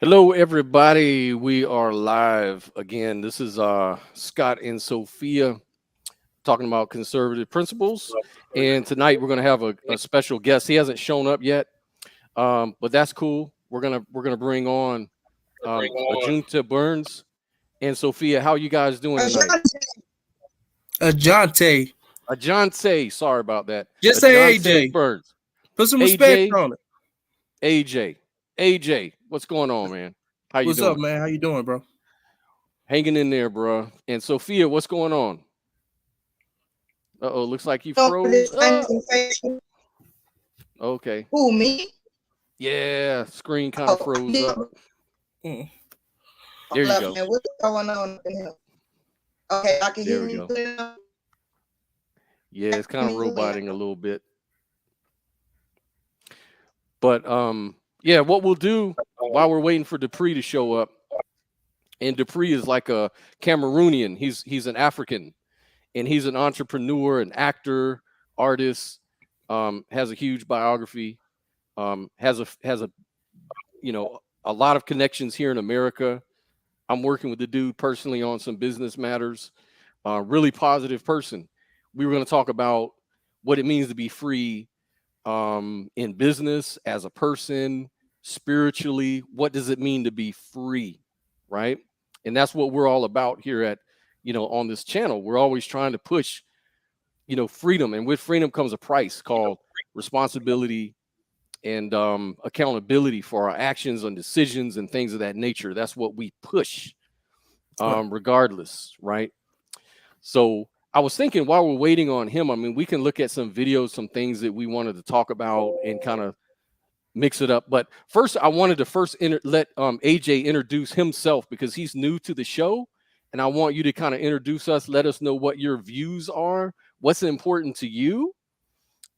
Hello, everybody. We are live again. This is Scott and Sophia talking about conservative principles. And tonight we're going to have a special guest. He hasn't shown up yet, but that's cool. We're gonna bring on Ajunta Burns and Sophia. How you guys doing tonight? Ajante. Ajante, sorry about that. Just say Ajante AJ. Burns. Put some respect AJ, on it. AJ, what's going on, man? How you What's up, doing? man? How you doing, bro? Hanging in there, bro. And Sophia, what's going on? Uh-oh, looks like you For this froze. Okay. Who, me? Yeah, screen kind of froze up. Mm. There you go. Man, what's going on in here? Okay, I can There hear we you go. clear now. Yeah, it's kind of roboting a little bit. But yeah, what we'll do while we're waiting for Dupree to show up, and Dupree is like a Cameroonian. He's an African, and he's an entrepreneur, an actor, artist, has a huge biography, has a a lot of connections here in America. I'm working with the dude personally on some business matters. Really positive person. We were going to talk about what it means to be free in business, as a person, spiritually. What does it mean to be free, right? And that's what we're all about here at, on this channel. We're always trying to push, freedom. And with freedom comes a price called responsibility and accountability for our actions and decisions and things of that nature. That's what we push, regardless, right? So I was thinking while we're waiting on him, I mean, we can look at some videos, some things that we wanted to talk about and kind of mix it up. But first, I wanted to let AJ introduce himself because he's new to the show. And I want you to kind of introduce us, let us know what your views are, what's important to you,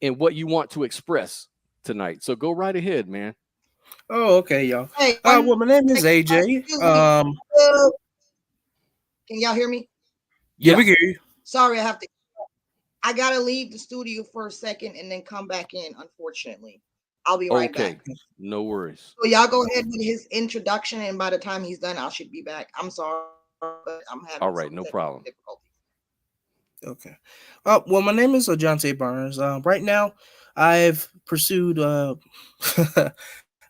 and what you want to express tonight. So go right ahead, man. Oh, okay, y'all. Hey, Well, my name is AJ. excuse me. Can y'all hear me? Yeah, we hear you. Sorry, I gotta leave the studio for a second and then come back in, unfortunately. I'll be right back. No worries. So y'all go ahead with his introduction, and by the time he's done, I should be back. I'm sorry, but I'm having all right, no problem. Difficulty. Okay. Well, my name is Ajante Burns. Right now, I've pursued a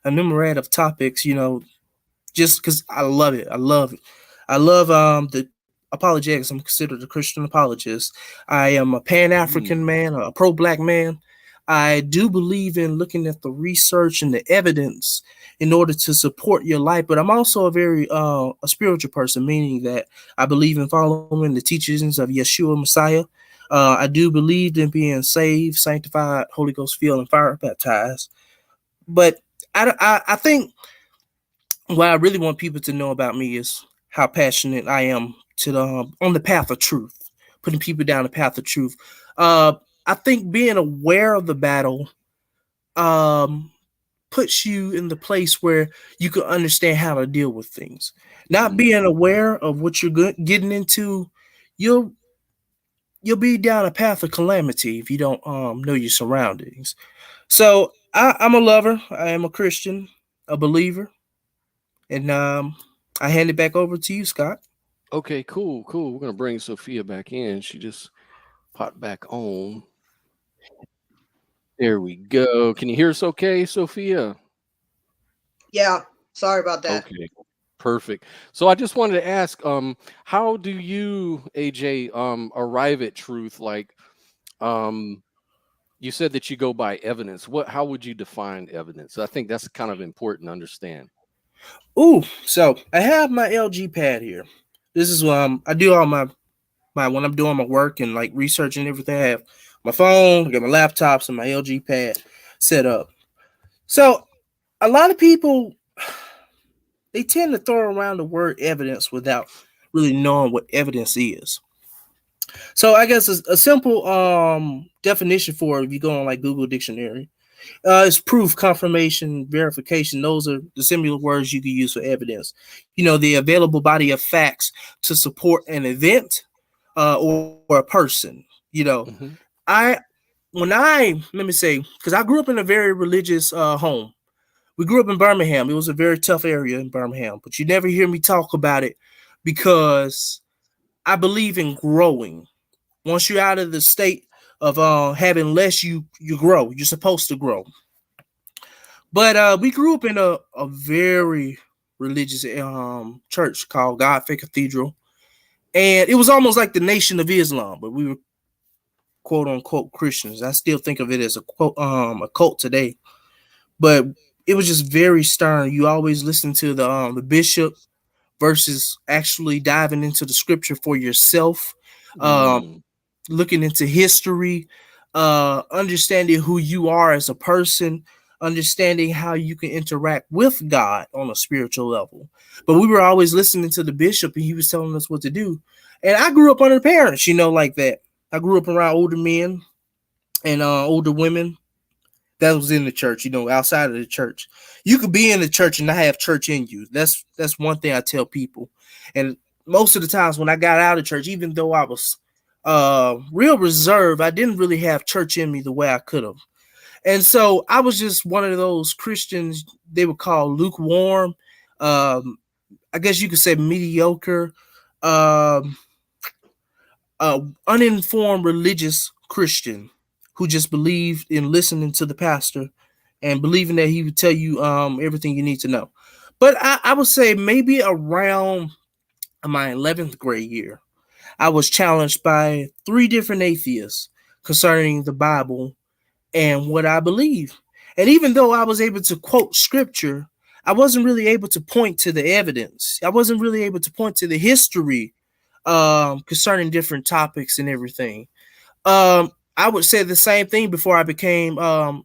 numerate of topics, just because I love it. I love it. I love the apologetics. I'm considered a Christian apologist. I am a Pan-African man, a pro-Black man. I do believe in looking at the research and the evidence in order to support your life, but I'm also a spiritual person, meaning that I believe in following the teachings of Yeshua Messiah. I do believe in being saved, sanctified, Holy Ghost filled, and fire baptized. But I think what I really want people to know about me is how passionate I am on the path of truth, putting people down the path of truth. I think being aware of the battle puts you in the place where you can understand how to deal with things. Not being aware of what you're getting into, you'll be down a path of calamity if you don't know your surroundings. So I'm a lover. I am a Christian, a believer, and I hand it back over to you, Scott. Okay, cool. We're gonna bring Sophia back in. She just popped back on. There we go. Can you hear us okay, Sophia? Yeah, sorry about that. Okay, perfect. So I just wanted to ask, how do you, AJ, arrive at truth? Like, you said that you go by evidence. How would you define evidence? I think that's kind of important to understand. Ooh, so I have my LG pad here. This is I do all my when I'm doing my work and like research and everything. I have my phone, I got my laptops, and my LG pad set up. So a lot of people, they tend to throw around the word evidence without really knowing what evidence is. So I guess a simple definition for it, if you go on like Google Dictionary, it's proof, confirmation, verification. Those are the similar words you can use for evidence. The available body of facts to support an event or a person. Let me say, because I grew up in a very religious home. We grew up in Birmingham. It was a very tough area in Birmingham, but you never hear me talk about it because I believe in growing. Once you're out of the state of having less, you grow. You're supposed to grow. But we grew up in a very religious church called God Faith Cathedral. And it was almost like the Nation of Islam, but we were quote unquote Christians. I still think of it as a cult today. But it was just very stern. You always listen to the bishop versus actually diving into the scripture for yourself, looking into history, understanding who you are as a person, understanding how you can interact with God on a spiritual level. But we were always listening to the bishop, and he was telling us what to do. And I grew up under parents, like that. I grew up around older men and older women that was in the church, outside of the church. You could be in the church and not have church in you. That's one thing I tell people. And most of the times when I got out of church, even though I was real reserved, I didn't really have church in me the way I could have. And so I was just one of those Christians they would call lukewarm. I guess you could say mediocre, uninformed religious Christian who just believed in listening to the pastor and believing that he would tell you everything you need to know. But I would say maybe around my 11th grade year, I was challenged by 3 different atheists concerning the Bible and what I believe. And even though I was able to quote scripture, I wasn't really able to point to the evidence. I wasn't really able to point to the history concerning different topics and everything. I would say the same thing before I became a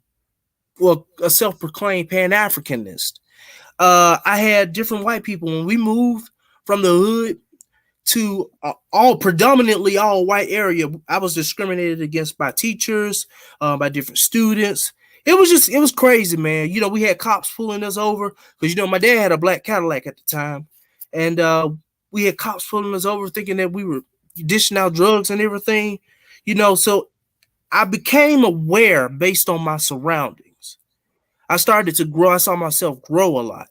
self-proclaimed Pan-Africanist. I had different white people when we moved from the hood to predominantly all white area. I was discriminated against by teachers, by different students. It was crazy, man. We had cops pulling us over because, my dad had a black Cadillac at the time. And we had cops pulling us over thinking that we were dishing out drugs and everything, so I became aware based on my surroundings. I started to grow. I saw myself grow a lot.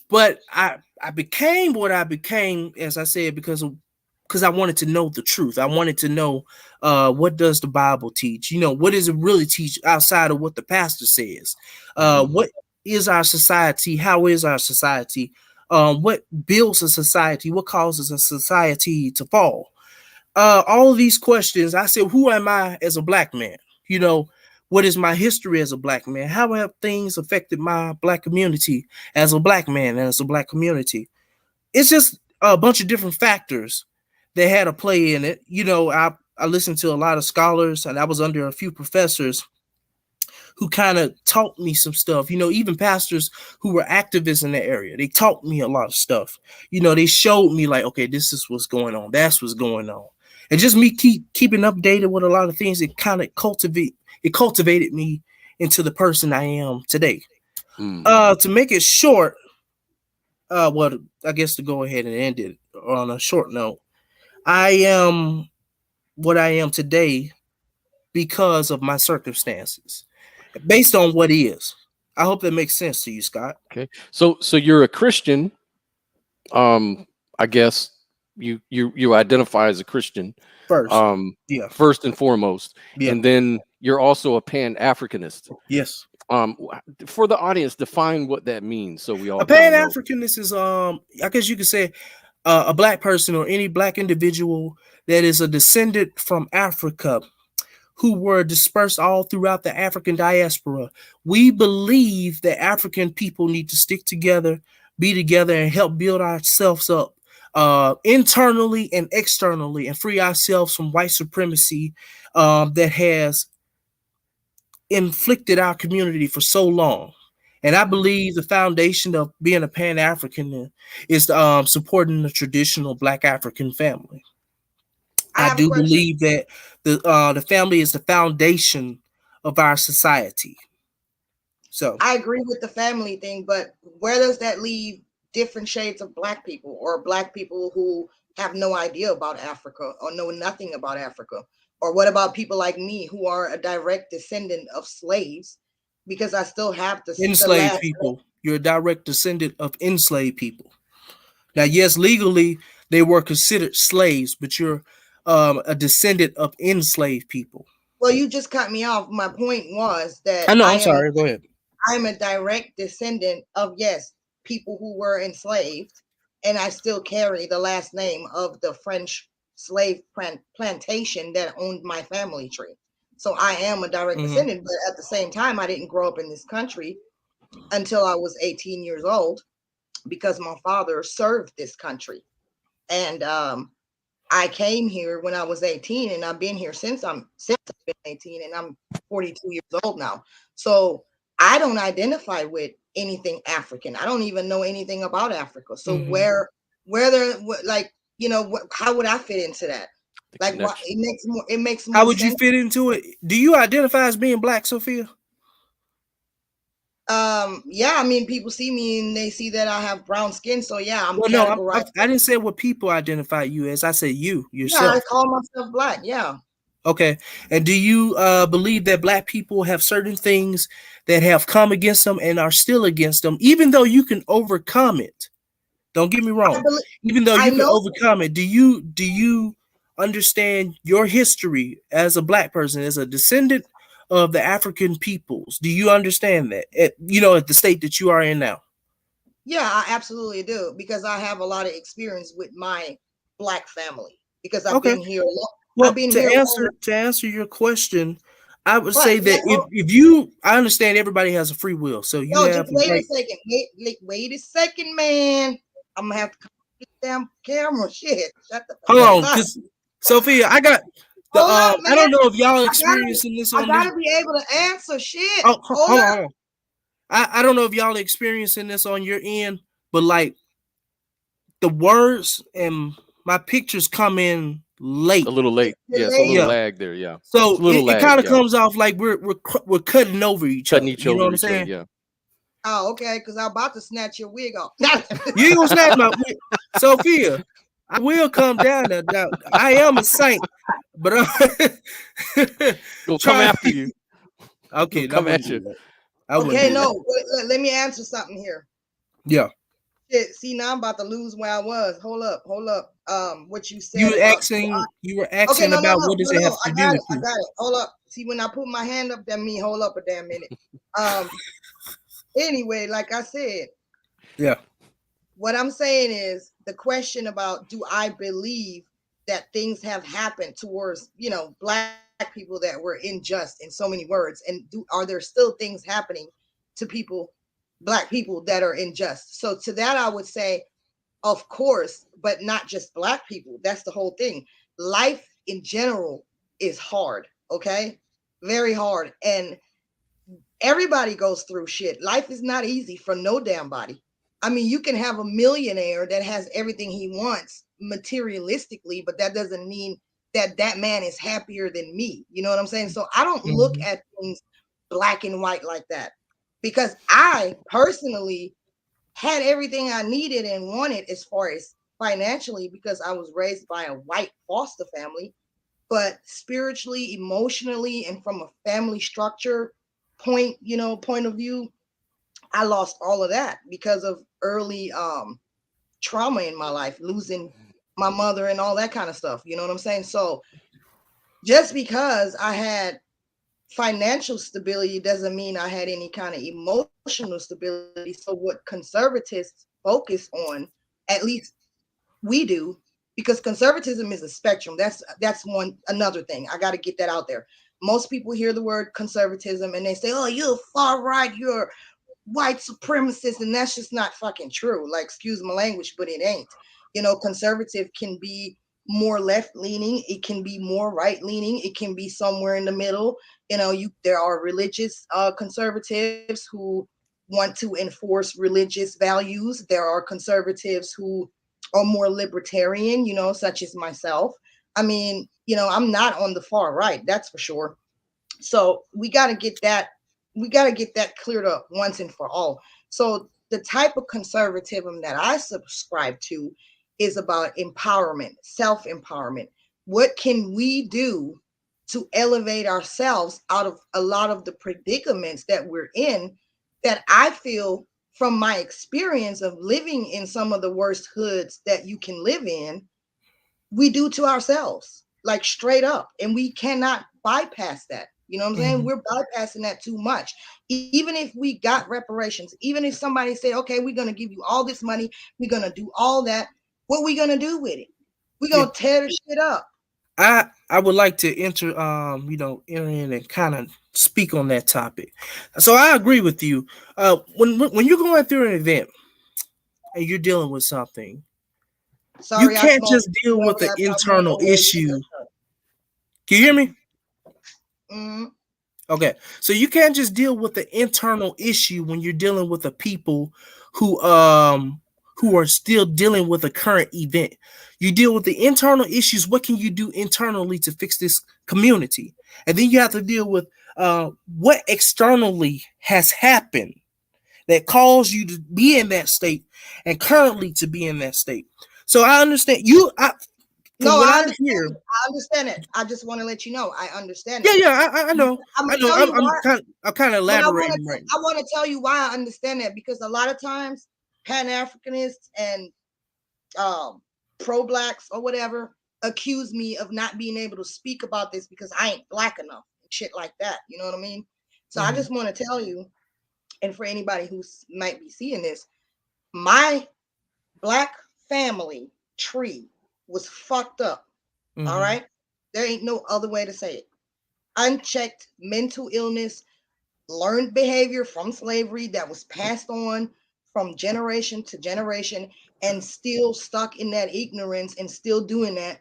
But I became what I became, as I said, because I wanted to know the truth. I wanted to know what does the Bible teach? What does it really teach outside of what the pastor says? What is our society? How is our society? What builds a society? What causes a society to fall? All of these questions, I said, who am I as a black man? What is my history as a black man? How have things affected my black community as a black man and as a black community? It's just a bunch of different factors that had a play in it. I listened to a lot of scholars, and I was under a few professors who kind of taught me some stuff. Even pastors who were activists in the area, they taught me a lot of stuff. They showed me like, okay, this is what's going on. That's what's going on. And just me keeping updated with a lot of things, it kind of cultivated me into the person I am today. To make it short, I guess to go ahead and end it on a short note, I am what I am today because of my circumstances, based on what is. I hope that makes sense to you, Scott. Okay. So you're a Christian. I guess you identify as a Christian First. First and foremost. Yeah. And then you're also a Pan-Africanist. Yes. For the audience, define what that means so we all a Pan-Africanist is I guess you could say a black person or any black individual that is a descendant from Africa who were dispersed all throughout the African diaspora. We believe that African people need to stick together, be together, and help build ourselves up internally and externally, and free ourselves from white supremacy that has inflicted our community for so long. And I believe the foundation of being a Pan-African is supporting the traditional Black African family. I do believe that the family is the foundation of our society. So I agree with the family thing, but where does that leave different shades of Black people, or Black people who have no idea about Africa or know nothing about Africa? Or what about people like me who are a direct descendant of slaves because I still have the Enslaved last. people. You're a direct descendant of enslaved people. Now, yes, legally they were considered slaves, but you're a descendant of enslaved people. Well, you just cut me off. My point was that I know. I'm sorry. Go ahead. I'm a direct descendant of, yes, people who were enslaved, and I still carry the last name of the French slave plantation that owned my family tree. So I am a direct descendant, but at the same time, I didn't grow up in this country until I was 18 years old because my father served this country. And I came here when I was 18, and I've been here since I've been 18, and I'm 42 years old now. So I don't identify with anything African. I don't even know anything about Africa. So where there, like, you know, how would I fit into that? Like, what it makes more How would sense. you fit into it? Do you identify as being Black, Sophia? Yeah, I mean, people see me and they see that I have brown skin, so yeah, I'm categorized. I didn't say what people identify you as. I said you yourself. Yeah, I call myself Black. Yeah. Okay. And do you believe that Black people have certain things that have come against them and are still against them, even though you can overcome it? Don't get me wrong. Even though you can overcome it, do you understand your history as a Black person, as a descendant of the African peoples? Do you understand that at the state that you are in now? Yeah, I absolutely do, because I have a lot of experience with my Black family because I've been here. Well, I've been to answer your question, I would say that I understand everybody has a free will, so you have. Just wait a second. Wait a second, man. I'm gonna have to come get the damn camera. Shit, shut the. Hold on, because Sophia, I got. I don't know if y'all experiencing this on. I gotta be able to answer shit. Oh, hold on. I don't know if y'all experiencing this on your end, but like the words and my pictures come in late. A little late. Yeah, it's a little lag there. Yeah. So it kind of comes off like we're cutting over each other. You know what I'm saying? Yeah. Oh, okay. Because I'm about to snatch your wig off. You ain't gonna snatch my wig, Sophia. I will come down there. Now, I am a saint, but we'll come after you. Okay, come at you. Okay, no. Let me answer something here. Yeah. Shit, see, now I'm about to lose where I was. Hold up. What you said? You were asking about what does it have to do with you? I got it. Hold up. See, when I put my hand up, that means hold up a damn minute. Anyway, like I said, yeah. What I'm saying is the question about, do I believe that things have happened towards, Black people that were unjust in so many words, and are there still things happening to people, Black people, that are unjust? So to that, I would say, of course, but not just Black people. That's the whole thing. Life in general is hard, okay? Very hard. And everybody goes through shit. Life is not easy for no damn body. I mean, you can have a millionaire that has everything he wants materialistically, but that doesn't mean that man is happier than me. You know what I'm saying? So I don't look at things black and white like that, because I personally had everything I needed and wanted as far as financially, because I was raised by a white foster family. But spiritually, emotionally, and from a family structure point of view, I lost all of that because of early trauma in my life, losing my mother and all that kind of stuff. You know what I'm saying? So just because I had financial stability doesn't mean I had any kind of emotional stability. So what conservatives focus on, at least we do, because conservatism is a spectrum. That's another thing. I got to get that out there. Most people hear the word conservatism and they say, oh, you're far right, you're white supremacist, and that's just not fucking true. Like, excuse my language, but it ain't. Conservative can be more left leaning, it can be more right leaning, it can be somewhere in the middle. There are religious conservatives who want to enforce religious values. There are conservatives who are more libertarian, such as myself. I mean, I'm not on the far right, that's for sure. So we got to get that cleared up once and for all. So the type of conservatism that I subscribe to is about empowerment, self-empowerment. What can we do to elevate ourselves out of a lot of the predicaments that we're in, that I feel from my experience of living in some of the worst hoods that you can live in, we do to ourselves, like straight up. And we cannot bypass that. You know what I'm saying? We're bypassing that too much. Even if we got reparations, even if somebody said, okay, we're going to give you all this money, we're going to do all that, what are we going to do with it? We're going to tear the shit up. I would like to enter in and kind of speak on that topic. So I agree with you. When you're going through an event and you're dealing with something, you can't just deal with the internal issue. Can you hear me? Okay, so you can't just deal with the internal issue when you're dealing with the people who are still dealing with a current event. You deal with the internal issues. What can you do internally to fix this community? And then you have to deal with what externally has happened that caused you to be in that state and currently to be in that state. So I understand you. I understand it. I just want to let you know I understand it. I know. I'm kind of elaborating right now. I want to tell you why I understand that, because a lot of times Pan-Africanists and pro-blacks or whatever accuse me of not being able to speak about this because I ain't black enough and shit like that. You know what I mean? So I just want to tell you, and for anybody who might be seeing this, my black family tree was fucked up. All right? There ain't no other way to say it. Unchecked mental illness, learned behavior from slavery that was passed on from generation to generation, and still stuck in that ignorance and still doing that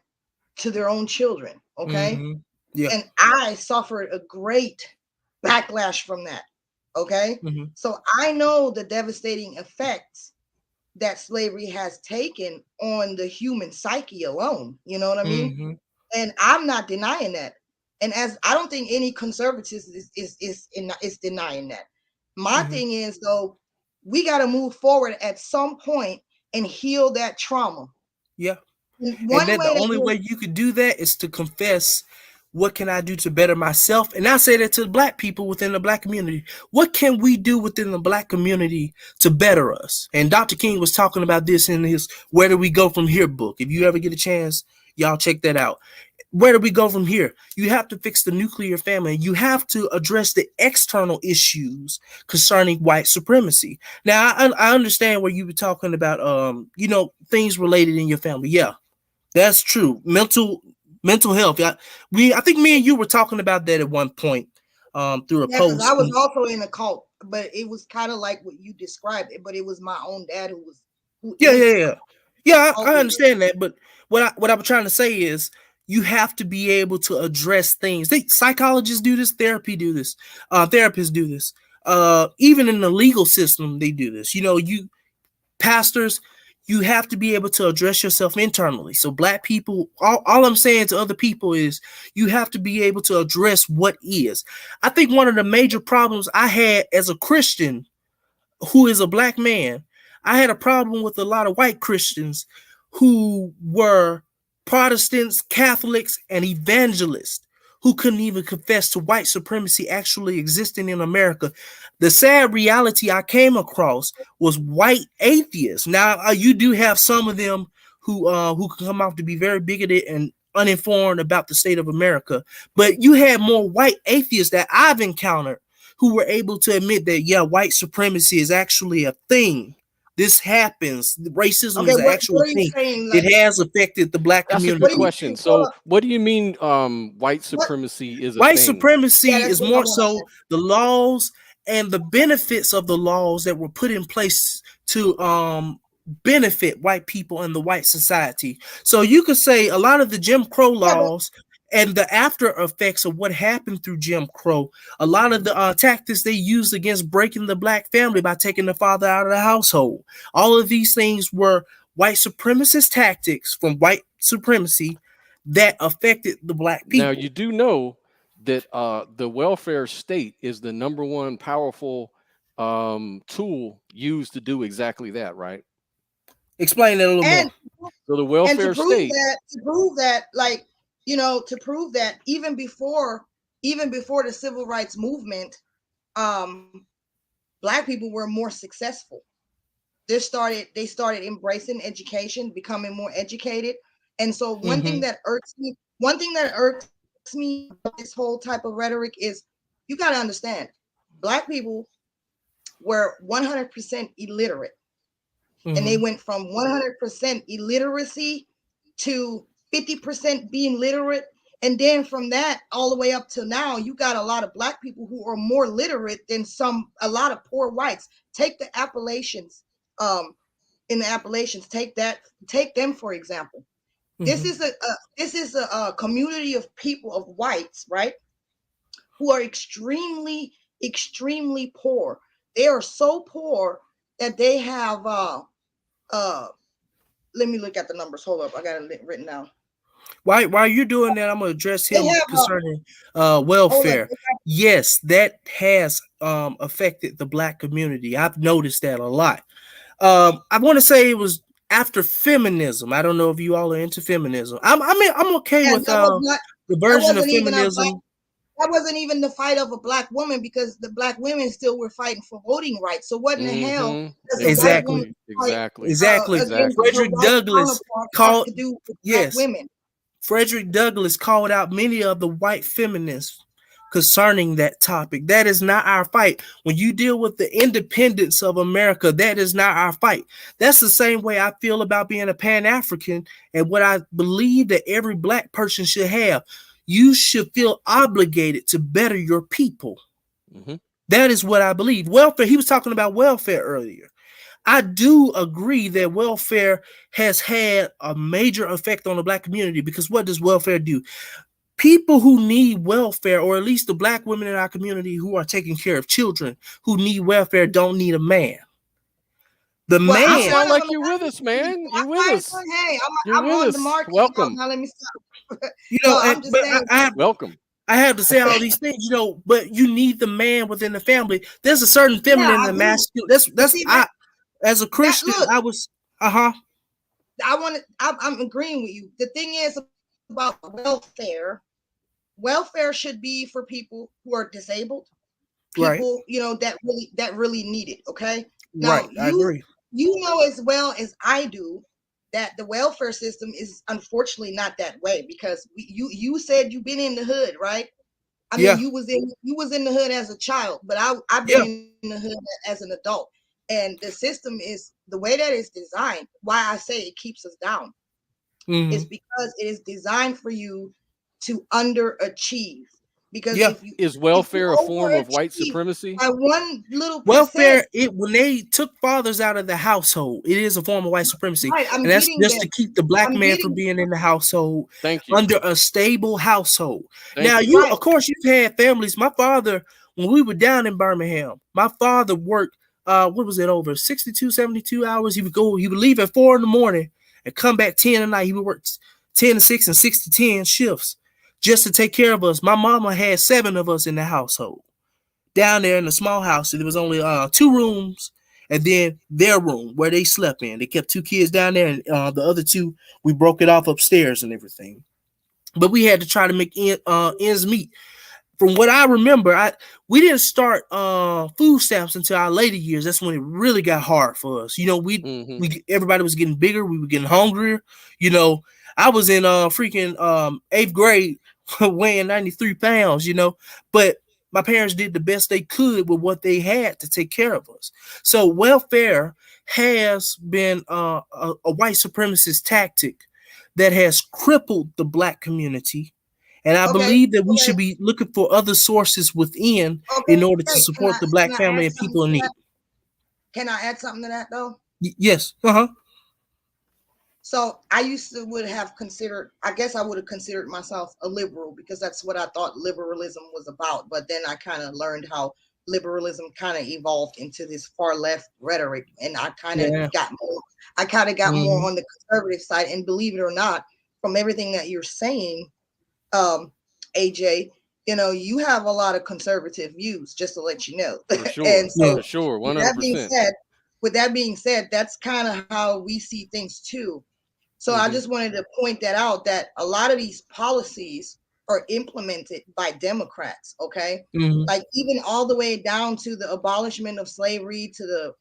to their own children. Okay. And I suffered a great backlash from that. Okay. So I know the devastating effects that slavery has taken on the human psyche alone. You know what I mean? And I'm not denying that. And as I don't think any conservatives is denying that. My thing is, though, we got to move forward at some point and heal that trauma. Yeah. The only way you could do that is to confess, what can I do to better myself? And I say that to the black people within the black community. What can we do within the black community to better us? And Dr. King was talking about this in his Where Do We Go From Here book. If you ever get a chance, y'all check that out. Where do we go from here? You have to fix the nuclear family. You have to address the external issues concerning white supremacy. Now, I understand where you were talking about, things related in your family. Yeah, that's true. Mental health. I think me and you were talking about that at one point through a post. I was also in a cult, but it was kind of like what you described it. But it was my own dad who was. I understand that. But what I'm trying to say is, you have to be able to address things. Psychologists do this, therapists do this. Even in the legal system, they do this. You pastors, you have to be able to address yourself internally. So black people, all I'm saying to other people is, you have to be able to address what is. I think one of the major problems I had as a Christian who is a black man, I had a problem with a lot of white Christians who were Protestants, Catholics, and evangelists who couldn't even confess to white supremacy actually existing in America. The sad reality I came across was white atheists. Now, you do have some of them who can come out to be very bigoted and uninformed about the state of America, but you had more white atheists that I've encountered who were able to admit that, yeah, white supremacy is actually a thing. This happens. Racism is an actual thing. It has affected the black community. That's a good question. So what do you mean white supremacy is a white thing? Supremacy is more so the laws and the benefits of the laws that were put in place to benefit white people and the white society. So you could say a lot of the Jim Crow laws and the after effects of what happened through Jim Crow, a lot of the tactics they used against breaking the black family by taking the father out of the household. All of these things were white supremacist tactics from white supremacy that affected the black people. Now, you do know that the welfare state is the number one powerful tool used to do exactly that, right? Explain that a little more. So the welfare state. To prove that, like, you know, to prove that even before the civil rights movement, Black people were more successful. They started embracing education, becoming more educated. And so one thing that irks me about this whole type of rhetoric is, you got to understand, Black people were 100% illiterate. And they went from 100% illiteracy to 50% being literate. And then from that all the way up to now, you got a lot of Black people who are more literate than a lot of poor whites. Take the Appalachians, in the Appalachians, take them for example. This is a community of people, of whites, right, who are extremely, extremely poor. They are so poor that they have let me look at the numbers. Hold up, I got it written down. While you're doing that, I'm going to address him concerning welfare. Yes, that has affected the Black community. I've noticed that a lot. I want to say it was after feminism. I don't know if you all are into feminism. I'm okay with the version of feminism. That wasn't even the fight of a Black woman, because the Black women still were fighting for voting rights. So what in the hell does a Black woman fight Frederick Douglass called to do with Black women? Frederick Douglass called out many of the white feminists concerning that topic. That is not our fight. When you deal with the independence of America, that is not our fight. That's the same way I feel about being a Pan-African, and what I believe that every Black person should have. You should feel obligated to better your people. That is what I believe. Welfare, he was talking about welfare earlier. I do agree that welfare has had a major effect on the Black community, because what does welfare do? People who need welfare, or at least the Black women in our community who are taking care of children who need welfare, don't need a man. You sound like you're with us, man. You're with us. Hey, I'm on the market. Welcome. Now let me stop. You know, I'm just saying. Welcome. I have to say all these things, you know, but you need the man within the family. There's a certain feminine and masculine. As a Christian, I'm agreeing with you. The thing is about welfare. Welfare should be for people who are disabled, people, you know, that really need it. Okay. Now, I agree. You know as well as I do that the welfare system is unfortunately not that way, because you said you've been in the hood, right? I mean, you was in the hood as a child, but I've been in the hood as an adult, and the system is the way that it's designed. Why I say it keeps us down is because it is designed for you to underachieve. Because is welfare a form of white supremacy? By one little welfare, when they took fathers out of the household, it is a form of white supremacy, and that's just to keep the Black man from being in the household. Under a stable household. Of course, you've had families. My father, when we were down in Birmingham, my father worked over 62, 72 hours. He would leave at 4 a.m. and come back 10 at night. He would work 10 to 6 and 6 to 10 shifts just to take care of us. My mama had 7 of us in the household. Down there in the small house, there was only 2 rooms, and then their room where they slept in. They kept 2 kids down there, and the other 2, we broke it off upstairs and everything. But we had to try to make ends meet. From what I remember, we didn't start food stamps until our later years. That's when it really got hard for us. You know, everybody was getting bigger. We were getting hungrier. You know, I was in freaking 8th grade weighing 93 pounds, you know, but my parents did the best they could with what they had to take care of us. So welfare has been a white supremacist tactic that has crippled the Black community. And I believe that we should be looking for other sources within in order to support the Black family and people in need. Can I add something to that, though? Yes. So I would have considered myself a liberal, because that's what I thought liberalism was about. But then I kind of learned how liberalism kind of evolved into this far left rhetoric, and I kind of got more on the conservative side. And believe it or not, from everything that you're saying, AJ, you know, you have a lot of conservative views, just to let you know. For sure. And so, for sure, 100%. With that being said, that's kind of how we see things too. So I just wanted to point that out, that a lot of these policies are implemented by Democrats, okay? Like even all the way down to the abolishment of slavery, to the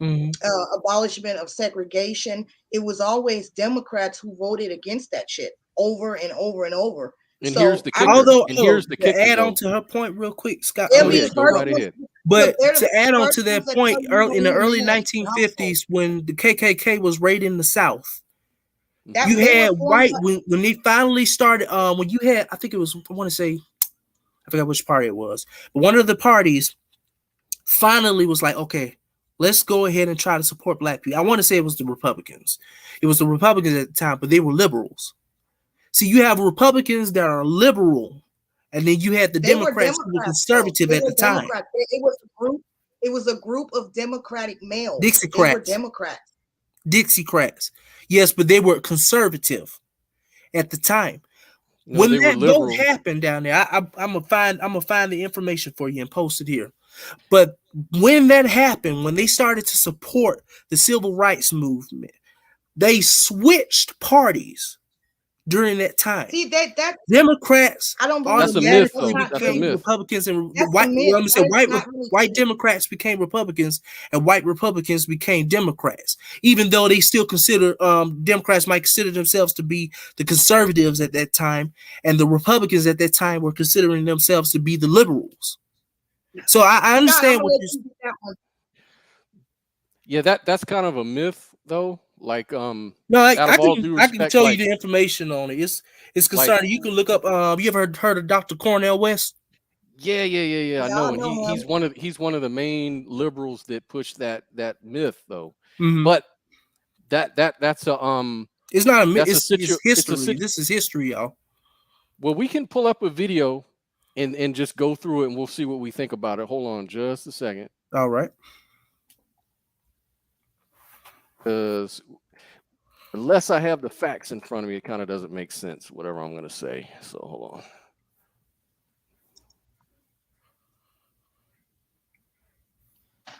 abolishment of segregation. It was always Democrats who voted against that shit over and over and over. And so here's the kicker. Although, here's the kicker, add on though. to her point real quick, Scott. Go ahead, go right ahead. But to add on to that point, in the early 1950s, when the KKK was raiding the South, you had white, when they finally started, when you had, I think it was, I want to say, I forgot which party it was, but one of the parties finally was like, okay, let's go ahead and try to support black people. I want to say it was the Republicans. It was the Republicans at the time, but they were liberals. See, you have Republicans that are liberal, and then you had the Democrats who were conservative at the time. It was a group of Democratic males. Dixiecrats. They were Democrats. Dixiecrats. Yes, but they were conservative at the time. No, when that vote happened down there, I'm gonna find the information for you and post it here. But when that happened, when they started to support the civil rights movement, they switched parties during that time. See that Democrats, I don't believe that's a myth, though. became Republicans, and white Democrats became Republicans, and white Republicans became Democrats. Even though they still consider Democrats might consider themselves to be the conservatives at that time, and the Republicans at that time were considering themselves to be the liberals. So I understand what you're. Yeah, that's kind of a myth, though. Like no, I can tell you the information on it. It's concerning. Like, you can look up. You ever heard of Dr. Cornel West? Yeah. I know, and he's one of the main liberals that push that myth, though. But that's a It's not a myth. It's history. This is history, y'all. Well, we can pull up a video and just go through it, and we'll see what we think about it. Hold on, just a second. All right. Because unless I have the facts in front of me, it kind of doesn't make sense, whatever I'm going to say. So hold on.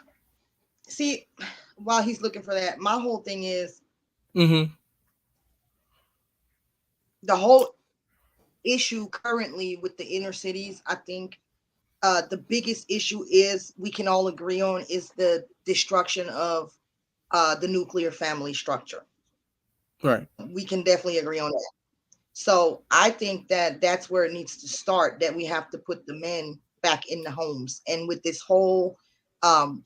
See, while he's looking for that, my whole thing is the whole issue currently with the inner cities. I think the biggest issue is, we can all agree on, is the destruction of the nuclear family structure. Right. We can definitely agree on that. So I think that that's where it needs to start, that we have to put the men back in the homes. And with this whole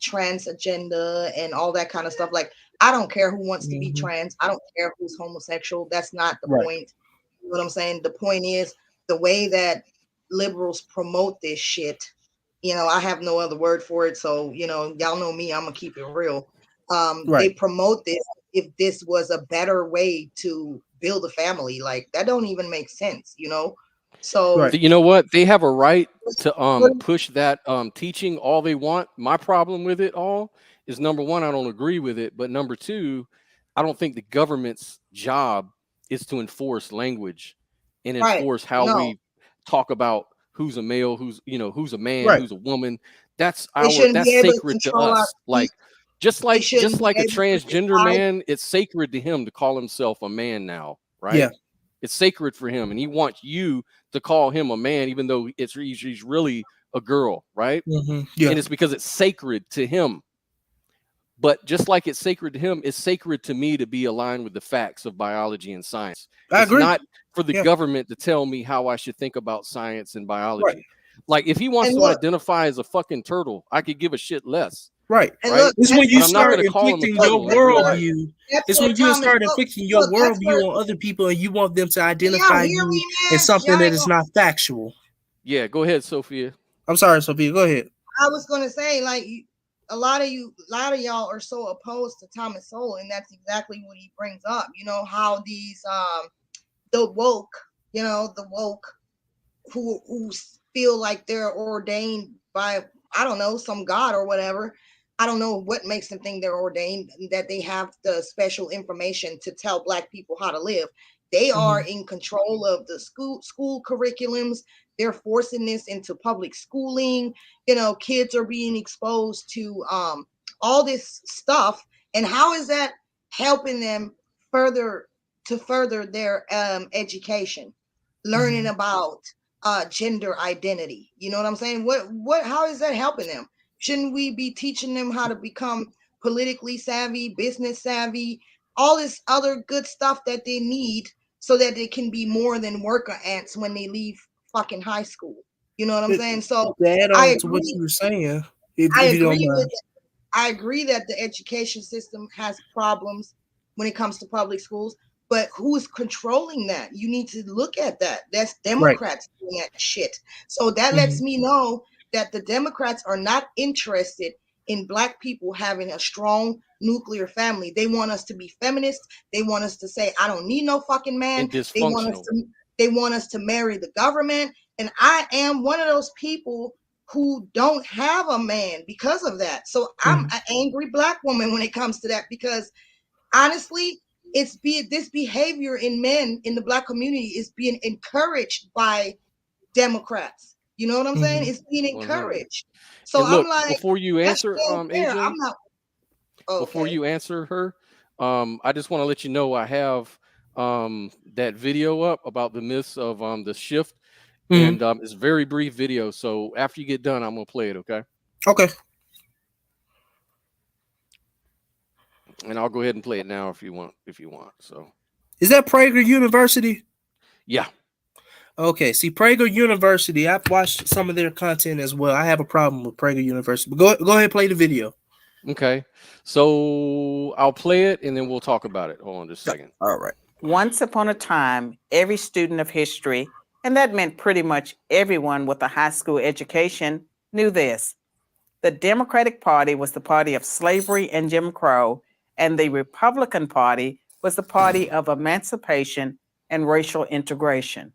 trans agenda and all that kind of stuff, like, I don't care who wants to be trans. I don't care who's homosexual. That's not the point. You know what I'm saying? The point is the way that liberals promote this shit. You know, I have no other word for it. So, you know, y'all know me, I'm gonna keep it real. They promote this. If this was a better way to build a family, like, that don't even make sense, you know? So you know what? They have a right to push that teaching all they want. My problem with it all is, number one, I don't agree with it. But number two, I don't think the government's job is to enforce language and enforce how we talk about who's a male, who's a man, who's a woman. That's sacred to us. Like, just like a transgender man, it's sacred to him to call himself a man now, right? Yeah. It's sacred for him, and he wants you to call him a man, even though he's really a girl, right? Yeah. And it's because it's sacred to him. But just like it's sacred to him, it's sacred to me to be aligned with the facts of biology and science. I agree. It's not for the government to tell me how I should think about science and biology. Like, if he wants to identify as a fucking turtle, I could give a shit less. Right. Look, this is when you start inflicting your worldview. It's when you start inflicting your worldview on other people, and you want them to identify you as something that is not factual. Yeah, go ahead, Sophia. I'm sorry, Sophia. Go ahead. I was gonna say, like, a lot of y'all are so opposed to Thomas Sowell, and that's exactly what he brings up. You know, how these the woke who feel like they're ordained by, I don't know, some god or whatever. I don't know what makes them think they're ordained, that they have the special information to tell Black people how to live. They are in control of the school curriculums. They're forcing this into public schooling. You know, kids are being exposed to all this stuff. And how is that helping them further to further their education, learning about gender identity. You know what I'm saying? How is that helping them? Shouldn't we be teaching them how to become politically savvy, business savvy, all this other good stuff that they need so that they can be more than worker ants when they leave fucking high school? You know what I'm saying? So to add I on to agree. what you were saying, if I you don't agree mind. with it. I agree that the education system has problems when it comes to public schools, but who's controlling that? You need to look at that. That's Democrats doing that shit. So that lets me know that the Democrats are not interested in Black people having a strong nuclear family. They want us to be feminists. They want us to say, I don't need no fucking man. And dysfunctional. They want us to marry the government. And I am one of those people who don't have a man because of that. So I'm an angry Black woman when it comes to that, because honestly, this behavior in men in the Black community is being encouraged by Democrats. You know what I'm saying? It's being encouraged. So and look, I'm like, before you answer, AJ, I'm not. Okay. Before you answer her, I just want to let you know I have that video up about the myths of the shift. And it's a very brief video. So after you get done, I'm gonna play it, okay? Okay. And I'll go ahead and play it now if you want. So is that Prager University? Yeah. Okay. See, Prager University, I've watched some of their content as well. I have a problem with Prager University. But go ahead and play the video. Okay. So I'll play it and then we'll talk about it. Hold on just a second. All right. Once upon a time, every student of history, and that meant pretty much everyone with a high school education, knew this. The Democratic Party was the party of slavery and Jim Crow, and the Republican Party was the party of emancipation and racial integration.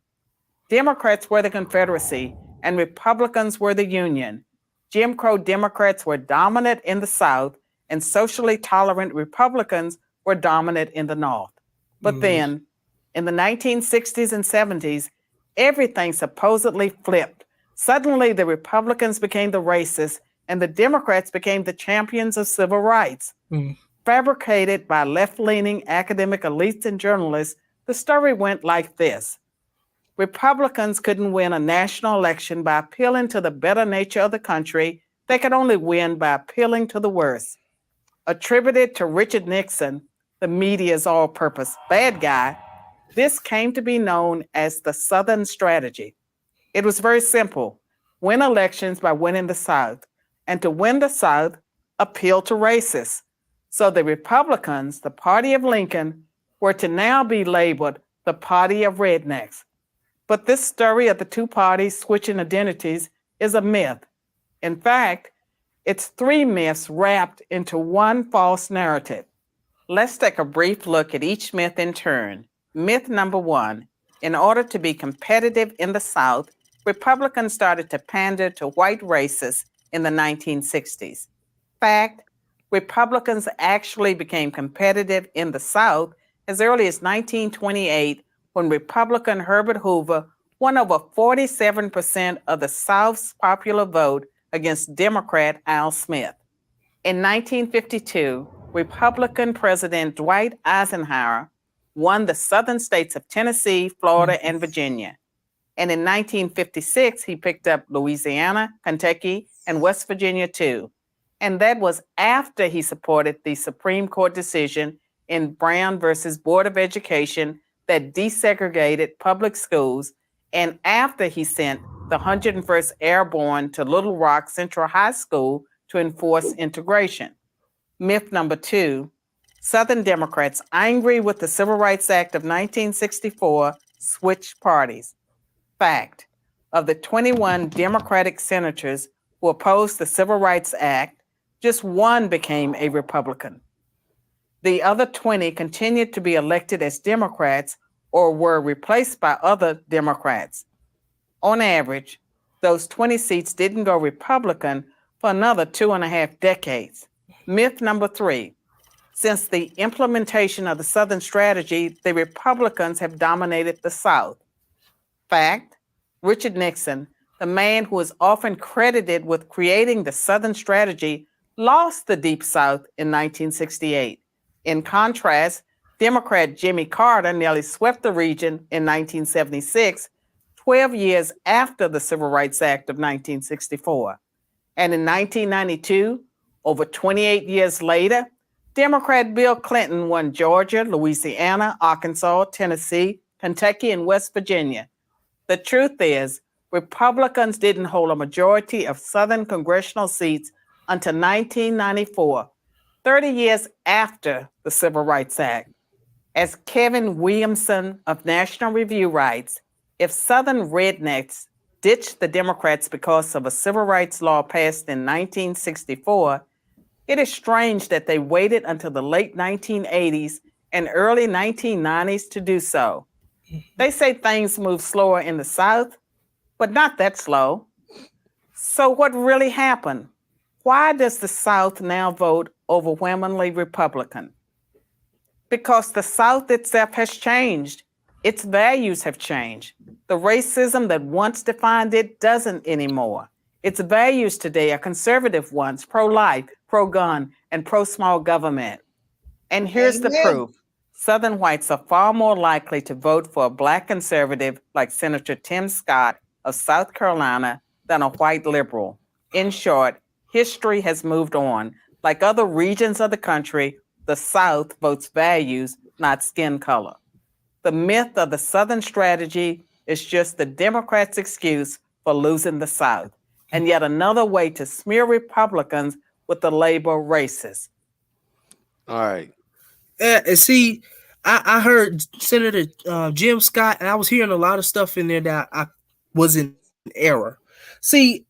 Democrats were the Confederacy, and Republicans were the Union. Jim Crow Democrats were dominant in the South, and socially tolerant Republicans were dominant in the North. But then, in the 1960s and 70s, everything supposedly flipped. Suddenly, the Republicans became the racists, and the Democrats became the champions of civil rights. Fabricated by left-leaning academic elites and journalists, the story went like this. Republicans couldn't win a national election by appealing to the better nature of the country. They could only win by appealing to the worst. Attributed to Richard Nixon, the media's all-purpose bad guy, this came to be known as the Southern strategy. It was very simple. Win elections by winning the South. And to win the South, appeal to racists. So the Republicans, the party of Lincoln, were to now be labeled the party of rednecks. But this story of the two parties switching identities is a myth. In fact, it's three myths wrapped into one false narrative. Let's take a brief look at each myth in turn. Myth number one, in order to be competitive in the South, Republicans started to pander to white racists in the 1960s. Fact, Republicans actually became competitive in the South as early as 1928 when Republican Herbert Hoover won over 47% of the South's popular vote against Democrat Al Smith. In 1952, Republican President Dwight Eisenhower won the southern states of Tennessee, Florida, and Virginia. And in 1956, he picked up Louisiana, Kentucky, and West Virginia too. And that was after he supported the Supreme Court decision in Brown versus Board of Education that desegregated public schools, and after he sent the 101st Airborne to Little Rock Central High School to enforce integration. Myth number two, Southern Democrats, angry with the Civil Rights Act of 1964, switched parties. Fact, of the 21 Democratic senators who opposed the Civil Rights Act, just one became a Republican. The other 20 continued to be elected as Democrats or were replaced by other Democrats. On average, those 20 seats didn't go Republican for another 2.5 decades. Myth number three, since the implementation of the Southern strategy, the Republicans have dominated the South. Fact, Richard Nixon, the man who is often credited with creating the Southern strategy, lost the Deep South in 1968. In contrast, Democrat Jimmy Carter nearly swept the region in 1976, 12 years after the Civil Rights Act of 1964. And in 1992, over 28 years later, Democrat Bill Clinton won Georgia, Louisiana, Arkansas, Tennessee, Kentucky, and West Virginia. The truth is, Republicans didn't hold a majority of Southern congressional seats until 1994, 30 years after the Civil Rights Act. As Kevin Williamson of National Review writes, if Southern rednecks ditched the Democrats because of a civil rights law passed in 1964, it is strange that they waited until the late 1980s and early 1990s to do so. They say things move slower in the South, but not that slow. So what really happened? Why does the South now vote overwhelmingly Republican? Because the South itself has changed. Its values have changed. The racism that once defined it doesn't anymore. Its values today are conservative ones, pro-life, pro-gun, and pro-small government. And here's the proof. Southern whites are far more likely to vote for a Black conservative like Senator Tim Scott of South Carolina than a white liberal. In short, history has moved on. Like other regions of the country, the South votes values, not skin color. The myth of the Southern strategy is just the Democrats' excuse for losing the South, and yet another way to smear Republicans with the label racist. All right. And see, I heard Senator Jim Scott, and I was hearing a lot of stuff in there that I was in error. See,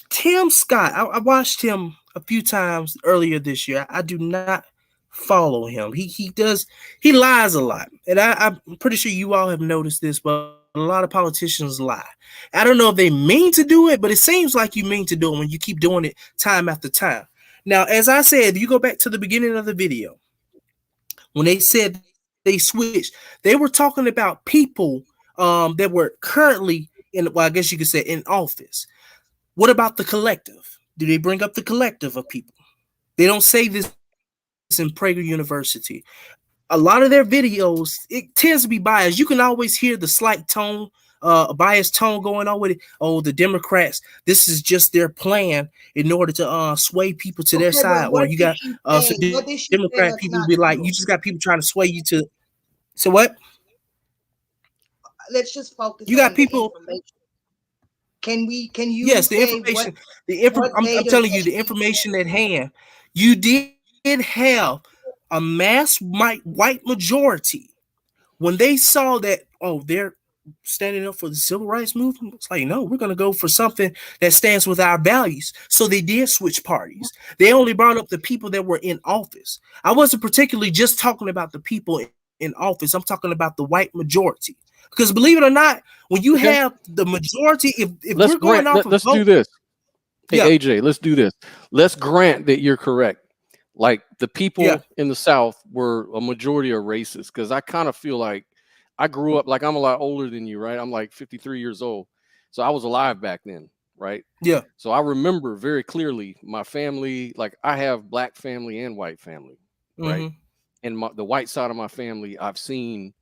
Tim Scott, I watched him a few times earlier this year. I do not follow him. He lies a lot. And I'm pretty sure you all have noticed this, but a lot of politicians lie. I don't know if they mean to do it, but it seems like you mean to do it when you keep doing it time after time. Now, as I said, you go back to the beginning of the video, when they said they switched, they were talking about people that were currently in, well, I guess you could say in office. What about the collective? Do they bring up the collective of people? They don't say this in Prager University. A lot of their videos, it tends to be biased. You can always hear the slight tone, biased tone going on with it. Oh, the Democrats, this is just their plan in order to sway people to their side. Or you got Democrat people be like, you just got people trying to sway you to. So what? Let's just focus. You got people. Can you? Yes, the information. I'm telling you, the information at hand. You did have a mass white majority when they saw that, oh, they're standing up for the civil rights movement. It's like, no, we're going to go for something that stands with our values. So they did switch parties. They only brought up the people that were in office. I wasn't particularly just talking about the people in office. I'm talking about the white majority. Because believe it or not, when you have the majority, if we're going off let's do this. Hey, AJ, let's do this. Let's grant that you're correct. Like the people in the South were a majority of racist, because I kind of feel like I grew up, like I'm a lot older than you, right? I'm like 53 years old. So I was alive back then, right? Yeah. So I remember very clearly my family, like I have Black family and white family, right? And the white side of my family, I've seen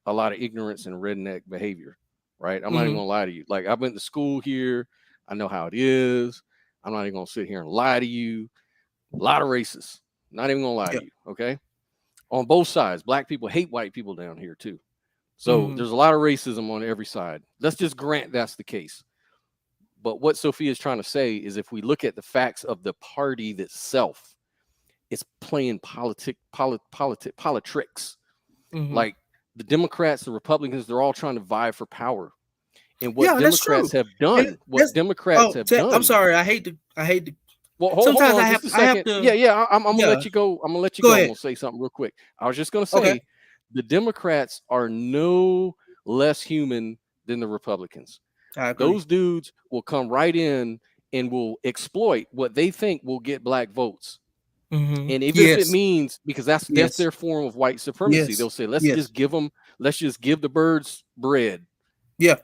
a lot of ignorance and redneck behavior, right? I'm not even gonna lie to you. Like I went to school here. I know how it is. I'm not even gonna sit here and lie to you. A lot of racists. Not even gonna lie to you. Okay. On both sides, Black people hate white people down here too. So there's a lot of racism on every side. Let's just grant that's the case. But what Sophia is trying to say is, if we look at the facts of the party itself, it's playing politics. Like the Democrats, the Republicans, they're all trying to vie for power. And what Democrats have done, I'm sorry, I hate to. Well, hold on just a second. I'm gonna let you go. I'm gonna I'm gonna say something real quick. I was just gonna say the Democrats are no less human than the Republicans. Those dudes will come right in and will exploit what they think will get Black votes. And even if it means, because that's their form of white supremacy, they'll say, let's just give the birds bread.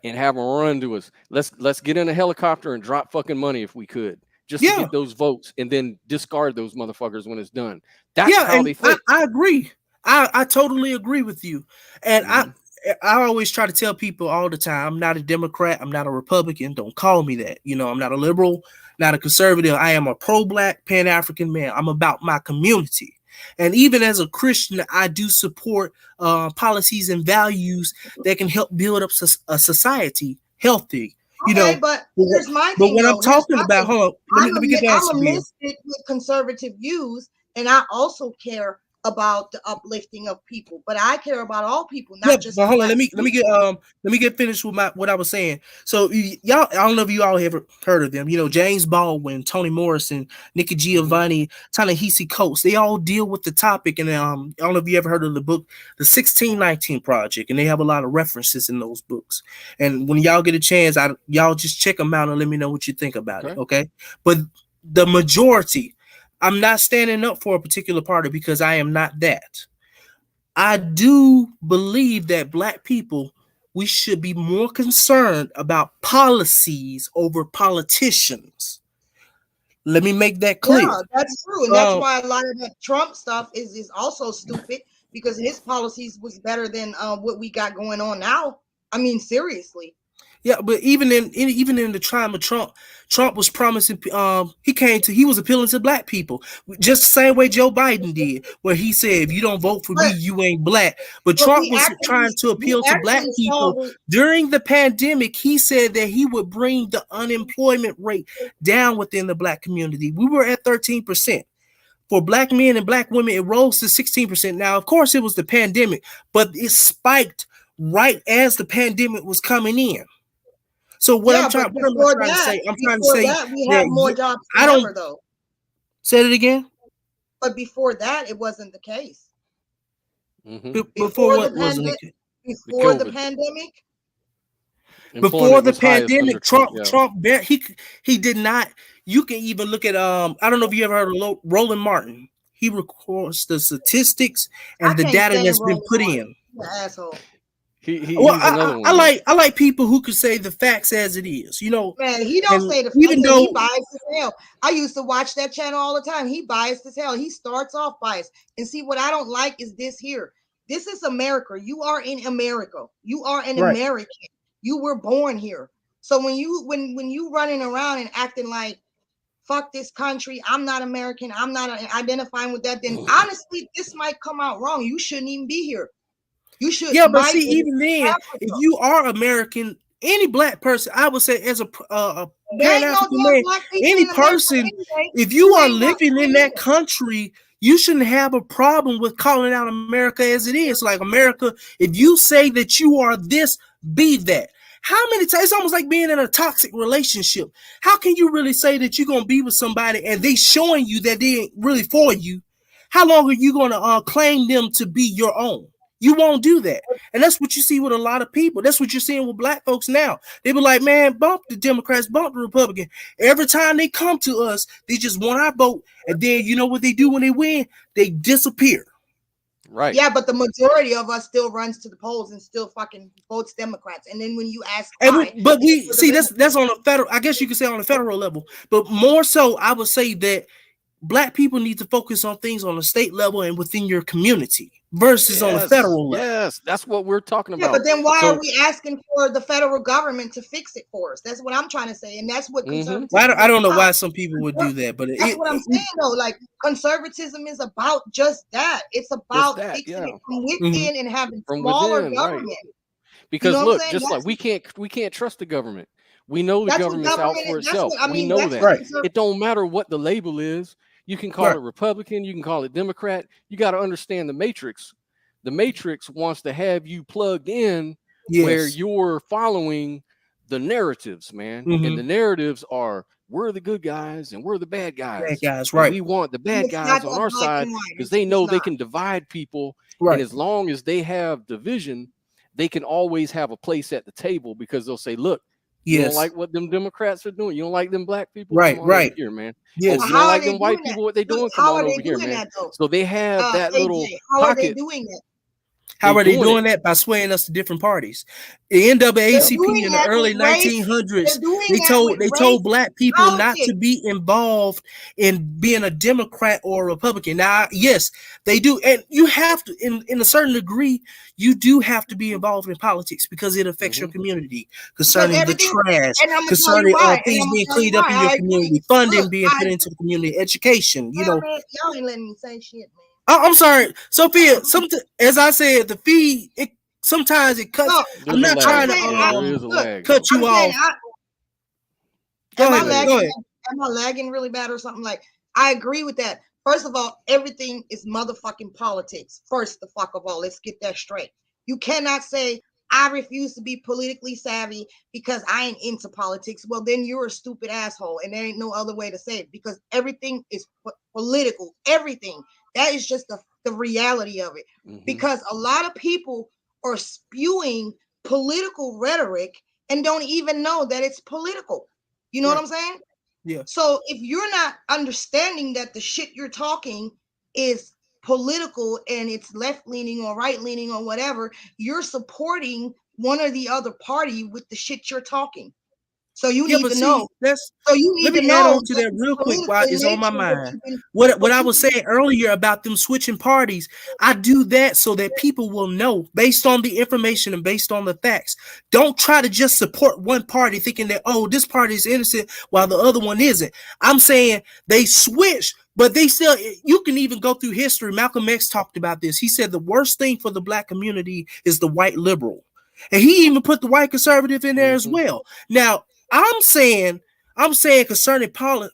And have them run to us. Let's get in a helicopter and drop fucking money if we could, just to get those votes, and then discard those motherfuckers when it's done. That's how they think. I agree. I totally agree with you. And Mhm. I always try to tell people all the time, I'm not a Democrat, I'm not a Republican. Don't call me that. You know, I'm not a liberal, not a conservative. I am a pro-black Pan-African man. I'm about my community. And even as a Christian, I do support policies and values that can help build up a society healthy. You Okay, know, but here's my but thing what I'm though. Here's talking my about, thing. hold on, let me get the answer. I'm a misfit with conservative views, and I also care about the uplifting of people. But I care about all people, not just. But hold on, Black let me get finished with what I was saying. So y'all, I don't know if you all ever heard of them. You know, James Baldwin, Toni Morrison, Nikki Giovanni, Ta-Nehisi Coates. They all deal with the topic, and I don't know if you ever heard of the book, the 1619 Project, and they have a lot of references in those books. And when y'all get a chance, y'all just check them out and let me know what you think about it. Okay, but the majority, I'm not standing up for a particular party because I am not that. I do believe that Black people, we should be more concerned about policies over politicians. Let me make that clear. Yeah, that's true. And that's why a lot of that Trump stuff is also stupid, because his policies was better than what we got going on now. I mean, seriously. Yeah, but even in the time of Trump was promising. He was appealing to Black people, just the same way Joe Biden did, where he said, "If you don't vote for me, you ain't Black." But Trump was trying to appeal to Black people during the pandemic. He said that he would bring the unemployment rate down within the Black community. We were at 13%. For Black men and Black women, it rose to 16%. Now, of course, it was the pandemic, but it spiked right as the pandemic was coming in. So what I'm trying to say, we have more jobs than ever, though. Say it again. But before that, it wasn't the case. Mm-hmm. Before what wasn't the case? Before the pandemic. Before the pandemic, Trump, he did not. You can even look at I don't know if you ever heard of Roland Martin. He records the statistics and the data that's been put in. Asshole. I like people who could say the facts as it is. You know, man, he don't say the facts. Even though he biased as hell. I used to watch that channel all the time. He biased as hell. He starts off biased. And see, what I don't like is this here. This is America. You are in America. You are an American. You were born here. So when you running around and acting like, fuck this country, I'm not American, I'm not identifying with that, then honestly, this might come out wrong. You shouldn't even be here. You should. Yeah, but see, even then, if you are American, any Black person, I would say, as a Pan-African man, any person, if you are living in that country, you shouldn't have a problem with calling out America as it is. Like, America, if you say that you are this, be that. How many times? It's almost like being in a toxic relationship. How can you really say that you're going to be with somebody and they showing you that they ain't really for you? How long are you going to claim them to be your own? You won't do that. And that's what you see with a lot of people. That's what you're seeing with Black folks now. They be like, man, bump the Democrats, bump the Republican. Every time they come to us, they just want our vote. And then you know what they do when they win? They disappear. Right. Yeah, but the majority of us still runs to the polls and still fucking votes Democrats. And then when you ask why, but we see that's on a federal, I guess you could say on a federal level. But more so, I would say that Black people need to focus on things on a state level and within your community versus on a federal level. Yes, that's what we're talking about. Yeah, but then why are we asking for the federal government to fix it for us? That's what I'm trying to say, and that's what conservatism. I don't know why some people would do that, but that's what I'm saying though. Like, conservatism is about just that. It's about fixing it from within and having smaller government. Right. Because look, just like we can't trust the government. We know the government's out for itself. We know that. Right. It don't matter what the label is. You can call it Republican. You can call it Democrat. You got to understand the matrix. The matrix wants to have you plugged in where you're following the narratives, man. And the narratives are, we're the good guys and we're the bad guys. Bad guys, right. And we want the bad guys on our side because they know they can divide people. Right. And as long as they have division, they can always have a place at the table because they'll say, look, you don't like what them Democrats are doing. You don't like them Black people. Right. Over here, man. Yes. Oh, you don't like them white people. What they doing? Come on over here, man. So they have that little How pocket. are they doing that? How are they doing it. that? By swaying us to different parties. The NAACP in the early 1900s, they told black people not to be involved in being a Democrat or a Republican. Now, yes, they do. And you have to, in a certain degree, you do have to be involved in politics because it affects your community concerning the trash, concerning things being cleaned up in your community, funding being put into the community, education, you know. Y'all ain't letting me say shit, man. I'm sorry, Sophia. As I said, the feed sometimes it cuts. No, I'm not trying to cut you off. Am I lagging really bad or something? Like, I agree with that. First of all, everything is motherfucking politics. First the fuck of all, let's get that straight. You cannot say I refuse to be politically savvy because I ain't into politics. Well, then you're a stupid asshole, and there ain't no other way to say it because everything is political. Everything. That is just the reality of it. Because a lot of people are spewing political rhetoric and don't even know that it's political. You know what I'm saying? Yeah. So if you're not understanding that the shit you're talking is political and it's left-leaning or right-leaning or whatever, you're supporting one or the other party with the shit you're talking. So you need to know. So you need to know. Add on to that real quick while it's on my mind. What I was saying earlier about them switching parties, I do that so that people will know based on the information and based on the facts. Don't try to just support one party thinking that, oh, this party is innocent while the other one isn't. I'm saying they switch, but they still, you can even go through history. Malcolm X talked about this. He said the worst thing for the black community is the white liberal. And he even put the white conservative in there as well. Now, I'm saying concerning focus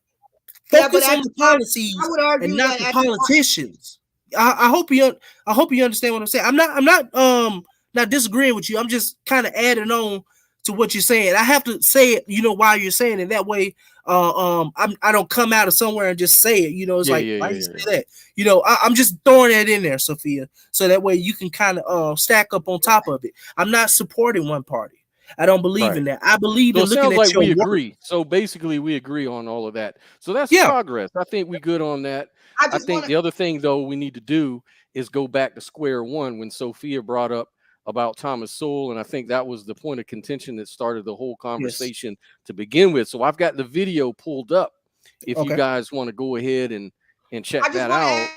on the policies and not the politicians. I hope you understand what I'm saying. I'm not disagreeing with you. I'm just kind of adding on to what you're saying. I have to say it, why you're saying it. That way, I don't come out of somewhere and just say it. It's why you say that? I'm just throwing that in there, Sophia, so that way you can kind of stack up on top of it. I'm not supporting one party. I don't believe in that. I believe in looking at your we agree. So basically, we agree on all of that. So that's progress. I think we're good on that. I think the other thing, though, we need to do is go back to square one when Sophia brought up about Thomas Sowell, and I think that was the point of contention that started the whole conversation to begin with. So I've got the video pulled up. If you guys want to go ahead and check that out.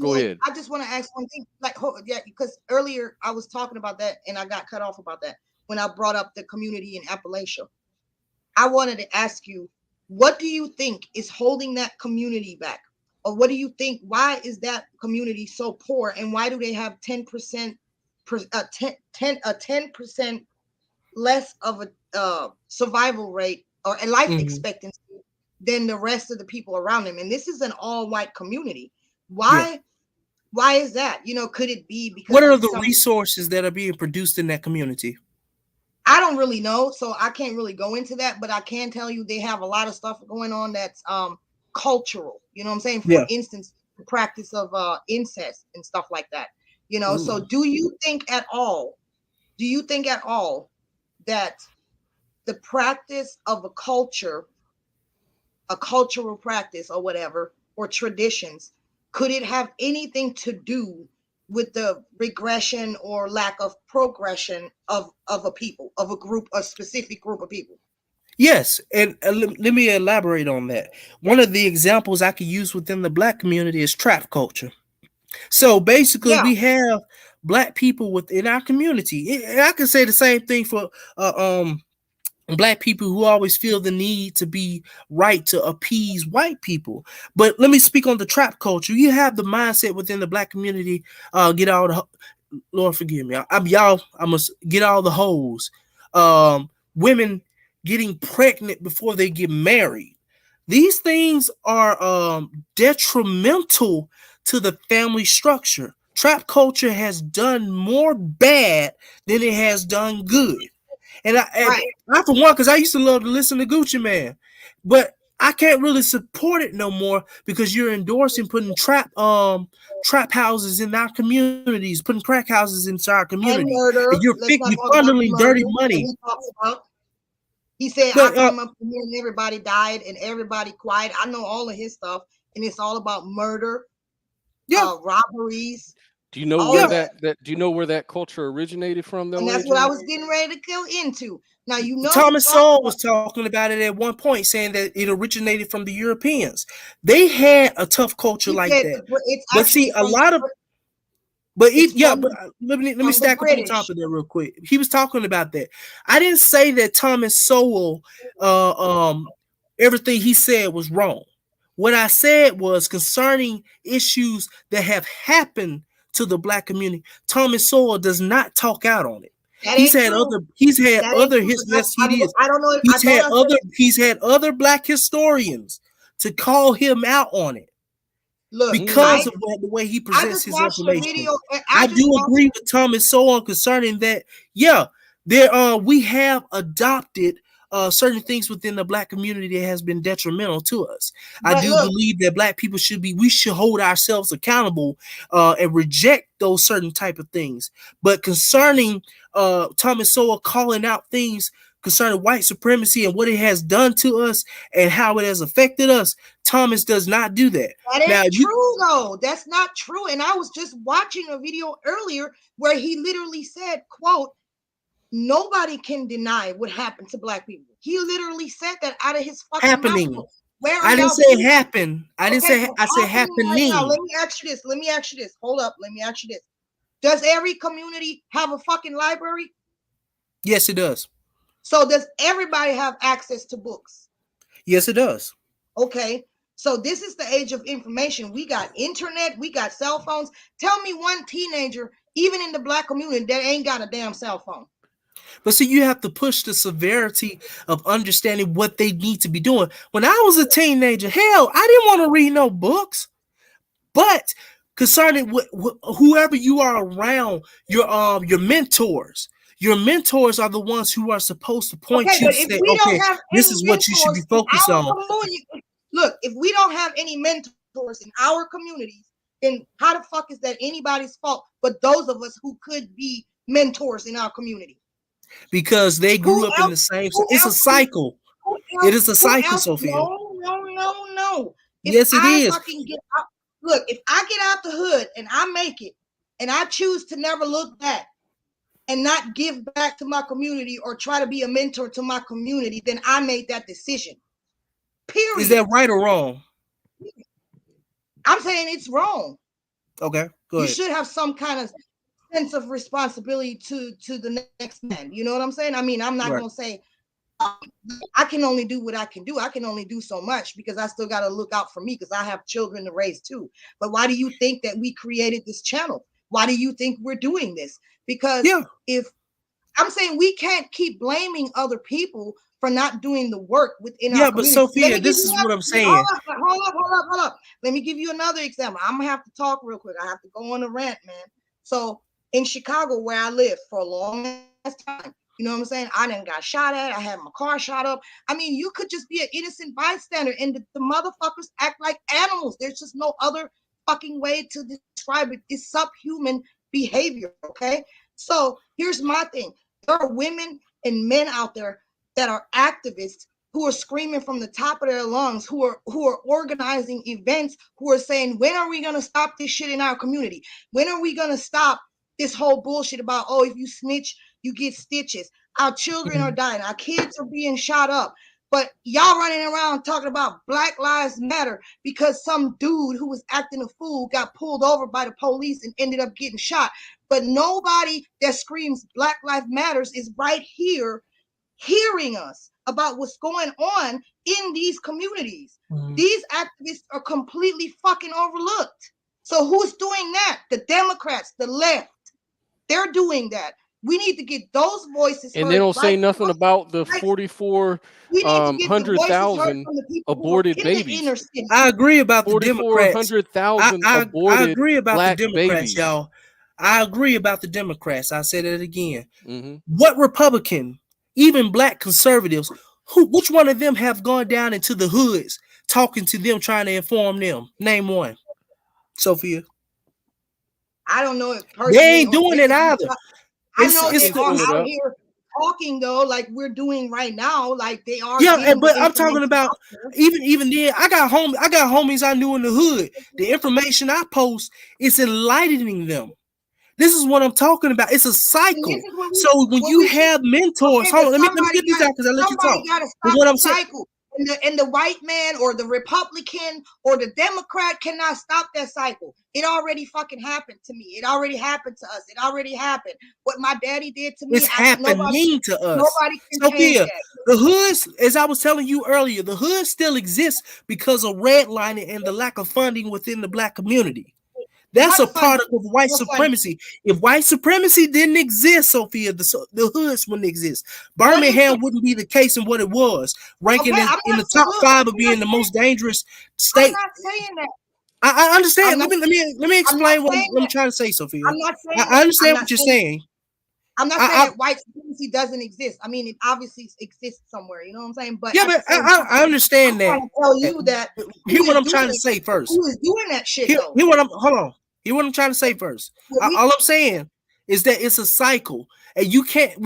Go ahead. I just want to ask one thing, because earlier I was talking about that and I got cut off about that. When I brought up the community in Appalachia, I wanted to ask you, what do you think is holding that community back? Or what do you think, why is that community so poor? And why do they have 10% less of a survival rate or a life expectancy than the rest of the people around them? And this is an all-white community. Why is that? Could it be because what are the resources that are being produced in that community? I don't really know, so I can't really go into that, but I can tell you they have a lot of stuff going on that's cultural. You know what I'm saying? For instance, the practice of incest and stuff like that. So do you think at all that the practice of a cultural practice or whatever, or traditions, could it have anything to do with the regression or lack of progression of a people, of a specific group of people? Yes, and let me elaborate on that. One of the examples I could use within the black community is trap culture. So basically, we have black people within our community. And I can say the same thing for black people who always feel the need to be right to appease white people. But let me speak on the trap culture. You have the mindset within the black community, get all the, Lord forgive me, I must get all the hoes. Women getting pregnant before they get married. These things are detrimental to the family structure. Trap culture has done more bad than it has done good. And I for one, because I used to love to listen to Gucci Man, but I can't really support it no more because you're endorsing putting trap houses in our communities, putting crack houses into our community. And you're funneling dirty money. He said, I come up here and everybody died and everybody quiet. I know all of his stuff, and it's all about murder, robberies. Do you know Oh, where yeah. that do you know where that culture originated from though? And that's what I AJ? was getting ready to go into. Now you know Thomas Sowell was talking about it at one point, saying that it originated from the Europeans. They had a tough culture he like said that. it's But see, actually a from lot of it's yeah, from but let me from the stack up on British. top of that real quick. He was talking about that. I didn't say that Thomas Sowell, everything he said was wrong. What I said was concerning issues that have happened to the Black community. Thomas Sowell does not talk out on it. That He's ain't had true. other That ain't true, his but yes he is. I don't know. I thought I said, He's had other Black historians to call him out on it look, because of the way he I presents just his watched the information. video. I do agree with Thomas Sowell concerning that. Yeah, there we have adopted certain things within the Black community that has been detrimental to us. I do believe that Black people we should hold ourselves accountable and reject those certain type of things. But concerning Thomas Sowell calling out things concerning white supremacy and what it has done to us and how it has affected us, Thomas does not do that. That ain't true, though. That's not true. And I was just watching a video earlier where he literally said, quote, nobody can deny what happened to Black people. He literally said that out of his fucking mouth. I didn't say it happened. I didn't say I said happening. Right now, let me ask you this. Hold up. Let me ask you this. Does every community have a fucking library? Yes, it does. So does everybody have access to books? Yes, it does. Okay. So this is the age of information. We got internet, we got cell phones. Tell me one teenager, even in the Black community, that ain't got a damn cell phone. But see, you have to push the severity of understanding what they need to be doing. When I was a teenager, hell, I didn't want to read no books. But concerning whoever you are around, your mentors. Your mentors are the ones who are supposed to point you and say, okay, this is what you should be focused on. Look, if we don't have any mentors in our communities, then how the fuck is that anybody's fault but those of us who could be mentors in our community? Because they grew up in the same. It's a cycle. It is a cycle, Sophia. No. Yes, it is. Look, if I get out the hood and I make it and I choose to never look back and not give back to my community or try to be a mentor to my community, then I made that decision. Period. Is that right or wrong? I'm saying it's wrong. Okay, go ahead. You should have some kind of sense of responsibility to the next man. You know what I'm saying? I mean, I'm not going to say I can only do what I can do. I can only do so much because I still got to look out for me because I have children to raise too. But why do you think that we created this channel? Why do you think we're doing this? Because if I'm saying we can't keep blaming other people for not doing the work within our community. But Sophia, this is what I'm saying. Hold up. Let me give you another example. I'm gonna have to talk real quick. I have to go on a rant, man. So in Chicago, where I live for a long time, you know what I'm saying? I done got shot at. I had my car shot up. I mean, you could just be an innocent bystander, and the motherfuckers act like animals. There's just no other fucking way to describe it. It's subhuman behavior. Okay. So here's my thing. There are women and men out there that are activists who are screaming from the top of their lungs, who are organizing events, who are saying, when are we going to stop this shit in our community? When are we going to stop this whole bullshit about, oh, if you snitch, you get stitches. Our children are dying. Our kids are being shot up. But y'all running around talking about Black Lives Matter because some dude who was acting a fool got pulled over by the police and ended up getting shot. But nobody that screams Black Lives Matters is right here hearing us about what's going on in these communities. These activists are completely fucking overlooked. So who's doing that? The Democrats, the left. They're doing that. We need to get those voices and heard. They don't say nothing about the 44,100,000 aborted babies. I agree about the Democrats. 44,100,000 aborted I agree about Black the Democrats, babies. y'all. I agree about the Democrats. I said it again. What Republican, even Black conservatives, which one of them have gone down into the hoods, talking to them, trying to inform them? Name one, Sophia. I don't know if personally they ain't doing it either. I know they are out here talking though, like we're doing right now. Like they are. Yeah, but I'm talking about even then. I got homies I knew in the hood. The information I post is enlightening them. This is what I'm talking about. It's a cycle. So when you have mentors, hold on, let me get this out because I let you talk. Somebody got to stop the cycle. And the white man or the Republican or the Democrat cannot stop that cycle. It already fucking happened to me. It already happened to us. It already happened. What my daddy did to me, it's happening to us. Nobody can Sophia, change that. the hoods, as I was telling you earlier, the hood still exists because of redlining and the lack of funding within the black community. That's a product of white supremacy. If white supremacy didn't exist, Sophia, the hoods wouldn't exist. Birmingham wouldn't be the case in what it was, ranking in the top 5 of being the most dangerous state. I'm not saying that. I understand. Let me explain what I'm trying to say, Sophia. I'm not saying I understand what you're saying. I'm not saying that white supremacy doesn't exist. I mean, it obviously exists somewhere. You know what I'm saying? But yeah, but I understand that. I'm trying to tell you that. Hear what I'm trying to say first. Who is doing that shit? Hear what I'm trying to say first. All I'm saying is that it's a cycle, and you can't.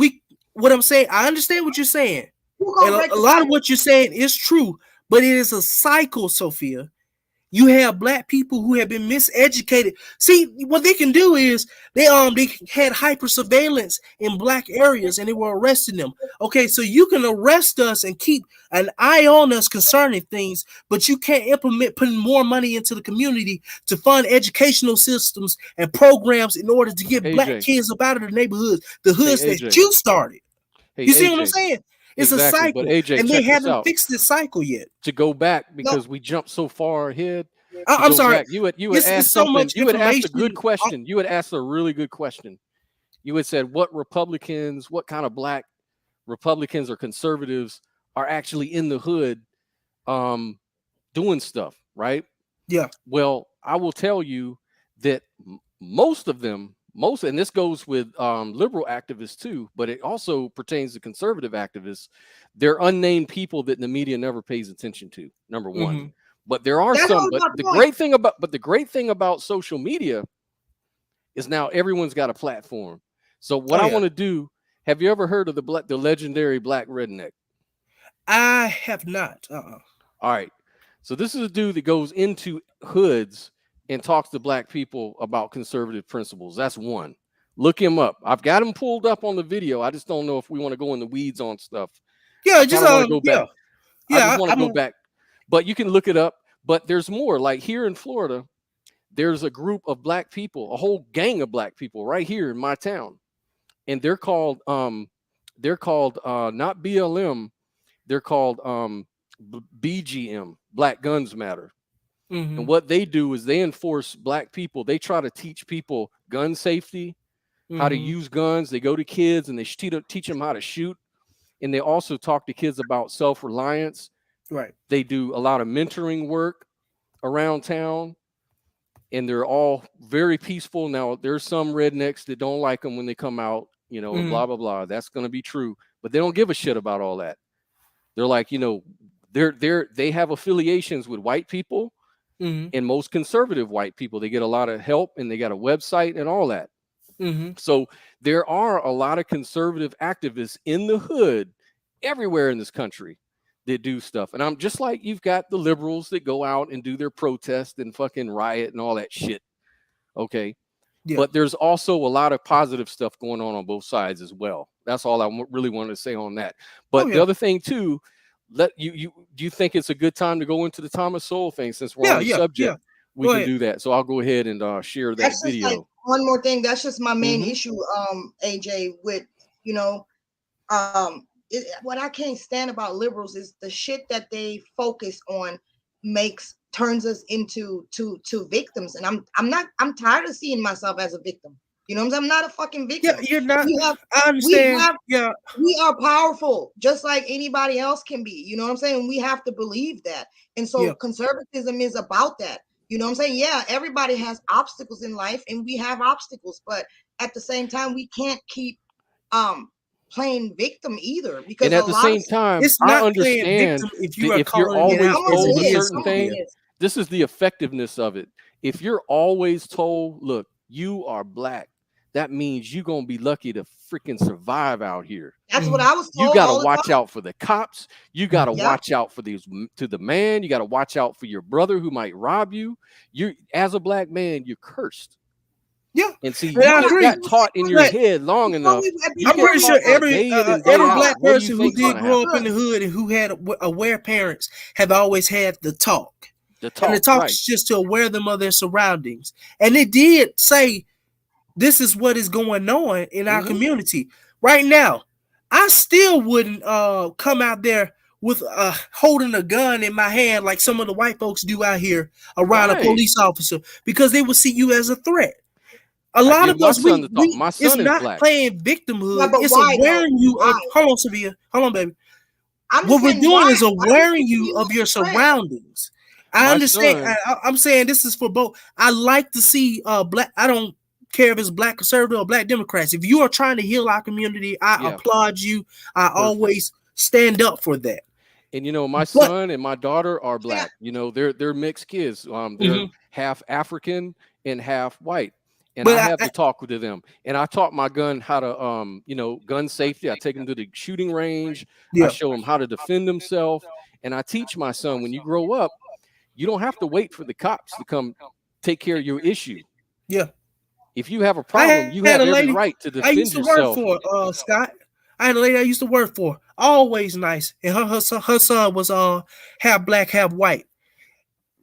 What I'm saying, I understand what you're saying, and a lot of what you're saying is true, but it is a cycle, Sophia. You have black people who have been miseducated. See, what they can do is they had hyper surveillance in black areas and they were arresting them. Okay, so you can arrest us and keep an eye on us concerning things, but you can't implement putting more money into the community to fund educational systems and programs in order to get black kids up out of the neighborhoods, the hoods that you started. You see what I'm saying? It's a cycle, but AJ, and they haven't fixed the cycle yet. To go back, because we jumped so far ahead. I'm sorry. Back, you had asked something. You had asked a good question. You had asked a really good question. You had said what kind of black Republicans or conservatives are actually in the hood doing stuff, right? Yeah. Well, I will tell you that most of them, and this goes with liberal activists too, but it also pertains to conservative activists. They're unnamed people that the media never pays attention to. Number one, Mm-hmm. but there are some. But the great thing about social media is now everyone's got a platform. So what I want to do. Have you ever heard of the legendary Black Redneck? I have not. All right. So this is a dude that goes into hoods and talks to black people about conservative principles. That's one. Look him up. I've got him pulled up on the video. I just don't know if we want to go in the weeds on stuff. Yeah, just go back. I just want to go back. But you can look it up. But there's more. Like here in Florida, there's a group of black people, a whole gang of black people right here in my town. And they're called not BLM, they're called BGM, Black Guns Matter. Mm-hmm. And what they do is they enforce black people. They try to teach people gun safety, how to use guns. They go to kids and they teach them how to shoot. And they also talk to kids about self-reliance. Right. They do a lot of mentoring work around town. And they're all very peaceful. Now, there's some rednecks that don't like them when they come out, and blah, blah, blah. That's going to be true. But they don't give a shit about all that. They're like, they have affiliations with white people. Mm-hmm. And most conservative white people, they get a lot of help and they got a website and all that. Mm-hmm. So there are a lot of conservative activists in the hood everywhere in this country that do stuff. And I'm just like, you've got the liberals that go out and do their protest and fucking riot and all that shit. Okay. Yeah. But there's also a lot of positive stuff going on both sides as well. That's all I really wanted to say on that. But the other thing too, do you think it's a good time to go into the Thomas Sowell thing since we're on the subject? Yeah. We can do that. So I'll go ahead and share that video. Like one more thing. That's just my main issue, AJ, with what I can't stand about liberals is the shit that they focus on turns us into victims. And I'm tired of seeing myself as a victim. You know what I'm saying? I'm not a fucking victim. Yeah, you're not. I understand. We are powerful, just like anybody else can be. You know what I'm saying? We have to believe that. And so conservatism is about that. You know what I'm saying? Yeah, everybody has obstacles in life and we have obstacles, but at the same time, we can't keep playing victim either. Because at the same time, I understand if you're always told a certain thing, this is the effectiveness of it. If you're always told, look, you are black, that means you're going to be lucky to freaking survive out here. That's what I was told. You got to watch out for the cops. You got to watch out for the man. You got to watch out for your brother who might rob you. You, as a black man, you're cursed. Yeah, And see, and you I get agree. that taught in your But head long enough. You I'm get pretty sure taught that day in and day every out. black What do you person who think's did gonna grow happen? up in the hood and who had aware parents have always had the talk. The And the talk, talk right? is just to aware them of their surroundings. And it did say, this is what is going on in our community right now. I still wouldn't come out there with holding a gun in my hand like some of the white folks do out here around a police officer, because they will see you as a threat. A I lot give of my us, son the talk. My it's son is not black. playing victimhood. Yeah, but It's why, though? awareing you of. Why? Hold on, Sevilla. Hold on, baby. I'm What just we're saying, doing why? is Why are awareing you you of your as a threat? surroundings. I My understand. son, I'm saying this is for both. I like to see black. I don't care if it's black conservative or black Democrats. If you are trying to heal our community, I yeah, applaud you. I perfect. always stand up for that. And you know, my But son and my daughter are black. You know, they're mixed kids. They're half African and half white. And but I have to talk to them. And I taught my gun how to, you know, gun safety. I take them to the shooting range. I yeah, show them how to defend themselves. And I teach my son, when you grow up, you don't have to wait for the cops to come take care of your issue. yeah. If you have a I problem, you had have a every lady right to I used defend to work yourself. for, Scott. I had a lady I used to work for, always nice, and her son was half black, half white.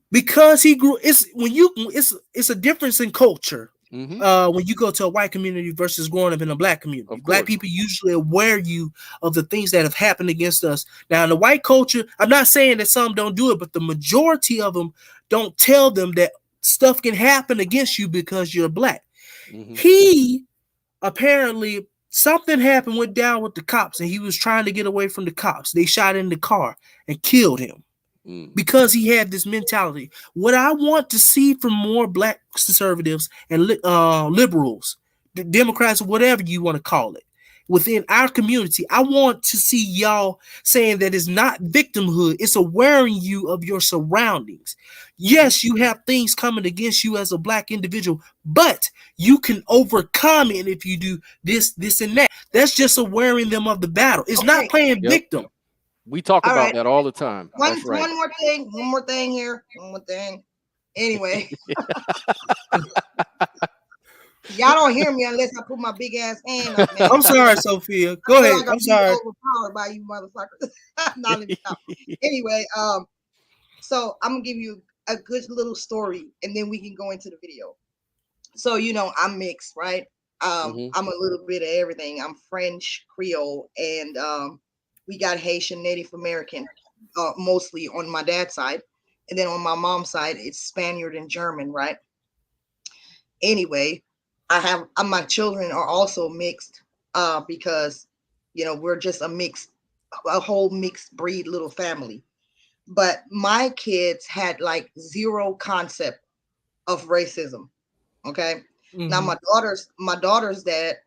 Because he grew, it's a difference in culture. When you go to a white community versus growing up in a black community. Of Black course. people usually aware you of the things that have happened against us. Now, in the white culture, I'm not saying that some don't do it, but the majority of them don't tell them that stuff can happen against you because you're black. He apparently, something happened, went down with the cops, and he was trying to get away from the cops. They shot in the car and killed him because he had this mentality. What I want to see from more black conservatives and liberals, the Democrats, whatever you want to call it, within our community, I want to see y'all saying that it's not victimhood, it's awareing you of your surroundings. Yes, you have things coming against you as a black individual, but you can overcome it if you do this, and that. That's just awareing them of the battle. It's not playing victim. We talk All about right. that all the time. One That's right. one more thing here. One more thing. Anyway. Y'all don't hear me unless I put my big ass hand up, man. I'm sorry, Sophia. Go ahead. Like I'm sorry. Overpowered by you motherfuckers. Now let me stop. Anyway, so I'm gonna give you a good little story, and then we can go into the video. So you know, I'm mixed, right? I'm a little bit of everything. I'm French, Creole, and we got Haitian, Native American, mostly on my dad's side, and then on my mom's side, it's Spaniard and German, right? Anyway, my children are also mixed because you know we're just a whole mixed breed little family. But my kids had like zero concept of racism. Okay. Now my daughter's dad,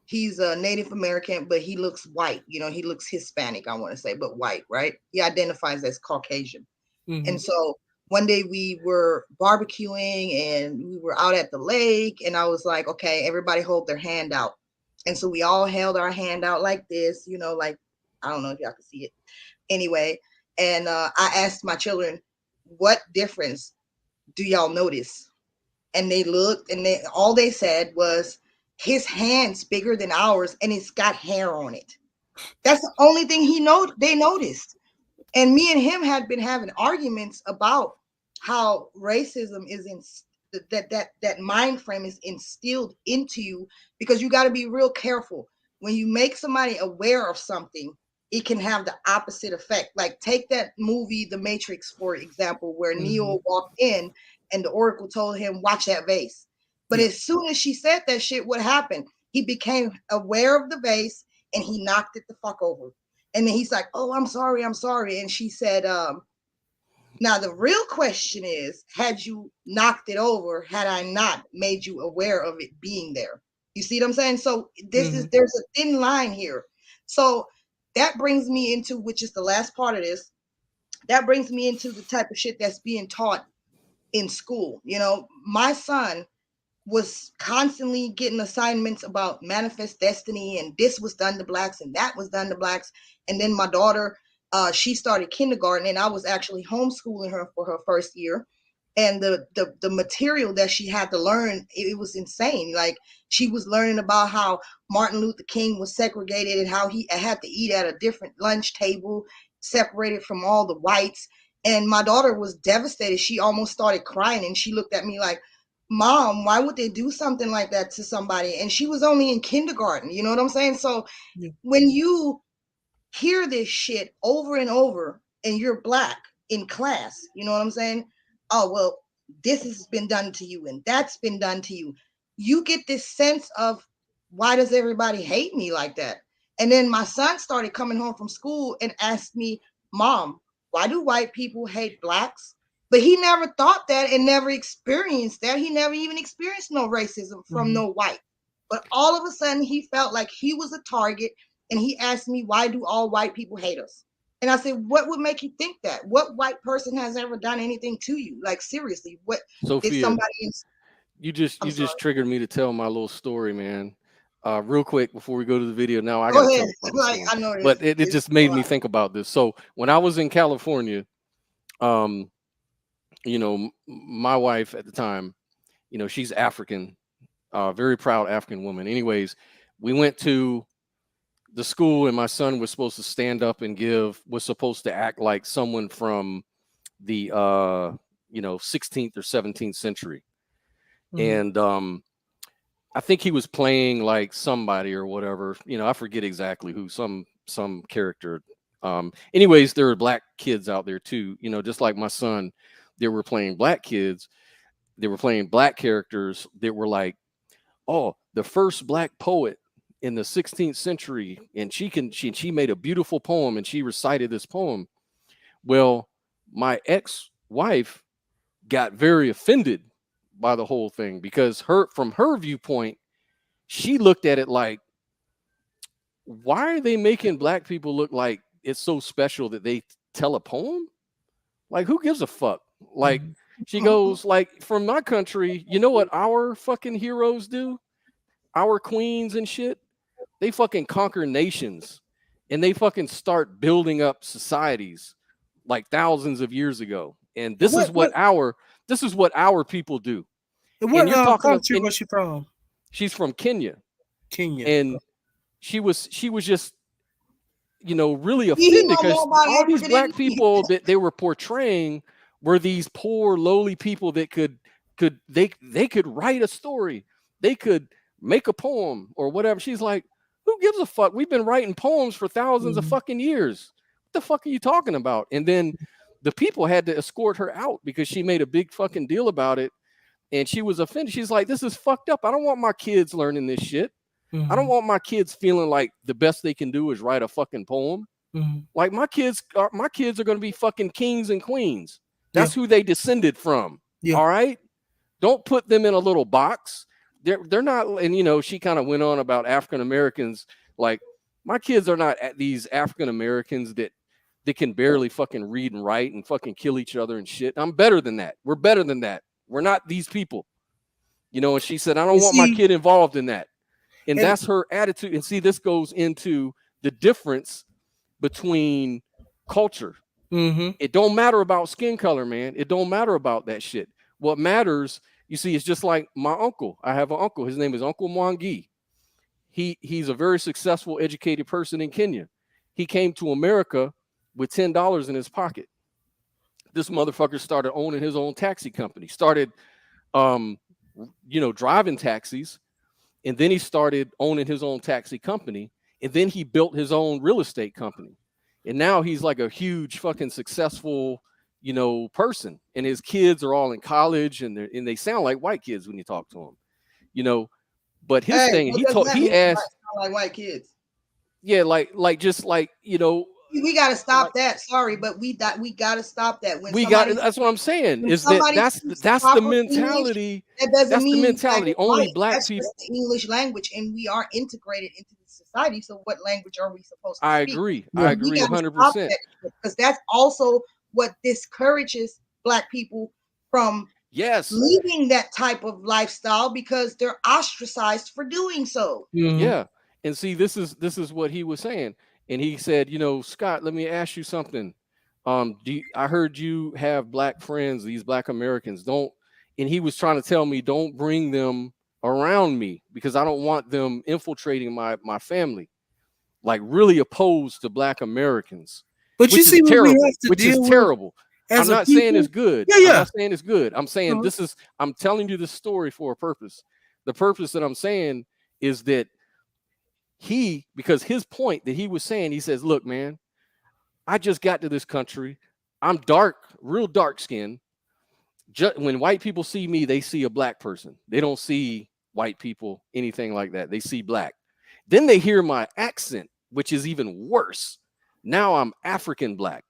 he's a Native American, but he looks white. You know, he looks Hispanic, I want to say, but white, right? He identifies as Caucasian. And so one day we were barbecuing and we were out at the lake, and I was like, okay, everybody hold their hand out. And so we all held our hand out like this, you know, like, I don't know if y'all can see it. Anyway, and I asked my children, what difference do y'all notice? And they looked, and all they said was, his hand's bigger than ours and it's got hair on it. That's the only thing they noticed. And me and him had been having arguments about how racism is in that mind frame is instilled into you, because you got to be real careful when you make somebody aware of something. It can have the opposite effect. Like take that movie The Matrix, for example, where Neo walked in and the Oracle told him, watch that vase. But as soon as she said that shit, what happened? He became aware of the vase and he knocked it the fuck over. And then he's like, oh, I'm sorry. And she said, now the real question is, had you knocked it over, had I not made you aware of it being there? You see what I'm saying? So there's a thin line here. So that brings me into, which is the last part of this, that brings me into the type of shit that's being taught in school. You know, my son was constantly getting assignments about manifest destiny, and this was done to blacks and that was done to blacks. And then my daughter, she started kindergarten, and I was actually homeschooling her for her first year. and the material that she had to learn, it was insane. Like, she was learning about how Martin Luther King was segregated and how he had to eat at a different lunch table, separated from all the whites. And my daughter was devastated. She almost started crying, and she looked at me like, Mom, why would they do something like that to somebody? And she was only in kindergarten, you know what I'm saying? So when you hear this shit over and over and you're Black in class, you know what I'm saying? Oh, well, this has been done to you and that's been done to you. You get this sense of, why does everybody hate me like that? And then my son started coming home from school and asked me, Mom, why do white people hate Blacks? But he never thought that and never experienced that. He never even experienced no racism from no white. But all of a sudden, he felt like he was a target, and he asked me, why do all white people hate us? And I said, what would make you think that? What white person has ever done anything to you? Like, seriously, what Sophia, did somebody... You just triggered me to tell my little story, man. Real quick before we go to the video. Now I got to tell the like, I know but it just made me think about this. So when I was in California, you know, my wife at the time, you know, she's African, very proud African woman. Anyways, we went to the school and my son was supposed to stand up and was supposed to act like someone from the, 16th or 17th century. And I think he was playing like somebody or whatever, you know, I forget exactly who, some character. Anyways, there were Black kids out there too, you know, just like my son. They were playing Black kids. They were playing Black characters that were like, oh, the first Black poet in the 16th century, and she made a beautiful poem and she recited this poem. Well, my ex-wife got very offended by the whole thing because from her viewpoint, she looked at it like, why are they making Black people look like it's so special that they tell a poem? Like, who gives a fuck? Like, she goes, like, from my country, you know what our fucking heroes do? Our queens and shit, they fucking conquer nations and they fucking start building up societies like thousands of years ago. And this is what our people do. What country was she from? She's from Kenya. Kenya. And she was just, you know, really offended because all these Black people that they were portraying were these poor, lowly people that could write a story. They could make a poem or whatever. She's like, who gives a fuck? We've been writing poems for thousands of fucking years. What the fuck are you talking about? And then the people had to escort her out because she made a big fucking deal about it. And she was offended. She's like, this is fucked up. I don't want my kids learning this shit. I don't want my kids feeling like the best they can do is write a fucking poem. Like, my kids are going to be fucking kings and queens. That's who they descended from. All right. Don't put them in a little box. They're not. And, you know, she kind of went on about African Americans. Like, my kids are not these African Americans that can barely fucking read and write and fucking kill each other and shit. I'm better than that. We're better than that. We're not these people, you know. And she said, I don't want my kid involved in that. And that's her attitude. And see, this goes into the difference between culture. It don't matter about skin color, man. It don't matter about that shit. What matters, you see, it's just like my uncle. I have an uncle. His name is Uncle Mwangi. He's a very successful, educated person in Kenya. He came to America with $10 in his pocket. This motherfucker started owning his own taxi company, started, driving taxis. And then he started owning his own taxi company. And then he built his own real estate company. And now he's like a huge fucking successful, you know, person. And his kids are all in college and they sound like white kids when you talk to them, you know. But his thing, he asked, like white kids. Yeah, just like, you know, we got to stop that. Sorry, but we got to stop that. When that's what I'm saying. Is that's the mentality. English, that's the mentality. Only Black people. The English language, and we are integrated into the society. So, what language are we supposed to speak? I agree, 100%. Because that's also what discourages Black people from leaving that type of lifestyle because they're ostracized for doing so. Yeah, and see, this is what he was saying. And he said, you know, Scott, let me ask you something. I heard you have black friends, these black Americans. Don't, and he was trying to tell me, don't bring them around me because I don't want them infiltrating my family. Like really opposed to black Americans, But you which see is what terrible. we have to Which is deal with terrible. as I'm a not saying people? it's good. Yeah, I'm yeah. not saying it's good. I'm saying Uh-huh. I'm telling you this story for a purpose. The purpose that I'm saying is that because his point that he was saying, he says, look, man, I just got to this country. I'm dark, real dark skinned. When white people see me, they see a black person. They don't see white people, anything like that. They see black. Then they hear my accent, which is even worse. Now I'm African black.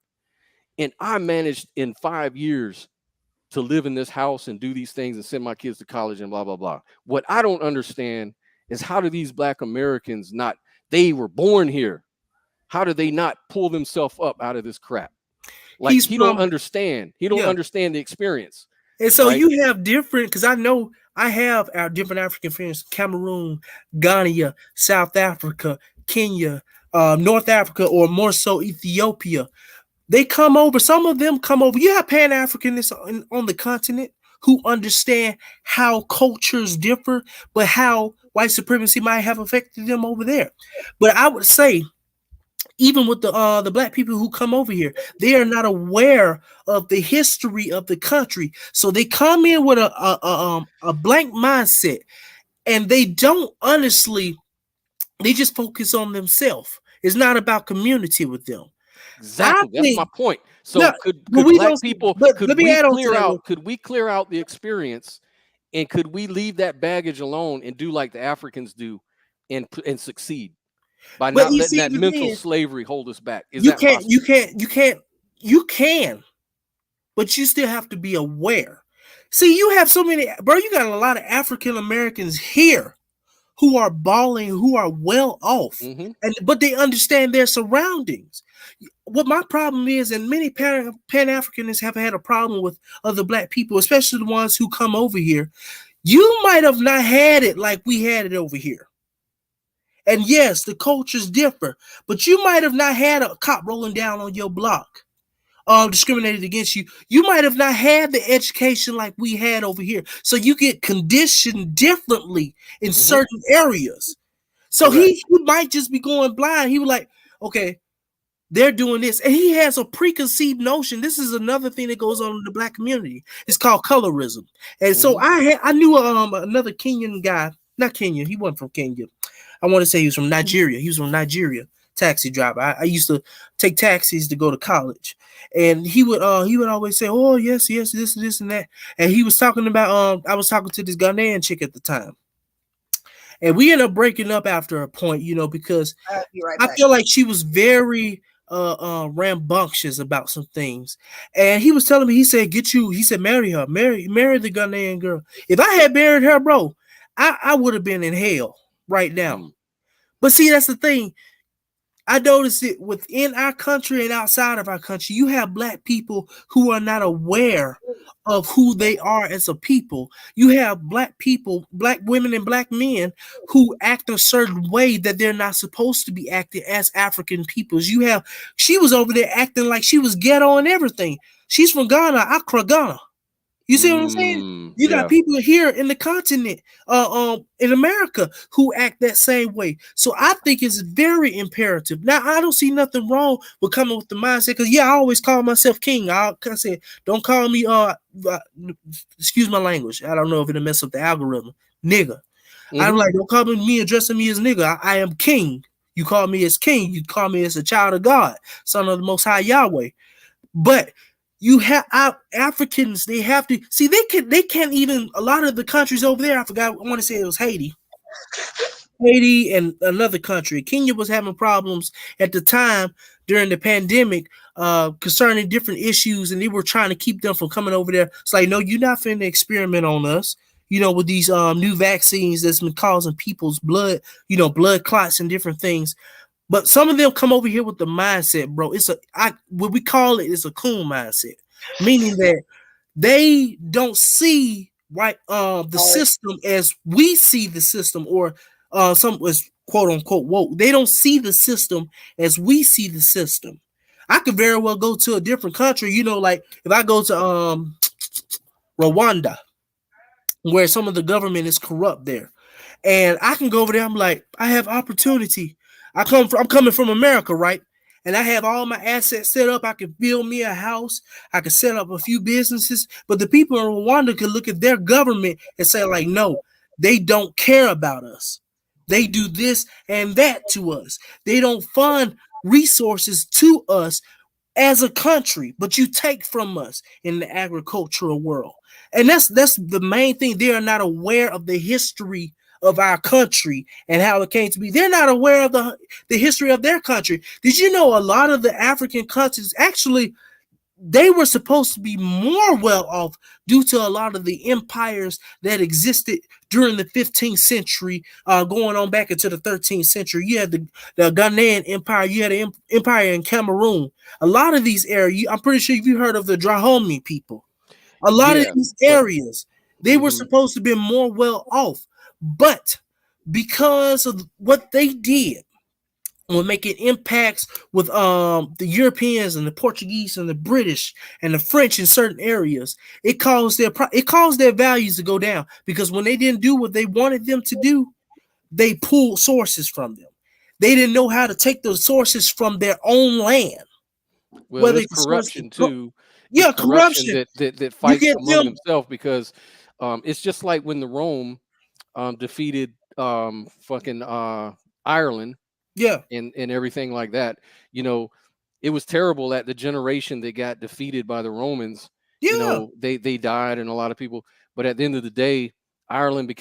And I managed in 5 years to live in this house and do these things and send my kids to college and blah, blah, blah. What I don't understand is how do these black Americans they were born here. How do they not pull themselves up out of this crap? Like he don't understand. He don't understand the experience. And so right? you have different, because I know I have our different African friends, Cameroon, Ghana, South Africa, Kenya, North Africa, or more so Ethiopia. They come over. Some of them come over. You have Pan-Africanists on the continent who understand how cultures differ, but how white supremacy might have affected them over there. But I would say, even with the black people who come over here, they are not aware of the history of the country. So they come in with a blank mindset, and they don't honestly. They just focus on themselves. It's not about community with them. Exactly. That's my point. So could black people, could we clear out the experience, and could we leave that baggage alone and do like the Africans do and succeed by not letting that mental slavery hold us back? You can, but you still have to be aware. See, you have so many, bro, you got a lot of African Americans here who are balling, who are well off, but they understand their surroundings. What my problem is, and many Pan-Africanists have had a problem with other black people, especially the ones who come over here. You might have not had it like we had it over here. And yes, the cultures differ, but you might have not had a cop rolling down on your block, discriminated against you. You might have not had the education like we had over here. So you get conditioned differently in certain areas. So he might just be going blind. He was like, okay, they're doing this. And he has a preconceived notion. This is another thing that goes on in the black community. It's called colorism. And so I knew another Kenyan guy, not Kenya. He wasn't from Kenya. I want to say he was from Nigeria. He was from Nigeria, taxi driver. I used to take taxis to go to college. And he would always say, oh, yes, this and that. And he was talking about, I was talking to this Ghanaian chick at the time. And we ended up breaking up after a point, because I feel like she was very rambunctious about some things. And he was telling me, he said, marry her, marry the Ghanaian girl. If I had married her, bro, I would have been in hell right now. But see, that's the thing. I noticed it within our country and outside of our country. You have black people who are not aware of who they are as a people. You have black people, black women and black men who act a certain way that they're not supposed to be acting as African peoples. She was over there acting like she was ghetto and everything. She's from Ghana, Accra, Ghana. You see what I'm saying? You got people here in the continent, in America, who act that same way. So I think it's very imperative. Now, I don't see nothing wrong with coming with the mindset, because I always call myself king. I said, don't call me, excuse my language. I don't know if it'll mess up the algorithm. Nigga. I'm like, don't call me addressing me as nigga. I am king. You call me as king. You call me as a child of God, son of the Most High Yahweh. But you have Africans, they have to see, they can't even, a lot of the countries over there, I forgot, I want to say it was Haiti and another country. Kenya was having problems at the time during the pandemic concerning different issues, and they were trying to keep them from coming over there. It's like, no, you're not finna experiment on us, with these new vaccines that's been causing people's blood clots and different things. But some of them come over here with the mindset, bro. What we call it is a coon mindset, meaning that they don't see the system as we see the system, or some was quote unquote woke. They don't see the system as we see the system. I could very well go to a different country. You know, like if I go to Rwanda, where some of the government is corrupt there, and I can go over there. I'm like, I have opportunity. I'm coming from America, right? And I have all my assets set up. I can build me a house. I can set up a few businesses. But the people in Rwanda can look at their government and say, like, no, they don't care about us. They do this and that to us. They don't fund resources to us as a country, but you take from us in the agricultural world. And that's the main thing. They are not aware of the history of our country and how it came to be. They're not aware of the history of their country. Did you know a lot of the African countries, actually, they were supposed to be more well off due to a lot of the empires that existed during the 15th century, going on back into the 13th century. You had the Ghanaian Empire. You had an empire in Cameroon. A lot of these areas, I'm pretty sure you heard of the Dahomey people. A lot of these areas, they were supposed to be more well off. But because of what they did, when making impacts with the Europeans and the Portuguese and the British and the French in certain areas, it caused their values to go down, because when they didn't do what they wanted them to do, they pulled sources from them. They didn't know how to take those sources from their own land. Well, there's corruption too. Yeah, corruption that fights among themselves, because it's just like when the Rome defeated fucking Ireland. Yeah. And everything like that. You know, it was terrible that the generation that got defeated by the Romans, you know, they died, and a lot of people, but at the end of the day, Ireland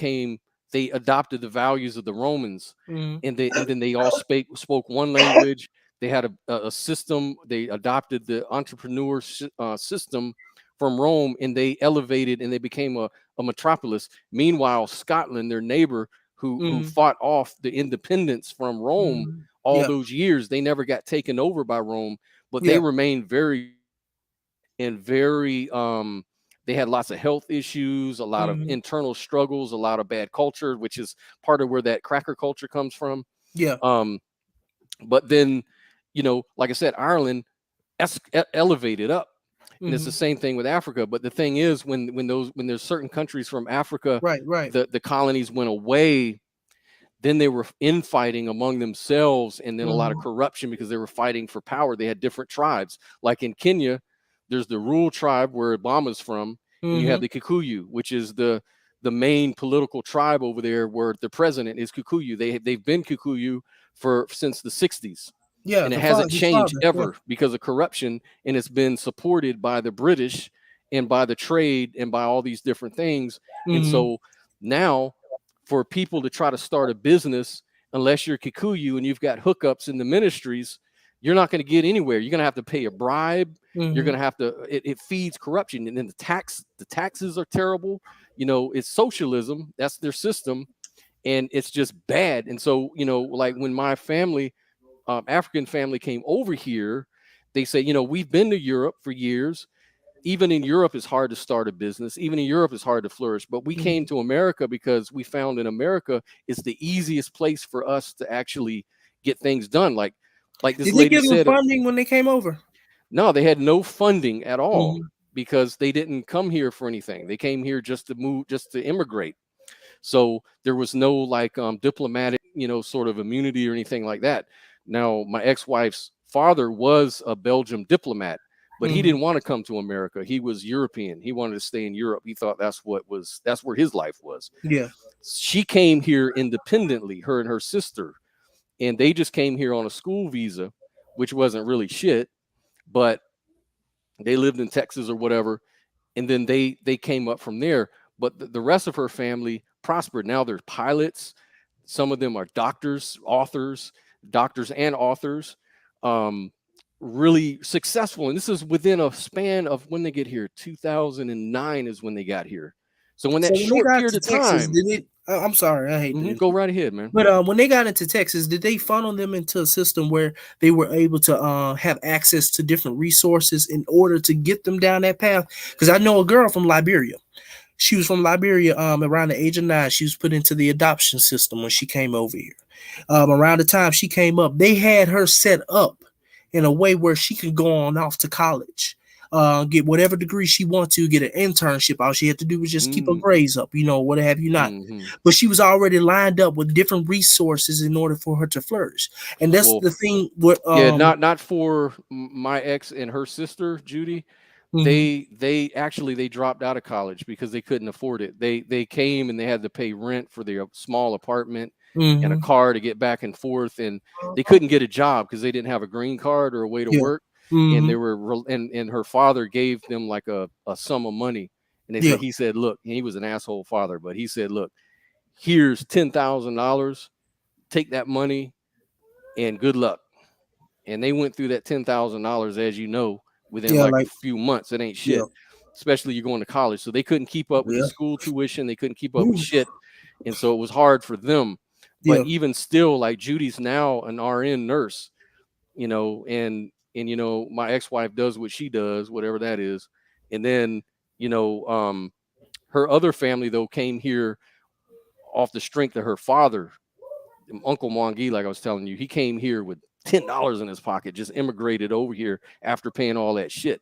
they adopted the values of the Romans, and then they all spoke one language. They had a system. They adopted the entrepreneur system from Rome, and they elevated, and they became a metropolis. Meanwhile, Scotland, their neighbor, who fought off the independence from Rome all those years, they never got taken over by Rome, but they remained very they had lots of health issues, a lot of internal struggles, a lot of bad culture, which is part of where that cracker culture comes from. But then, you know, like I said, Ireland elevated up. And it's the same thing with Africa. But the thing is, when there's certain countries from Africa, the colonies went away, then they were infighting among themselves, and then a lot of corruption, because they were fighting for power. They had different tribes. Like in Kenya, there's the rural tribe where Obama's from, and you have the Kikuyu, which is the main political tribe over there, where the president is Kikuyu. They've been Kikuyu since the 60s. Yeah, and it hasn't changed ever because of corruption, and it's been supported by the British and by the trade and by all these different things. And so now, for people to try to start a business, unless you're Kikuyu and you've got hookups in the ministries, you're not going to get anywhere. You're going to have to pay a bribe. You're going to have to. It feeds corruption, and then the taxes are terrible. You know, it's socialism. That's their system, and it's just bad. And so, you know, like when my family, African family, came over here, they say, you know, we've been to Europe for years. Even in Europe, it's hard to start a business. Even in Europe, it's hard to flourish. But we came to America because we found in America is the easiest place for us to actually get things done. Like this lady said. Did they give them funding when they came over? No, they had no funding at all, because they didn't come here for anything. They came here just to move, just to immigrate. So there was no like diplomatic, you know, sort of immunity or anything like that. Now, my ex-wife's father was a Belgian diplomat, but he didn't want to come to America. He was European. He wanted to stay in Europe. He thought that's where his life was. Yeah. She came here independently, her and her sister, and they just came here on a school visa, which wasn't really shit, but they lived in Texas or whatever. And then they came up from there. But the rest of her family prospered. Now they're pilots. Some of them are doctors and authors, really successful. And this is within a span of when they get here. 2009 is when they got here. So when that short period of time, I'm sorry, I hate to go right ahead, man. But when they got into Texas, did they funnel them into a system where they were able to have access to different resources in order to get them down that path? Because I know a girl from Liberia. She was from Liberia around the age of 9. She was put into the adoption system when she came over here. Around the time she came up, they had her set up in a way where she could go on off to college, get whatever degree she wants to, get an internship. All she had to do was just keep her grades up, you know, what have you not. But she was already lined up with different resources in order for her to flourish. And that's the thing. Not for my ex and her sister, Judy. They actually dropped out of college because they couldn't afford it. They came and they had to pay rent for their small apartment and a car to get back and forth, and they couldn't get a job because they didn't have a green card or a way to work. And they were and her father gave them like a sum of money, and he said, look, and he was an asshole father, but he said, look, here's $10,000, take that money and good luck. And they went through that $10,000, as you know, within like a few months. It ain't shit, especially you're going to college. So they couldn't keep up with the school tuition. They couldn't keep up with shit. And so it was hard for them. But even still, like Judy's now an RN nurse, you know, and you know, my ex-wife does what she does, whatever that is. And then, you know, her other family, though, came here off the strength of her father, Uncle Mwangi, like I was telling you. He came here with $10 in his pocket, just immigrated over here after paying all that shit.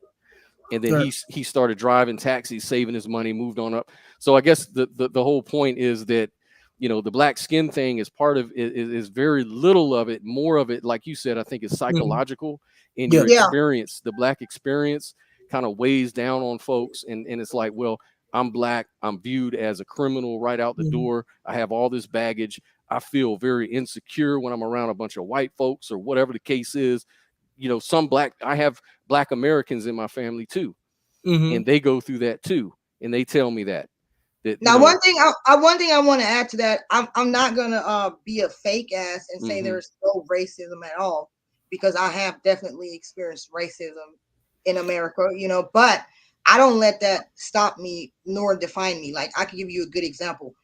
And then he started driving taxis, saving his money, moved on up. So I guess the whole point is that, you know, the black skin thing is part of it, is very little of it. More of it, like you said, I think is psychological in your experience. The black experience kind of weighs down on folks. And it's like, well, I'm black. I'm viewed as a criminal right out the door. I have all this baggage. I feel very insecure when I'm around a bunch of white folks or whatever the case is. You know, I have black Americans in my family too. And they go through that too. And they tell me that. Now, one thing I want to add to that, I'm not gonna be a fake ass and say there's no racism at all, because I have definitely experienced racism in America, you know, but I don't let that stop me nor define me. Like, I can give you a good example.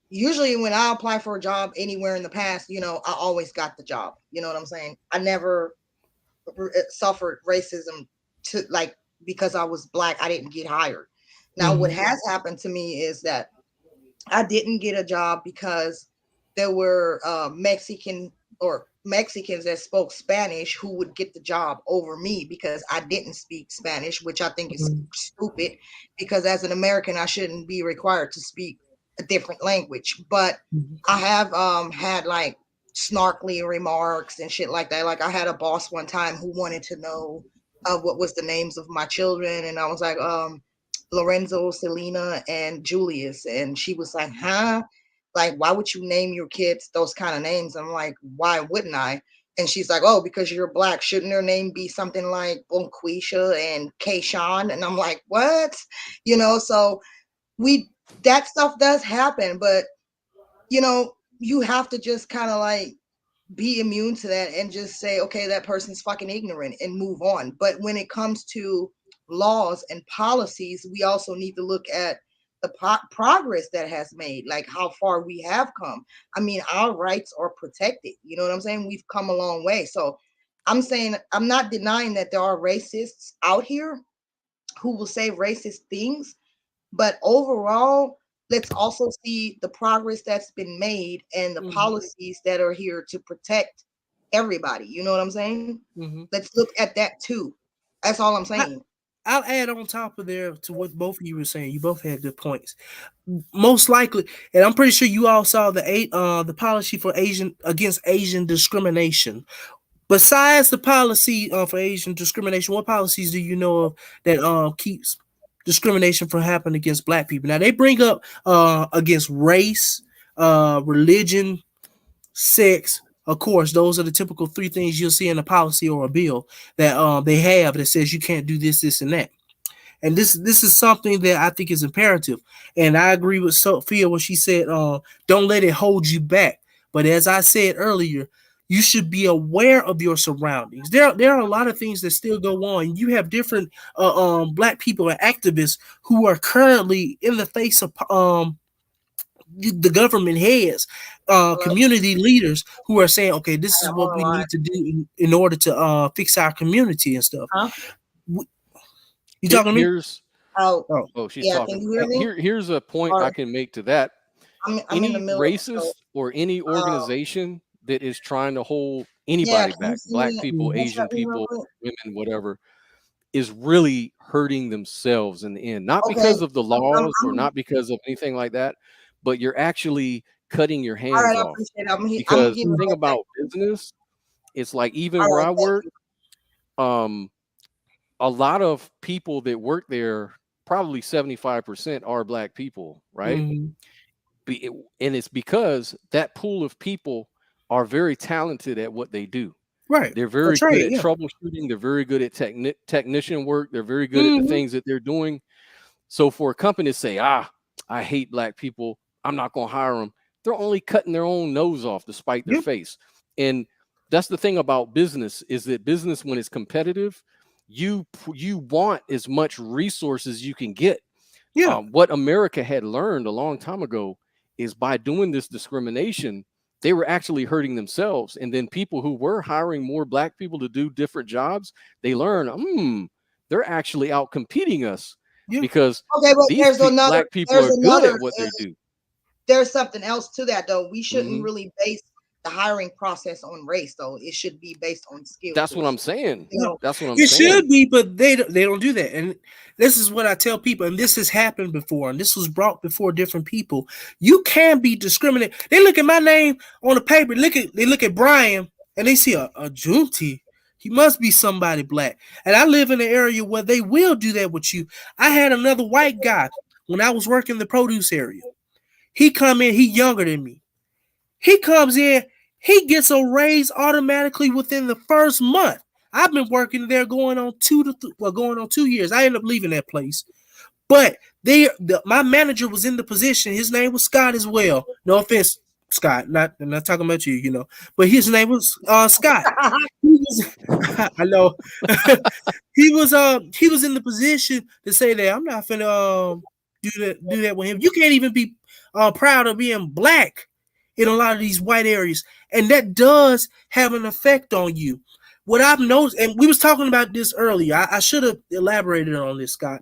Usually when I apply for a job anywhere in the past, you know, I always got the job. You know what I'm saying? I never suffered racism because I was black, I didn't get hired. Now, what has happened to me is that I didn't get a job because there were Mexicans that spoke Spanish who would get the job over me because I didn't speak Spanish, which I think is stupid, because as an American, I shouldn't be required to speak a different language. But I have had like snarkly remarks and shit like that. Like, I had a boss one time who wanted to know what was the names of my children, and I was like, Lorenzo, Selena, and Julius. And she was like, huh? Like, why would you name your kids those kind of names? I'm like, why wouldn't I? And she's like, oh, because you're black. Shouldn't their name be something like Bonquisha and Kayshawn? And I'm like, what? You know, so that stuff does happen, but, you know, you have to just kind of like be immune to that and just say, okay, that person's fucking ignorant, and move on. But when it comes to laws and policies, we also need to look at the progress that has made, like how far we have come. I mean, our rights are protected. You know what I'm saying? We've come a long way. So I'm saying, I'm not denying that there are racists out here who will say racist things, but overall, let's also see the progress that's been made and the policies that are here to protect everybody. You know what I'm saying? Let's look at that too. That's all I'm saying. I'll add on top of there to what both of you were saying. You both had good points. Most likely, and I'm pretty sure you all saw the policy for against Asian discrimination. Besides the policy for Asian discrimination, what policies do you know of that keeps discrimination from happening against black people? Now, they bring up against race, religion, sex. Of course, those are the typical three things you'll see in a policy or a bill that they have that says you can't do this, this, and that. And this is something that I think is imperative. And I agree with Sophia when she said, don't let it hold you back. But as I said earlier, you should be aware of your surroundings. There are a lot of things that still go on. You have different black people and activists who are currently in the face of the government heads, community leaders who are saying, okay, this is what we need to do in order to fix our community and stuff. You talking to me? She's talking. Can you hear me? Here's a point I can make to that. I'm any in the middle racist or any organization that is trying to hold anybody back, black people, Mhm. Asian people, women, whatever, is really hurting themselves in the end. Not Okay. because of the laws or not because of anything like that, but you're actually cutting your All hands right, I off. appreciate it. I'm Because giving the thing right back. about business, it's like even All where right, I thank work, you. a lot of people that work there, probably 75% are black people, right? Mhm. And it's because that pool of people are very talented at what they do. Right. They're A very good trade, at yeah. troubleshooting. They're very good at technician work. They're very good at the Mhm. things that they're doing. So for a company to say, I hate black people, I'm not going to hire them, they're only cutting their own nose off to spite their Yep. face. And that's the thing about business, is that business, when it's competitive, you want as much resources you can get. Yeah. What America had learned a long time ago is by doing this discrimination, they were actually hurting themselves. And then people who were hiring more black people to do different jobs, they learn, they're actually out competing us Yeah. because Okay, but these black people are good at what they do. There's something else to that though. We shouldn't Mhm. really base the hiring process on race though. It should be based on skill. That's what I'm saying. You know, That's what I'm It saying. should be, but they don't do that. And this is what I tell people, and this has happened before, and this was brought before different people. You can be discriminated. They look at my name on the paper, they look at Brian, and they see a Junti. He must be somebody black. And I live in an area where they will do that with you. I had another white guy when I was working the produce area. He come in, he younger than me. He comes in, he gets a raise automatically within the first month. I've been working there going on 2 years. I ended up leaving that place. But my manager was in the position. His name was Scott as well. No offense, Scott. I'm not talking about you, you know. But his name was Scott. He was, I know. he was in the position to say that I'm not finna do that with him. You can't even be proud of being black in a lot of these white areas, and that does have an effect on you. What I've noticed, and we was talking about this earlier, I should have elaborated on this, Scott,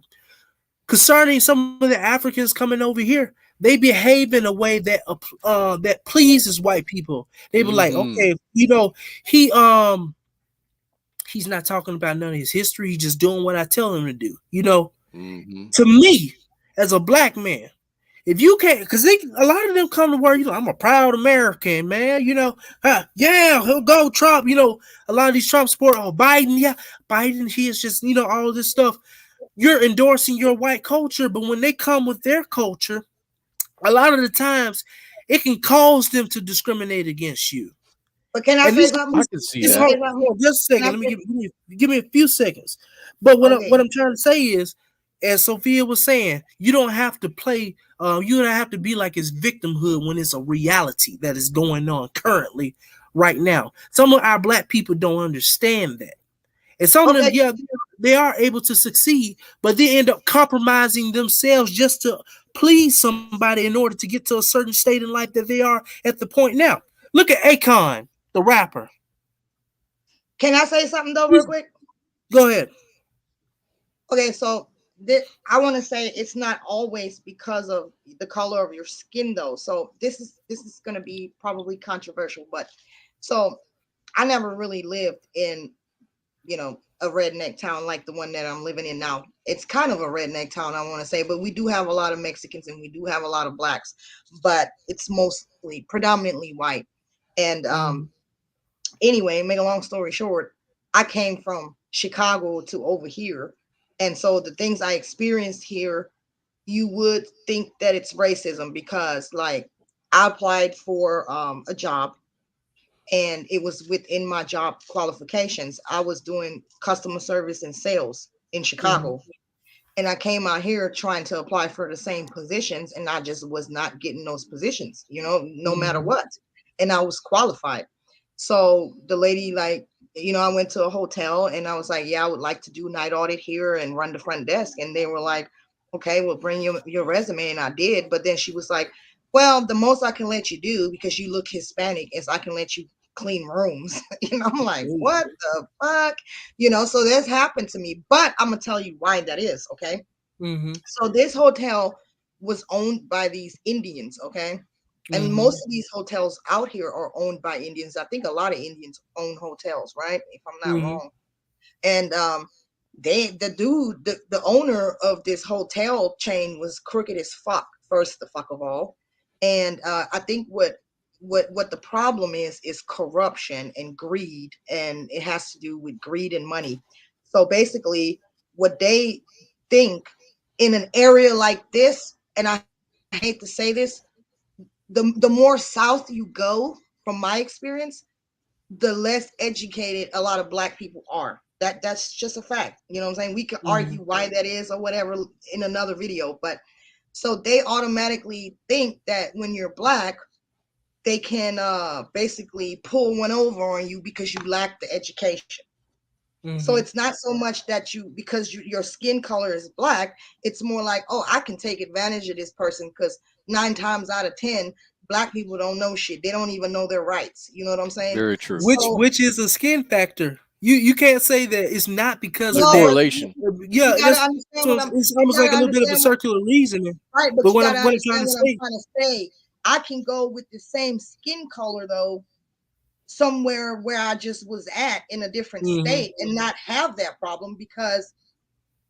concerning some of the Africans coming over here. They behave in a way that that pleases white people. They were like, okay, you know, he's not talking about none of his history. He's just doing what I tell him to do. You know, to me, as a black man, if you can't, because a lot of them come to work, you know, I'm a proud American, man. You know, yeah, he'll go Trump. You know, a lot of these Trump support, Biden, yeah, Biden, he is just, you know, all of this stuff. You're endorsing your white culture, but when they come with their culture, a lot of the times it can cause them to discriminate against you. But can I say something? I can see that. Just a second. Let me give me a few seconds. But what I'm trying to say is, as Sophia was saying, you don't have to play. You don't have to be like it's victimhood when it's a reality that is going on currently, right now. Some of our black people don't understand that, and some of them, yeah, they are able to succeed, but they end up compromising themselves just to please somebody in order to get to a certain state in life that they are at the point now. Look at Akon, the rapper. Can I say something though, real quick? Go ahead. Okay, so I want to say it's not always because of the color of your skin, though. So this is going to be probably controversial, but so I never really lived in, you know, a redneck town like the one that I'm living in now. It's kind of a redneck town, I want to say, but we do have a lot of Mexicans and we do have a lot of blacks, but it's mostly predominantly white. And anyway, make a long story short, I came from Chicago to over here. And so the things I experienced here, you would think that it's racism because like I applied for a job and it was within my job qualifications. I was doing customer service and sales in Chicago. And I came out here trying to apply for the same positions and I just was not getting those positions, you know, no matter what. And I was qualified. So the lady, like, you know, I went to a hotel and I was like, yeah, I would like to do night audit here and run the front desk. And they were like, okay, well, bring your resume. And I did. But then she was like, well, the most I can let you do because you look Hispanic is I can let you clean rooms. And I'm like, what the fuck? You know, so that's happened to me. But I'm going to tell you why that is. Okay. So this hotel was owned by these Indians. Okay. And most of these hotels out here are owned by Indians. I think a lot of Indians own hotels, right? If I'm not wrong. And the owner of this hotel chain was crooked as fuck, first the fuck of all. And I think what the problem is corruption and greed, and it has to do with greed and money. So basically what they think in an area like this, and I hate to say this, the more south you go, from my experience, the less educated a lot of Black people are. That's just a fact. You know what I'm saying? We can argue why that is or whatever in another video, but so they automatically think that when you're Black, they can basically pull one over on you because you lack the education. So it's not so much that because your skin color is Black, it's more like, oh, I can take advantage of this person, because 9 times out of 10, Black people don't know shit. They don't even know their rights. You know what I'm saying? Very true. Which is a skin factor. You can't say that it's not because of correlation. Yeah, it's almost like a little bit of a circular reasoning. Right, but what I'm trying to say, I can go with the same skin color though, somewhere where I just was at in a different state, and not have that problem because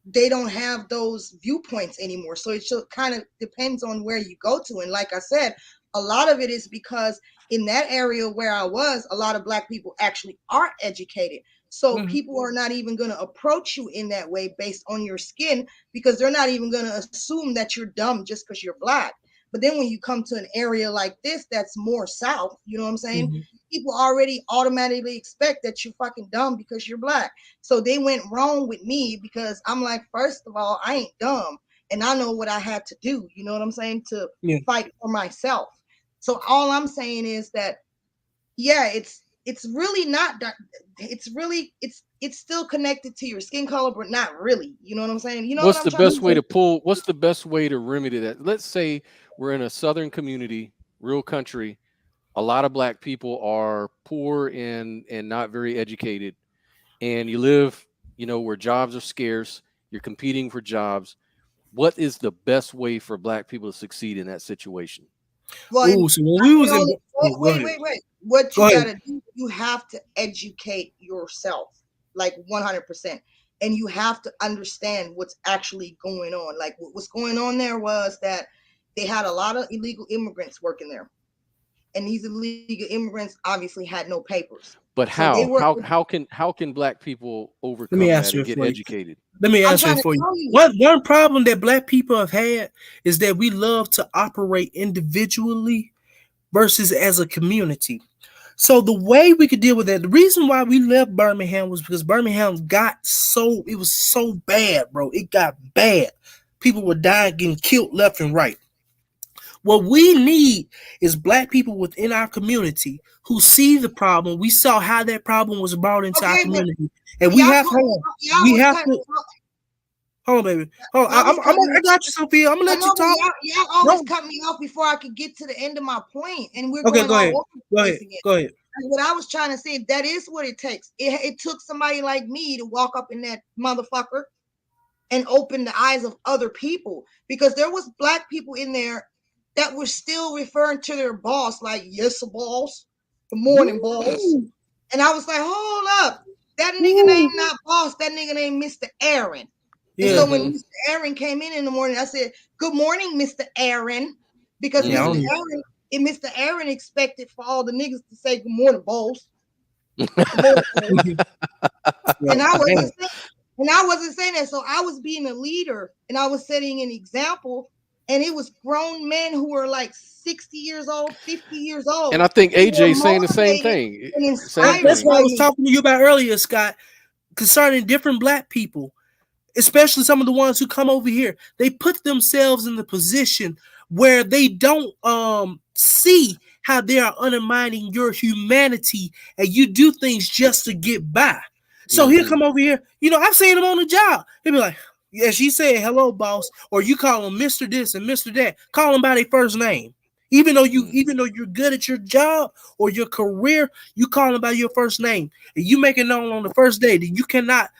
they don't have those viewpoints anymore. So it just kind of depends on where you go to. And like I said, a lot of it is because in that area where I was, a lot of Black people actually are educated. So people are not even going to approach you in that way based on your skin, because they're not even going to assume that you're dumb just because you're Black. But then when you come to an area like this that's more south, you know what I'm saying? People already automatically expect that you're fucking dumb because you're Black. So they went wrong with me because I'm like, first of all, I ain't dumb. And I know what I had to do, you know what I'm saying, to fight for myself. So all I'm saying is that, yeah, it's really not that. It's still connected to your skin color, but not really. You know what I'm saying? You know what's the best way to pull? What's the best way to remedy that? Let's say we're in a southern community, real country. A lot of Black people are poor and not very educated, and you live, where jobs are scarce. You're competing for jobs. What is the best way for Black people to succeed in that situation? Well, so when we was wait. What you gotta do, you have to educate yourself, like 100%, and you have to understand what's actually going on. Like what's going on there was that they had a lot of illegal immigrants working there, and these illegal immigrants obviously had no papers. But how can Black people overcome that and get educated? Let me answer it for you. One problem that Black people have had is that we love to operate individually versus as a community. So the way we could deal with that, the reason why we left Birmingham was because Birmingham it was so bad, bro. It got bad. People were dying, getting killed left and right. What we need is Black people within our community who see the problem. We saw how that problem was brought into our community, and we have to. Hold on, baby. Hold on. I got you, Sophia. I'm gonna let you talk. Y'all always cut me off before I could get to the end of my point, and we're okay. Go ahead. What I was trying to say, that is what it takes. It took somebody like me to walk up in that motherfucker and open the eyes of other people, because there was Black people in there that were still referring to their boss like, yes, boss, good morning, boss. And I was like, hold up, that nigga name not boss, that nigga name Mr. Aaron. And so when Mr. Aaron came in the morning, I said, good morning, Mr. Aaron, because Mr. Aaron expected for all the niggas to say good morning, boss. And I wasn't saying that. So I was being a leader and I was setting an example. And it was grown men who were like 60 years old, 50 years old. And I think AJ's saying the same thing. That's what I was talking to you about earlier, Scott, concerning different Black people, especially some of the ones who come over here. They put themselves in the position where they don't see how they are undermining your humanity, and you do things just to get by. So he'll come over here. I've seen him on the job. He'll be like, yeah, she said, hello, boss. Or you call them Mr. This and Mr. That. Call them by their first name. Even though you're good at your job or your career, you call them by your first name. And you make it known on the first day that you cannot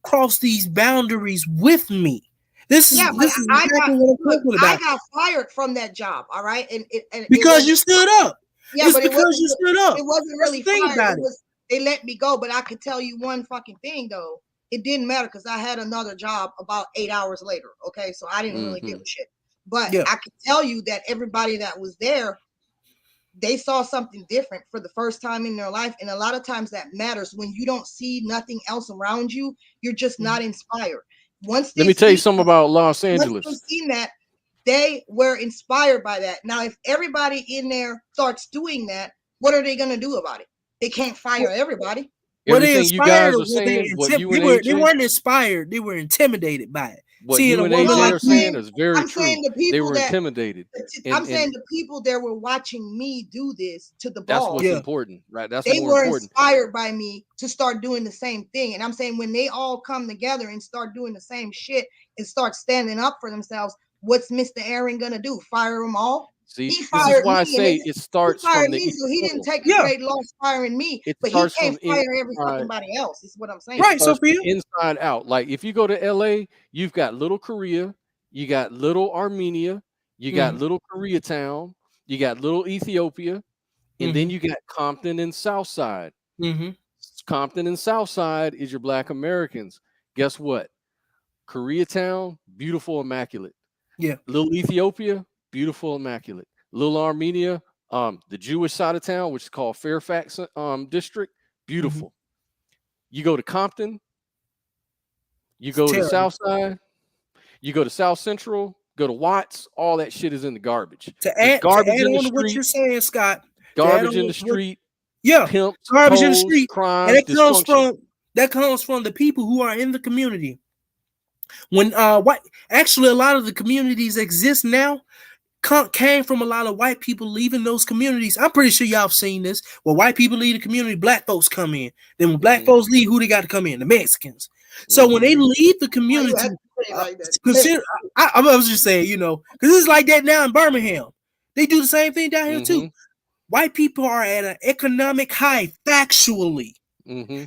cross these boundaries with me. This is Yeah, but this is I exactly got what I'm look, talking I about. got fired from that job. All right, and it Because you wasn't. stood up. Yeah, It's but because you stood up. it wasn't That's really the thing fired. about It was they let me go. But I could tell you one fucking thing though. It didn't matter because I had another job about 8 hours later. Okay, so I didn't really give a shit. But Yeah. I could tell you that everybody that was there, they saw something different for the first time in their life. And a lot of times that matters when you don't see nothing else around you. You're just not inspired. Once Let they me tell you see something about Los once Angeles. they seen that, they were inspired by that. Now, if everybody in there starts doing that, what are they going to do about it? They can't fire everybody. Well, they Everything you inspired. guys are saying, what They UNH weren't inspired. They were intimidated by it. what See, UNH No, I'm are saying saying, is very I'm true. saying the They people were that intimidated. I'm saying And the people that were watching me do this to the that's ball. what's Yeah. important, right? That's They more were important. inspired by me to start doing the same thing. And I'm saying when they all come together and start doing the same shit and start standing up for themselves, what's Mr. Aaron gonna do? Fire them all? See, He this is fired why I me, and say it starts fired from the me, so he didn't take a Yeah. great loss firing me. it But he starts can't from fire every inside. fucking body else. Is what I'm saying. It Right, starts from Sophia. inside out. Like if you go to LA, you've got little Korea, you got little Armenia, you got little Koreatown, you got little Ethiopia, and then you got Compton and Southside. Compton and Southside is your Black Americans. Guess what? Koreatown, beautiful, immaculate. Yeah. Little Ethiopia, beautiful, immaculate. Little Armenia, the Jewish side of town, which is called Fairfax district, beautiful. You go to Compton, you It's go to terrible. Southside, you go to South Central, go to Watts, all that shit is in the garbage. To There's add garbage in the on to what street, you're saying, Scott. garbage in the street, Yeah, pimps, garbage in the hoes, street, crime, and dysfunction. that comes from the people who are in the community. When actually a lot of the communities exist now came from a lot of white people leaving those communities. I'm pretty sure y'all have seen this. When white people leave the community, black folks come in. Then when black folks leave, who they got to come in? The Mexicans. So when they leave the community, I was just saying, because it's like that now in Birmingham. They do the same thing down here too. White people are at an economic high factually.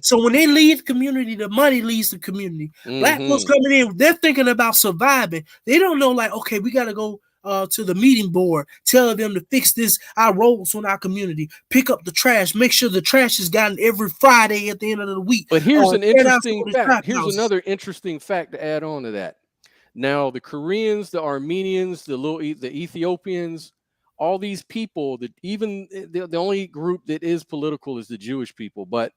So when they leave the community, the money leaves the community. Black folks coming in, they're thinking about surviving. They don't know, like, okay, we got to go to the meeting board, tell them to fix our roads in our community, pick up the trash, make sure the trash is gotten every Friday at the end of the week. But here's an interesting fact. Here's another interesting fact to add on to that. Now, the Koreans, the Armenians, the Ethiopians, all these people, that even the only group that is political is the Jewish people, but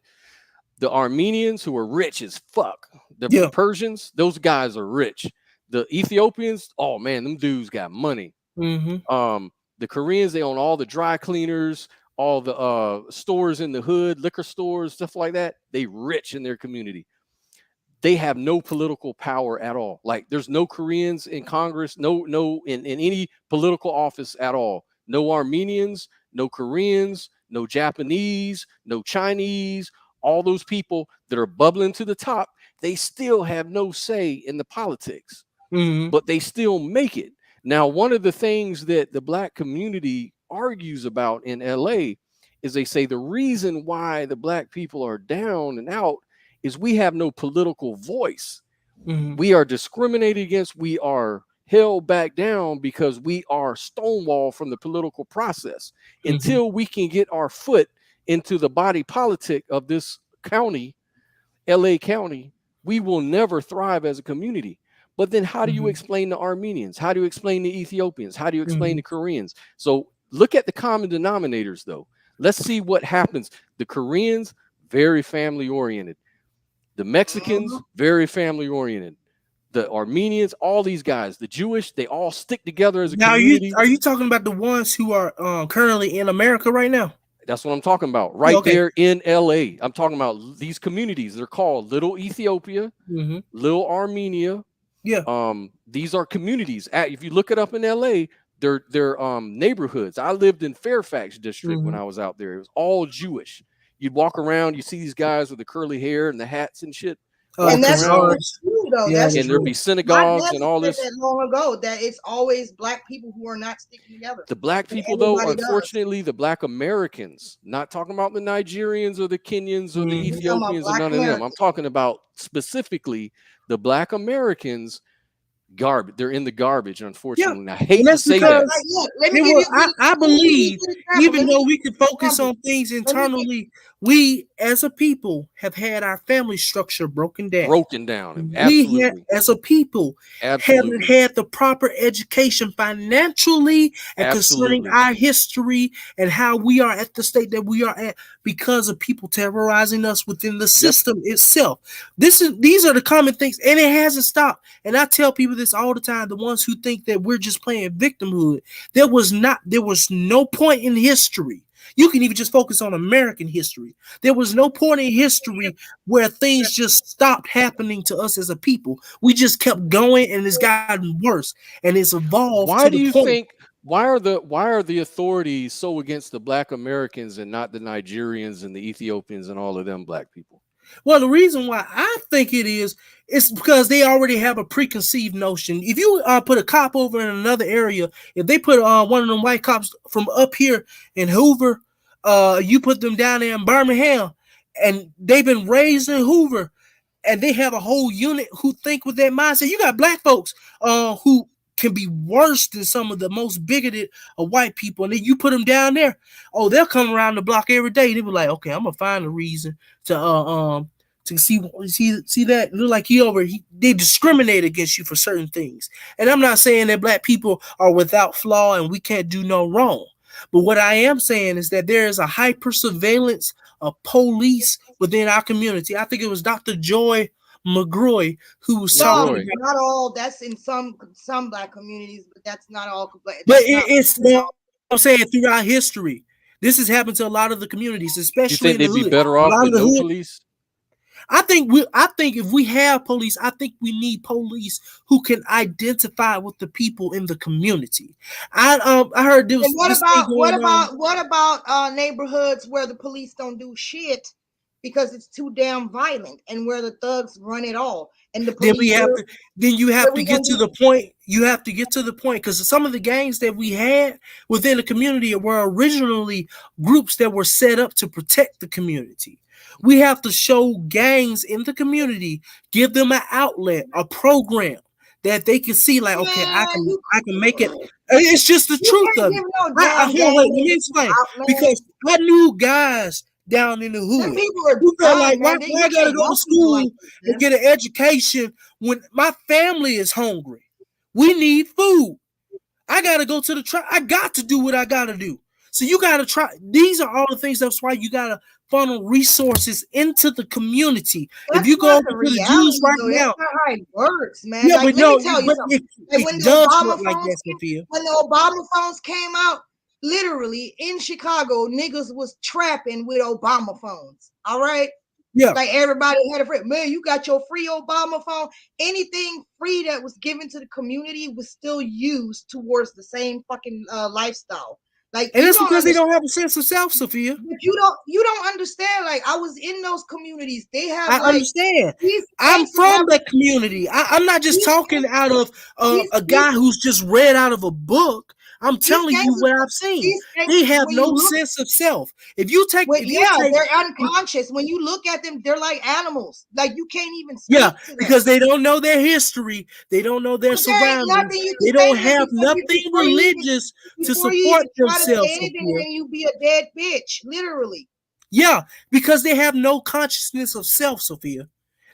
the Armenians, who are rich as fuck, the Persians, those guys are rich. The Ethiopians, oh man, them dudes got money. The Koreans, they own all the dry cleaners, all the stores in the hood, liquor stores, stuff like that. They rich in their community. They have no political power at all. Like there's no Koreans in Congress, no in any political office at all. No Armenians, no Koreans, no Japanese, no Chinese. All those people that are bubbling to the top, they still have no say in the politics, but they still make it. Now, one of the things that the Black community argues about in LA is they say the reason why the Black people are down and out is we have no political voice. We are discriminated against. We are held back down because we are stonewalled from the political process. Until we can get our foot into the body politic of this county, LA County, we will never thrive as a community. But then how do you explain the Armenians? How do you explain the Ethiopians? How do you explain the Koreans? So look at the common denominators, though. Let's see what happens. The Koreans, very family oriented. The Mexicans, very family oriented. The Armenians, all these guys, the Jewish, they all stick together as a community. Are you talking about the ones who are currently in America right now? That's what I'm talking about. Right there in LA. I'm talking about these communities. They're called Little Ethiopia, Little Armenia. These are communities. If you look it up in LA, they're neighborhoods. I lived in Fairfax district when I was out there. It was all Jewish. You'd walk around, you see these guys with the curly hair and the hats and shit. And that's true, though. Yeah, and there'd be synagogues and all this. That long ago, that it's always Black people who are not sticking together. The Black people, though, unfortunately, the Black Americans, not talking about the Nigerians or the Kenyans or the Ethiopians or none of them. I'm talking about specifically the Black Americans garbage. They're in the garbage, unfortunately. And I hate And to that's say because that. Look, let me give you. I believe, even though we can focus example. on things internally, we as a people have had our family structure broken down. Broken down. We Absolutely. as a people haven't had the proper education financially and concerning our history and how we are at the state that we are at because of people terrorizing us within the system itself. These are the common things, and it hasn't stopped. And I tell people this all the time, the ones who think that we're just playing victimhood. There was no point in history. You can even just focus on American history. There was no point in history where things just stopped happening to us as a people. We just kept going, and it's gotten worse, and it's evolved. Why do you think? Why are the authorities so against the Black Americans and not the Nigerians and the Ethiopians and all of them black people? Well, the reason why I think it is because they already have a preconceived notion. If you put a cop over in another area, if they put one of them white cops from up here in Hoover, you put them down there in Birmingham, and they've been raised in Hoover, and they have a whole unit who think with that mindset. You got black folks who can be worse than some of the most bigoted of white people, and then you put them down there. Oh, they'll come around the block every day. They be like, okay, I'm gonna find a reason to see that look like they discriminate against you for certain things. And I'm not saying that black people are without flaw and we can't do no wrong. But what I am saying is that there is a hyper surveillance of police within our community. I think it was Dr. Joy McGroy who was talking about. Not all. That's in some black communities, but that's not all. But it's I'm saying throughout history, this has happened to a lot of the communities, especially. You think they'd be better off with no police? I think if we have police, I think we need police who can identify with the people in the community. I heard there was. And what about neighborhoods where the police don't do shit because it's too damn violent, and where the thugs run it all, and the police then you have to get to the point. You have to get to the point, because some of the gangs that we had within the community were originally groups that were set up to protect the community. We have to show gangs in the community, give them an outlet, a program that they can see, like, okay, I can make it. It's just the truth of it. Let me explain. Because I knew guys down in the hood who felt like, why I gotta go to school and get an education when my family is hungry? We need food. I gotta go to the truck. I got to do what I gotta do. So you gotta try. These are all the things. That's why you gotta funnel resources into the community. If you go to the Jews right now, that's not how it works, man. Yeah, like, but no, let me tell you something. When the Obama phones came out, literally in Chicago, niggas was trapping with Obama phones. All right. Yeah. Like everybody had a friend. Man, you got your free Obama phone. Anything free that was given to the community was still used towards the same fucking lifestyle. Like, and that's because they don't have a sense of self, Sophia. But you don't understand. Like, I was in those communities. They have. I understand. I'm from that community. I'm not just talking out of a guy who's just read out of a book. I'm telling you what I've seen. They have no sense of self. If you take, they're unconscious. When you look at them, they're like animals. Like, you can't even speak to them. Because they don't know their history. They don't know their surroundings. They don't have nothing religious to support themselves. And you be a dead bitch, literally. Yeah, because they have no consciousness of self, Sophia.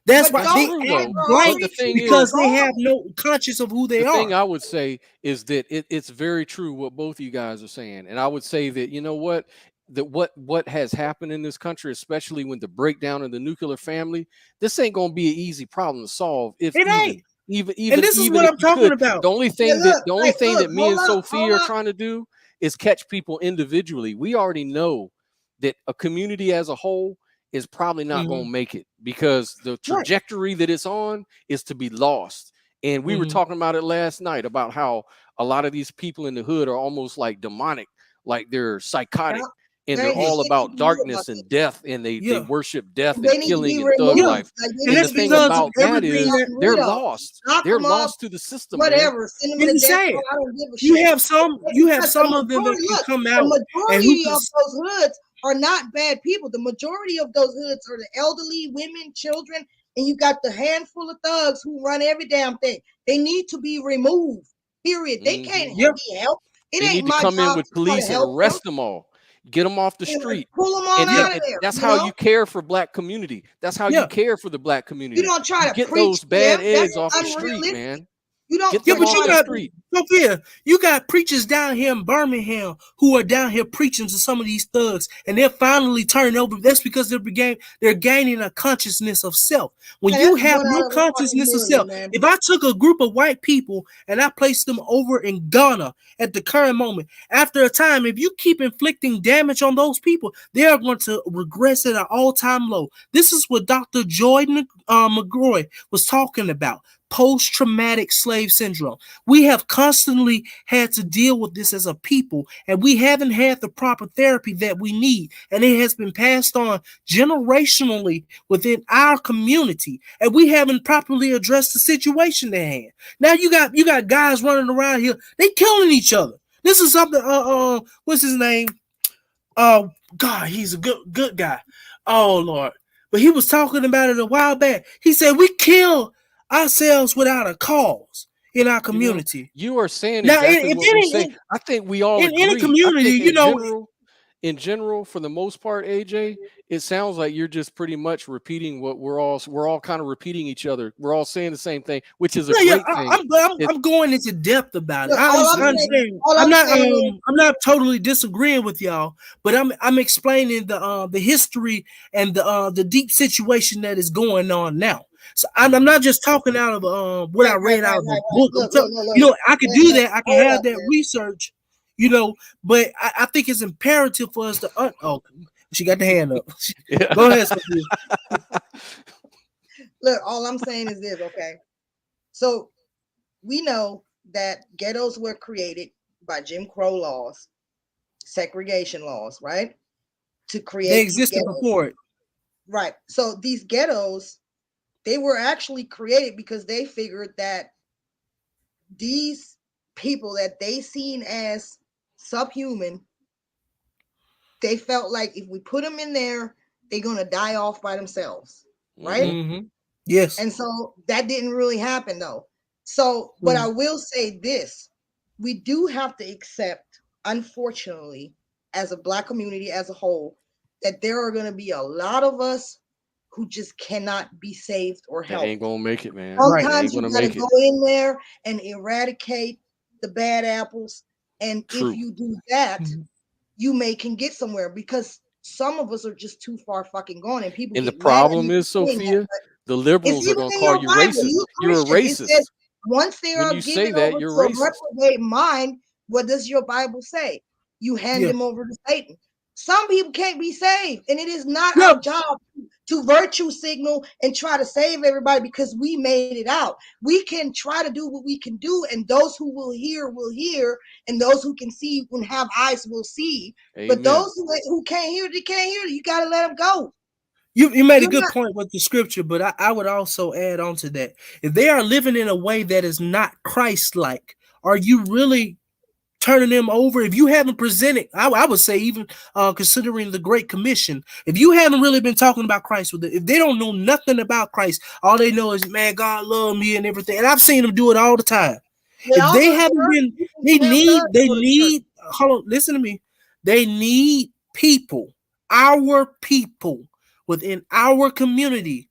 That's why they act blank, because they have no conscious of who they are. The thing I would say is that it's very true what both of you guys are saying. And I would say that, you know what, that what has happened in this country, especially when the breakdown of the nuclear family, this ain't going to be an easy problem to solve. If it ain't. Even and this is what I'm talking about. The only thing that me and Sophia are trying to do is catch people individually. We already know that a community as a whole is probably not going to make it, because the trajectory that it's on is to be lost. And we were talking about it last night about how a lot of these people in the hood are almost like demonic, like they're psychotic, and they're all about darkness and death, and they worship death and killing and thug life. And the thing about that is they're lost. They're lost to the system. Whatever. You have some of them that can come out. The majority of those hoods are not bad people. The majority of those hoods are the elderly, women, children. and you got the handful of thugs who run every damn thing. They need to be removed. Period. They can't be helped. It They ain't need to my come in job with to try to police and help arrest them. them all. Get them off the And street. pull them on out of there. That's you how know? you care for black community. That's how you care for the black community. You don't try to get preach those to bad them. eggs That's off the street, unrealistic. man. You don't Get them but off you the got, street. Sophia, you got preachers down here in Birmingham who are down here preaching to some of these thugs, and they're finally turning over. That's because they're gaining a consciousness of self. When Man, you that's have one no out of a fucking consciousness of million, self, man. if I took a group of white people and I placed them over in Ghana at the current moment, after a time, if you keep inflicting damage on those people, they are going to regress at an all-time low. This is what Dr. Jordan McGroy was talking about. Post-traumatic slave syndrome. We have constantly had to deal with this as a people, and we haven't had the proper therapy that we need, and it has been passed on generationally within our community, and we haven't properly addressed the situation at hand. Now you got guys running around here, they killing each other. This is something. What's his name? God, he's a good guy. Oh Lord, but he was talking about it a while back. He said we kill ourselves without a cause in our community. You are saying now, exactly what we say. I think we all agree. In a community, in general, for the most part, AJ, it sounds like you're just pretty much repeating what we're all kind of repeating each other. We're all saying the same thing, which is a great thing. I'm going into depth about it. Look, I understand. I'm not totally disagreeing with y'all, but I'm explaining the history and the deep situation that is going on now. So I'm not just talking out of what I read out of the book. Look, I can do that. I can have that research, but I think it's imperative for us to she got the hand up. Go ahead, Sophia. Look, all I'm saying is this, okay? So we know that ghettos were created by Jim Crow laws, segregation laws, right? To create they existed before it. Right. So these ghettos, they were actually created because they figured that these people that they seen as subhuman, they felt like if we put them in there, they're going to die off by themselves, right? Mm-hmm. Yes. And so that didn't really happen though. So, but I will say this, we do have to accept, unfortunately, as a Black community as a whole, that there are going to be a lot of us who just cannot be saved or helped. They ain't gonna make it, man. Sometimes you gotta go in there and eradicate the bad apples. And if you do that, you can get somewhere, because some of us are just too far fucking gone. And people. And the problem is, Sophia, the liberals are gonna call you racist. You're a racist. Says, once they are given over to a reprobate mind, what does your Bible say? You hand them over to Satan. Some people can't be saved, and it is not our job to virtue signal and try to save everybody because we made it out. We can try to do what we can do, and those who will hear, and those who can see and have eyes will see. Amen. But those who can't hear, they can't hear. You got to let them go. You made a good point with the scripture, but I would also add on to that. If they are living in a way that is not Christ-like, are you really turning them over? If you haven't presented, I would say, even considering the Great Commission, if you haven't really been talking about Christ with it, if they don't know nothing about Christ, all they know is, man, God love me and everything. And I've seen them do it all the time. If they haven't been, they need, hold on, listen to me. They need people, our people within our community.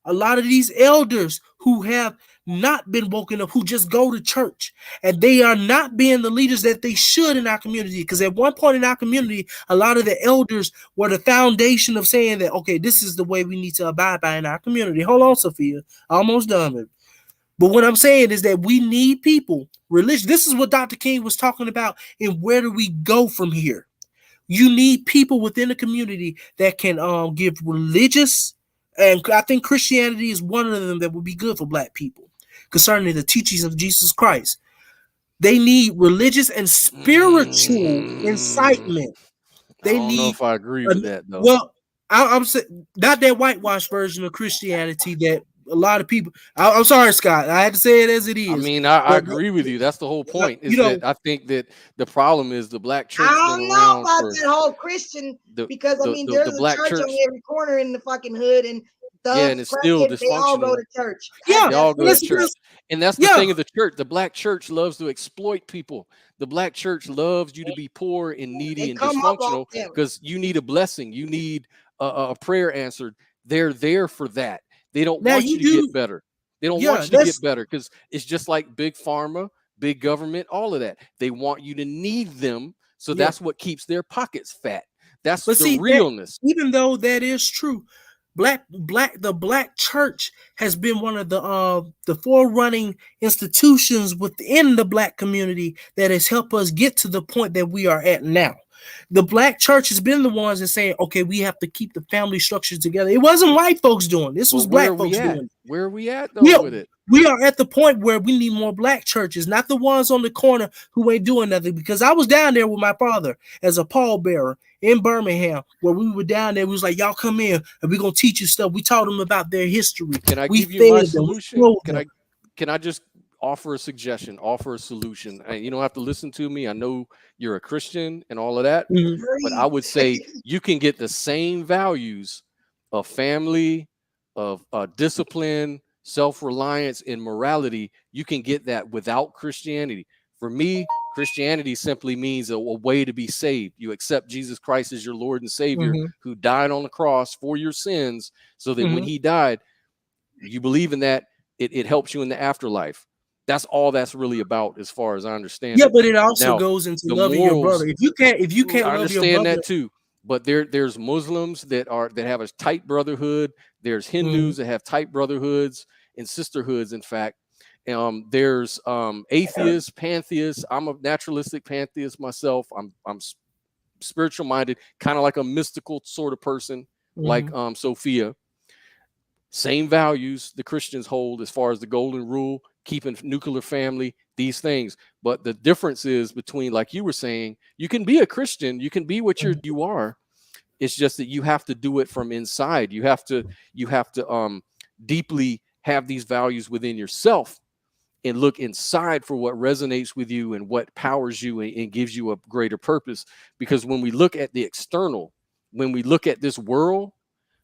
A lot of these elders who have not been woken up, who just go to church, and they are not being the leaders that they should in our community. Because at one point in our community, a lot of the elders were the foundation of saying that, okay, this is the way we need to abide by in our community. Hold on, Sophia. Almost done. But what I'm saying is that we need people. Religion. This is what Dr. King was talking about. And where do we go from here? You need people within the community that can give religious, and I think Christianity is one of them that would be good for Black people concerning the teachings of Jesus Christ. They need religious and spiritual incitement. I don't know if I agree with that though. Well, I'm saying not that whitewashed version of Christianity that a lot of people. I'm sorry, Scott. I had to say it as it is. I mean, I agree with you. That's the whole point. Is that I think that the problem is the Black church. I don't know about that whole Christian, because I mean, there's a church on every corner in the fucking hood, and thugs, and it's still crackheads, they all go dysfunctional. to church. Yeah, They all That's go to church. And that's the yeah. thing of the church. The black church loves to exploit people. The black church loves you to be poor and needy they and come up off dysfunctional them. because you need a blessing. You need a prayer answered. They're there for that. They don't Now want you you to do, get better. They don't yeah. want you to That's get better because it's just like big pharma, big government, all of that. They want you to need them. So yeah. that's what keeps their pockets fat. That's But the see that realness. even though that is true, the black church has been one of the forerunning institutions within the black community that has helped us get to the point that we are at now. The black church has been the ones that saying, okay, we have to keep the family structures together. It wasn't white folks doing this, was But where are black folks we at? doing it. Where are we at though Yeah, with it? we are at the point where we need more black churches, not the ones on the corner who ain't doing nothing. Because I was down there with my father as a pallbearer in Birmingham, where we were down there. We was like, y'all come in and we're gonna teach you stuff. We taught them about their history. Can I We give you my fed them, we solution? clothed them. Can I just offer a suggestion, offer a solution? You don't have to listen to me. I know you're a Christian and all of that, Mhm. but I would say you can get the same values of family, of discipline, self-reliance, and morality. You can get that without Christianity. For me, Christianity simply means a way to be saved. You accept Jesus Christ as your Lord and Savior, Mhm. who died on the cross for your sins, so that when Mhm. he died, you believe in that, it helps you in the afterlife. That's all that's really about, as far as I understand Yeah, it. but it also Now, goes into the loving your brother. morals, If you can't I love your understand brother, that too. But there's Muslims that have a tight brotherhood. There's Hindus that have tight brotherhoods and sisterhoods, in fact. There's atheists, pantheists. I'm a naturalistic pantheist myself. I'm spiritual minded, kind of like a mystical sort of person, like Sophia. Same values the Christians hold as far as the golden rule, keeping nuclear family, these things. But the difference is between, like you were saying, you can be a Christian, you can be what you are. It's just that you have to do it from inside. You have to deeply have these values within yourself and look inside for what resonates with you and what powers you and gives you a greater purpose. Because when we look at the external, when we look at this world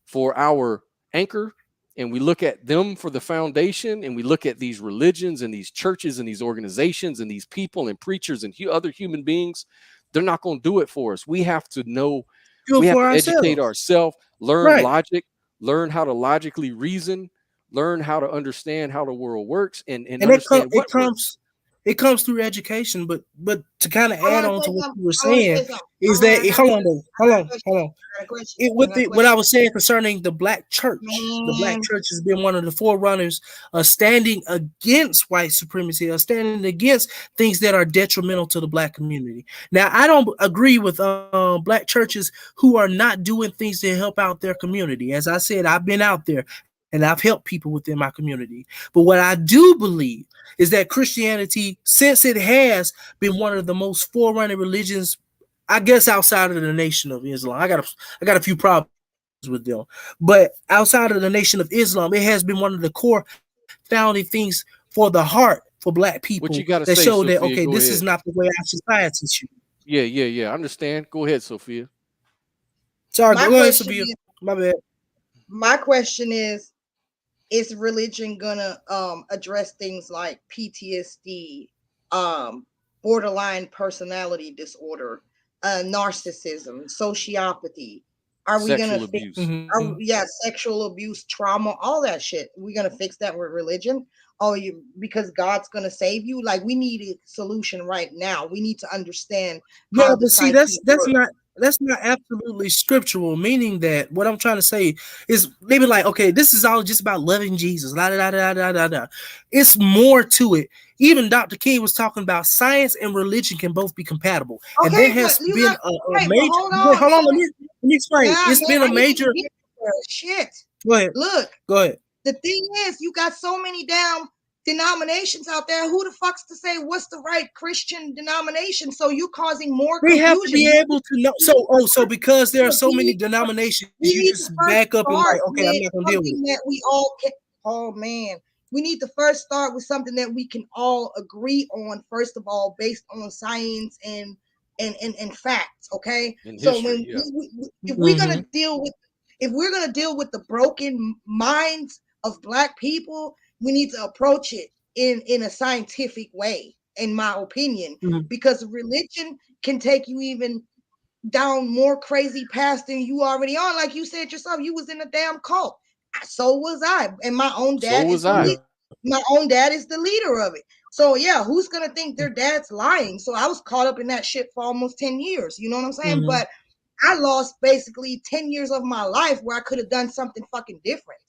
for our anchor, and we look at them for the foundation, and we look at these religions and these churches and these organizations and these people and preachers and other human beings, they're not going to do it for us. We have to know, do we it have for to educate ourselves. ourselves, learn Right. logic, learn how to logically reason, learn how to understand how the world works, and understand what works. It comes through education, but to kind of I add want to on say to what something. you were I want to saying say something. is I that got hold a on, though, hold on. I got a question. What I was saying concerning the black church, the black Man, church has been one of the forerunners standing against white supremacy, or standing against things that are detrimental to the black community. Now, I don't agree with black churches who are not doing things to help out their community. As I said, I've been out there and I've helped people within my community. But what I do believe is that Christianity, since it has been one of the most forerunning religions, I guess outside of the Nation of Islam, I got a few problems with them, but outside of the Nation of Islam, it has been one of the core founding things for the heart for black What you people got to that say, show that Sophia? okay, Go this is ahead. not the way our society should. Yeah. I understand. Go ahead, Sophia. Sorry, my go ahead, question Sophia. is, My bad. my question is religion gonna address things like PTSD, borderline personality disorder, narcissism, sociopathy? Are we gonna Sexual fix abuse. sexual abuse, trauma, all that shit? We're gonna fix that with religion? Oh, because God's gonna save you? Like, we need a solution right now. We need to understand Yeah, how the but see, psyche works. that's not absolutely scriptural. Meaning that what I'm trying to say is maybe like, okay, this is all just about loving Jesus. La, da, da, da, da, da. It's more to it. Even Dr. King was talking about science and religion can both be compatible, and there Okay, has but you been got a right, but major. hold Wait, on. hold on, let me explain. Yeah, It's man, been a I didn't major. get there. Shit. Go ahead. Look, Go ahead. the thing is, you got so many damn denominations out there. Who the fuck's to say what's the right Christian denomination? So you causing more We have to be confusion. able to know. So because there are so many denominations, We you need just to first back up and like, start okay, I'm with not gonna deal with it. something that we all can. Oh man, we need to first start with something that we can all agree on. First of all, based on science and facts. Okay, In so history, when yeah. if we're gonna deal with If we're going to deal with the broken minds of Black people, we need to approach it in a scientific way, in my opinion, because religion can take you even down more crazy paths than you already on. Like you said yourself, you was in a damn cult. So was I. And my own dad is the leader of it. So yeah, who's gonna think their dad's lying? So I was caught up in that shit for almost 10 years. You know what I'm saying? But I lost basically 10 years of my life where I could have done something fucking different.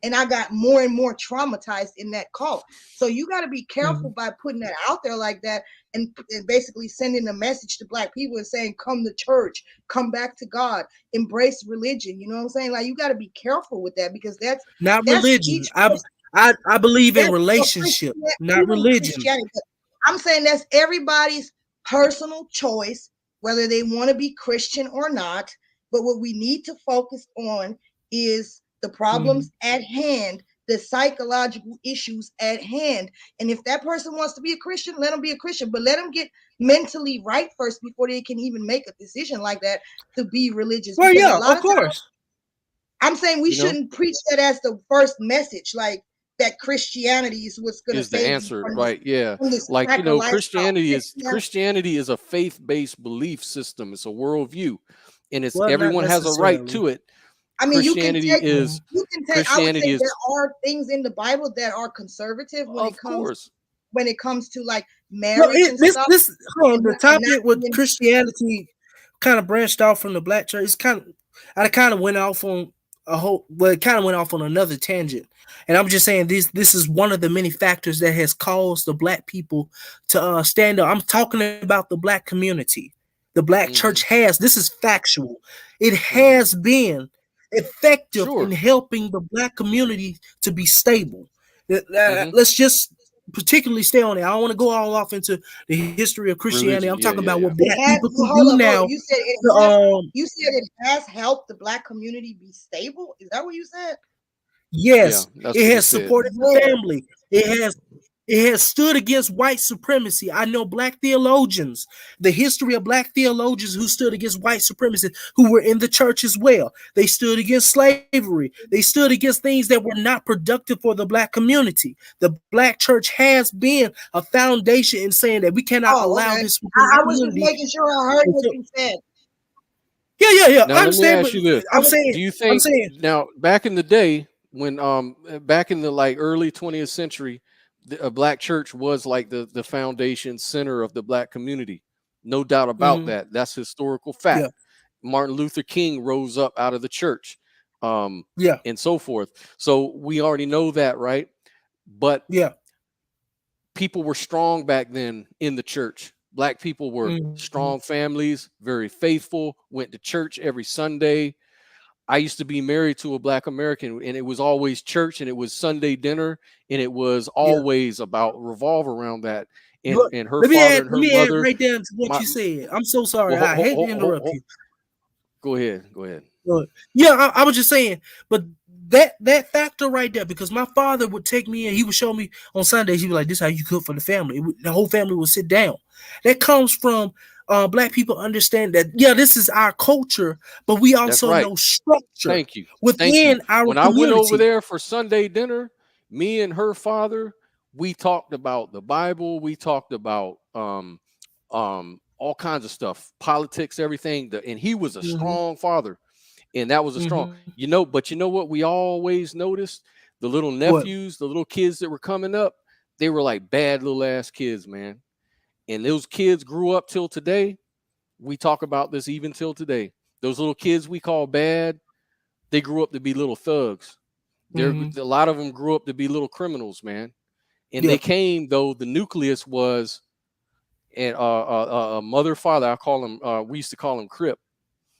And I got more and more traumatized in that cult. So you got to be careful by putting that out there like that and basically sending a message to Black people and saying, come to church, come back to God, embrace religion. You know what I'm saying? Like, you got to be careful with that, because that's not religion. I believe in relationship, not religion. I'm saying that's everybody's personal choice, whether they want to be Christian or not. But what we need to focus on is the problems at hand, the psychological issues at hand. And if that person wants to be a Christian, let them be a Christian, but let them get mentally right first before they can even make a decision like that to be religious. Well, yeah, of course. I'm saying we shouldn't preach that as the first message, like that Christianity is what's going to save the answer, right? Yeah, like Christianity is a faith-based belief system. It's a worldview, and it's everyone has a right to it. I mean, Christianity I would say there are things in the Bible that are conservative when it comes to like marriage and stuff. The topic with Christianity kind of branched off from the Black church. It's I kind of went off on another tangent, and I'm just saying this is one of the many factors that has caused the Black people to stand up. I'm talking about the Black community. The Black church has, this is factual, it has been effective in helping the Black community to be stable. Let's just particularly stay on it. I don't want to go all off into the history of Christianity. I'm talking about what Black people can do now. You said it has helped the Black community be stable. Is that what you said? Yes, it has supported the family. It has stood against white supremacy. I know Black theologians, the history of Black theologians who stood against white supremacy, who were in the church as well. They stood against slavery. They stood against things that were not productive for the Black community. The Black church has been a foundation in saying that we cannot allow this. I was just making sure I heard what you said. Yeah. Now, let me ask you this. Do you think now, back in the day, when back in the like early 20th century, a Black church was like the foundation center of the Black community? No doubt about that. That's historical fact. Yeah. Martin Luther King rose up out of the church, and so forth. So we already know that, right? But people were strong back then in the church. Black people were strong families, very faithful, went to church every Sunday. I used to be married to a Black American, and it was always church, and it was Sunday dinner, and it was always revolve around that. And her father and her mother. Let me add right down to what you said. I'm so sorry. I hate to interrupt you. Go ahead. Yeah, I was just saying, but that factor right there, because my father would take me and he would show me on Sundays. He was like, "This is how you cook for the family." The whole family would sit down. That comes from Black people understand that this is our culture, but we also know structure. Thank you. Within our when community. I went over there for Sunday dinner, me and her father, we talked about the Bible. We talked about all kinds of stuff, politics, everything. And he was a strong father, and that was a strong, But you know what? We always noticed the little nephews, the little kids that were coming up. They were like bad little ass kids, man. And those kids grew up till today. We talk about this even till today. Those little kids we call bad, they grew up to be little thugs. A lot of them grew up to be little criminals, man. And they came, though, the nucleus was a mother, father. I call him, we used to call him Crip.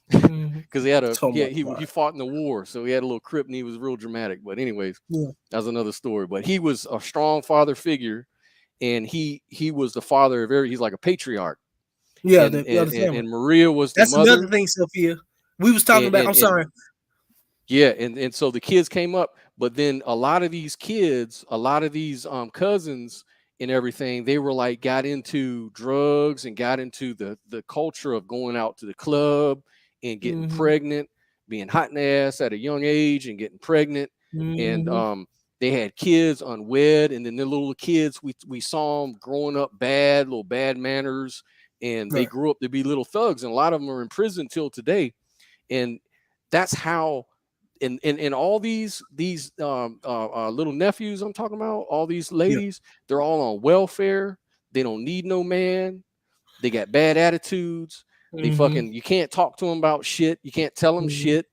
Because he had he fought in the war. So he had a little Crip and he was real dramatic. But anyways, that's another story. But he was a strong father figure. And he was the father of he's like a patriarch. Yeah, and Maria was the mother. That's another thing, Sophia. We was talking about. I'm sorry. Yeah, and so the kids came up, but then a lot of these kids, a lot of these cousins and everything, they were like got into drugs and got into the culture of going out to the club and getting pregnant being hot in the ass at a young age and getting pregnant. And they had kids unwed, and then the little kids, we saw them growing up bad, little bad manners, and they grew up to be little thugs, and a lot of them are in prison till today. And that's how, and all these little nephews I'm talking about, all these ladies, they're all on welfare. They don't need no man. They got bad attitudes. They fucking, you can't talk to them about shit. You can't tell them shit.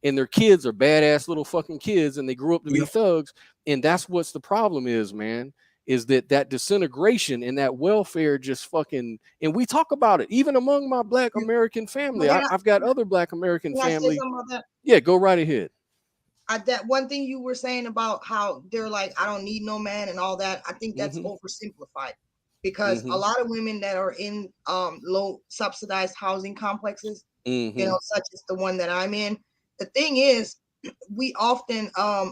And their kids are badass little fucking kids, and they grew up to be thugs. And that's what's the problem is, man, is that disintegration and that welfare just fucking, and we talk about it even among my Black American family. I've got other Black American family. Yeah, go right ahead. That one thing you were saying about how they're like, I don't need no man and all that, I think that's oversimplified, because a lot of women that are in low subsidized housing complexes, you know, such as the one that I'm in, the thing is, we often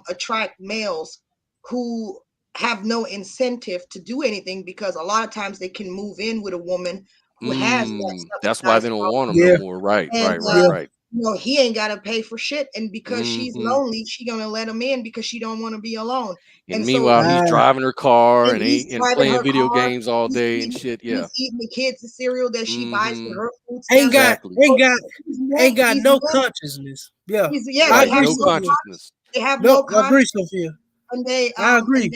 attract males who have no incentive to do anything, because a lot of times they can move in with a woman who has that. That's why they don't want them no more. Right, right. You know, he ain't got to pay for shit, and because she's lonely, she gonna let him in because she don't want to be alone. And meanwhile, so, he's driving her car and playing video games all day and shit. Yeah, he's eating the kids the cereal that she buys for her food. Ain't got no consciousness. Yeah, no consciousness. They have no consciousness. I agree, Sophia. And I agree.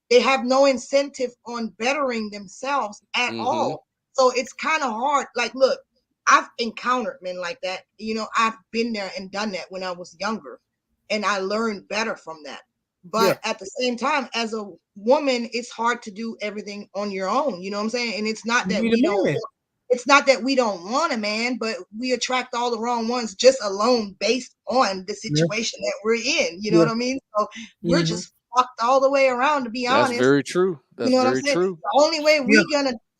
They have no incentive on bettering themselves at all. So it's kind of hard. Like, look, I've encountered men like that. You know, I've been there and done that when I was younger, and I learned better from that. But at the same time, as a woman, it's hard to do everything on your own. You know what I'm saying? And it's not that we don't want a man, but we attract all the wrong ones just alone based on the situation that we're in. You know what I mean? So we're just fucked all the way around, to be honest. That's very true. That's very true.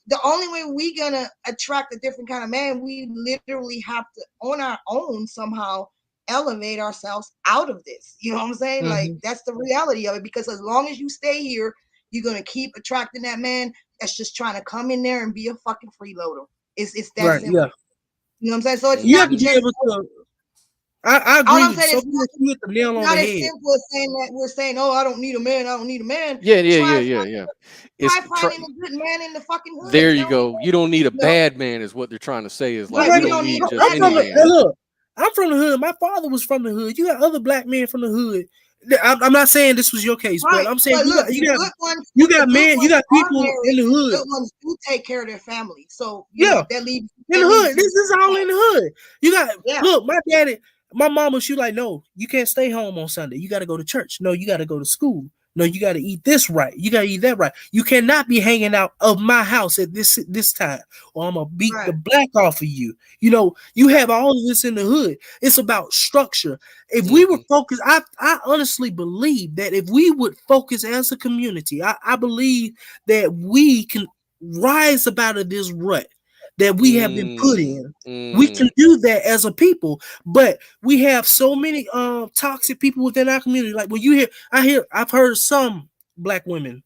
The only way we're gonna attract a different kind of man, we literally have to on our own somehow elevate ourselves out of this. You know what I'm saying? Like, that's the reality of it, because as long as you stay here, you're gonna keep attracting that man that's just trying to come in there and be a fucking freeloader. It's that simple. You know what I'm saying? So it's you have to be able to. I agree. You hit the nail on the head. As simple as saying that we're saying, "Oh, I don't need a man. I don't need a man." Yeah. Try finding a good man in the fucking hood. There you go. You don't need a bad man, is what they're trying to say. Is like, you don't need just any man. Look, I'm from the hood. My father was from the hood. You got other Black men from the hood. I'm not saying this was your case, but I'm saying you got people in the hood. Good ones do take care of their family. So that leaves in the hood. This is all in the hood. You got look, my daddy. My mama, she like, no, you can't stay home on Sunday. You got to go to church. No, you got to go to school. No, you got to eat this right. You got to eat that right. You cannot be hanging out of my house at this time, or I'm going to beat the black off of you. You know, you have all of this in the hood. It's about structure. If we were focused, I honestly believe that if we would focus as a community, I believe that we can rise up out of this rut that we have been put in. We can do that as a people, but we have so many toxic people within our community. Like when I've heard some Black women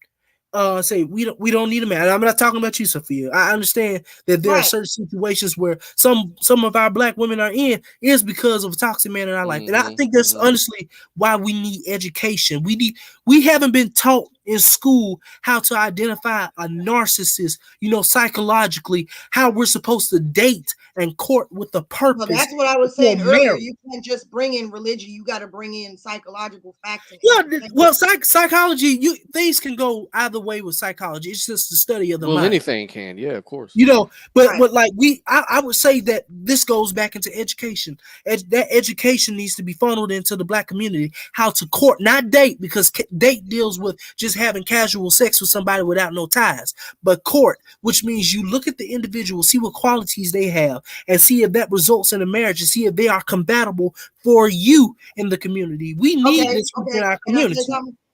say we don't need a man. I'm not talking about you, Sophia. I understand that there are certain situations where some of our Black women are in is because of a toxic man in our life. And I think that's honestly why we need education. We haven't been taught in school how to identify a narcissist, psychologically, how we're supposed to date and court with a purpose. Well, that's what I was saying earlier. You can't just bring in religion. You got to bring in psychological facts. Psychology, things can go either way with psychology. It's just the study of the mind. Well, anything can, yeah, of course. But like I would say that this goes back into education. That education needs to be funneled into the Black community, how to court, not date, because date deals with just having casual sex with somebody without no ties, but court, which means you look at the individual, see what qualities they have, and see if that results in a marriage, and see if they are compatible for you in the community. We need this within our community.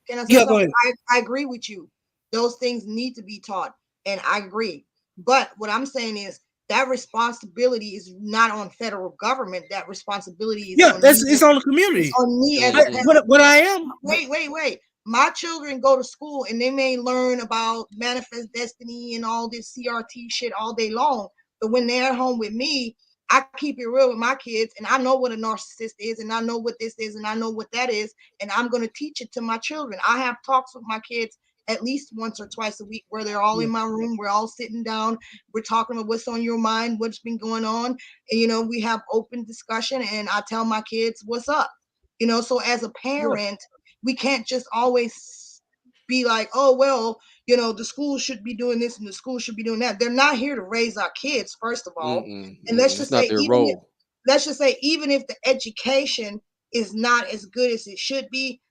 Can I say something? Go ahead. I agree with you. Those things need to be taught, and I agree. But what I'm saying is that responsibility is not on federal government. That responsibility is it's on the community. It's on me as what I am. Wait. My children go to school and they may learn about manifest destiny and all this CRT shit all day long. But when they're at home with me, I keep it real with my kids, and I know what a narcissist is, and I know what this is, and I know what that is, and I'm going to teach it to my children. I have talks with my kids at least once or twice a week where they're all in my room. We're all sitting down. We're talking about what's on your mind, what's been going on. And, we have open discussion, and I tell my kids what's up. So as a parent, we can't just always be like, oh, well, the school should be doing this and the school should be doing that. They're not here to raise our kids, first of all. And let's just say, even if the education is not as good as it should be,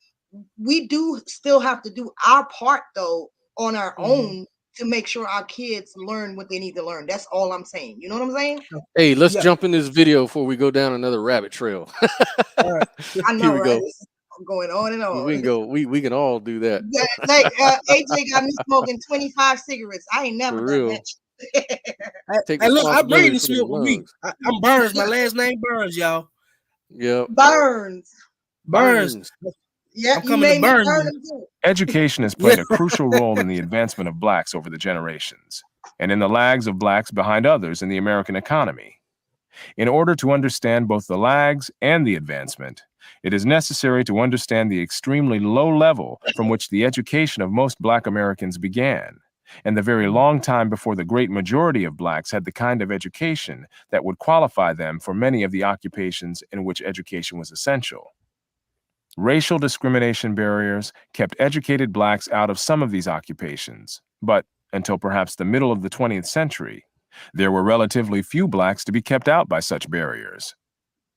we do still have to do our part, though, on our own to make sure our kids learn what they need to learn. That's all I'm saying. You know what I'm saying? Hey, let's jump in this video before we go down another rabbit trail. I know, right? This is going on and on. We can go. We can all do that. Like AJ got me smoking 25 cigarettes. I ain't never done that. Hey, look, I'm ready to smoke a week. I'm Burns. My last name Burns, y'all. Yep. Burns. Yeah, I'm coming to burn. Education has played a crucial role in the advancement of blacks over the generations, and in the lags of blacks behind others in the American economy. In order to understand both the lags and the advancement, it is necessary to understand the extremely low level from which the education of most Black Americans began, and the very long time before the great majority of blacks had the kind of education that would qualify them for many of the occupations in which education was essential. Racial discrimination barriers kept educated blacks out of some of these occupations, but until perhaps the middle of the 20th century, there were relatively few blacks to be kept out by such barriers.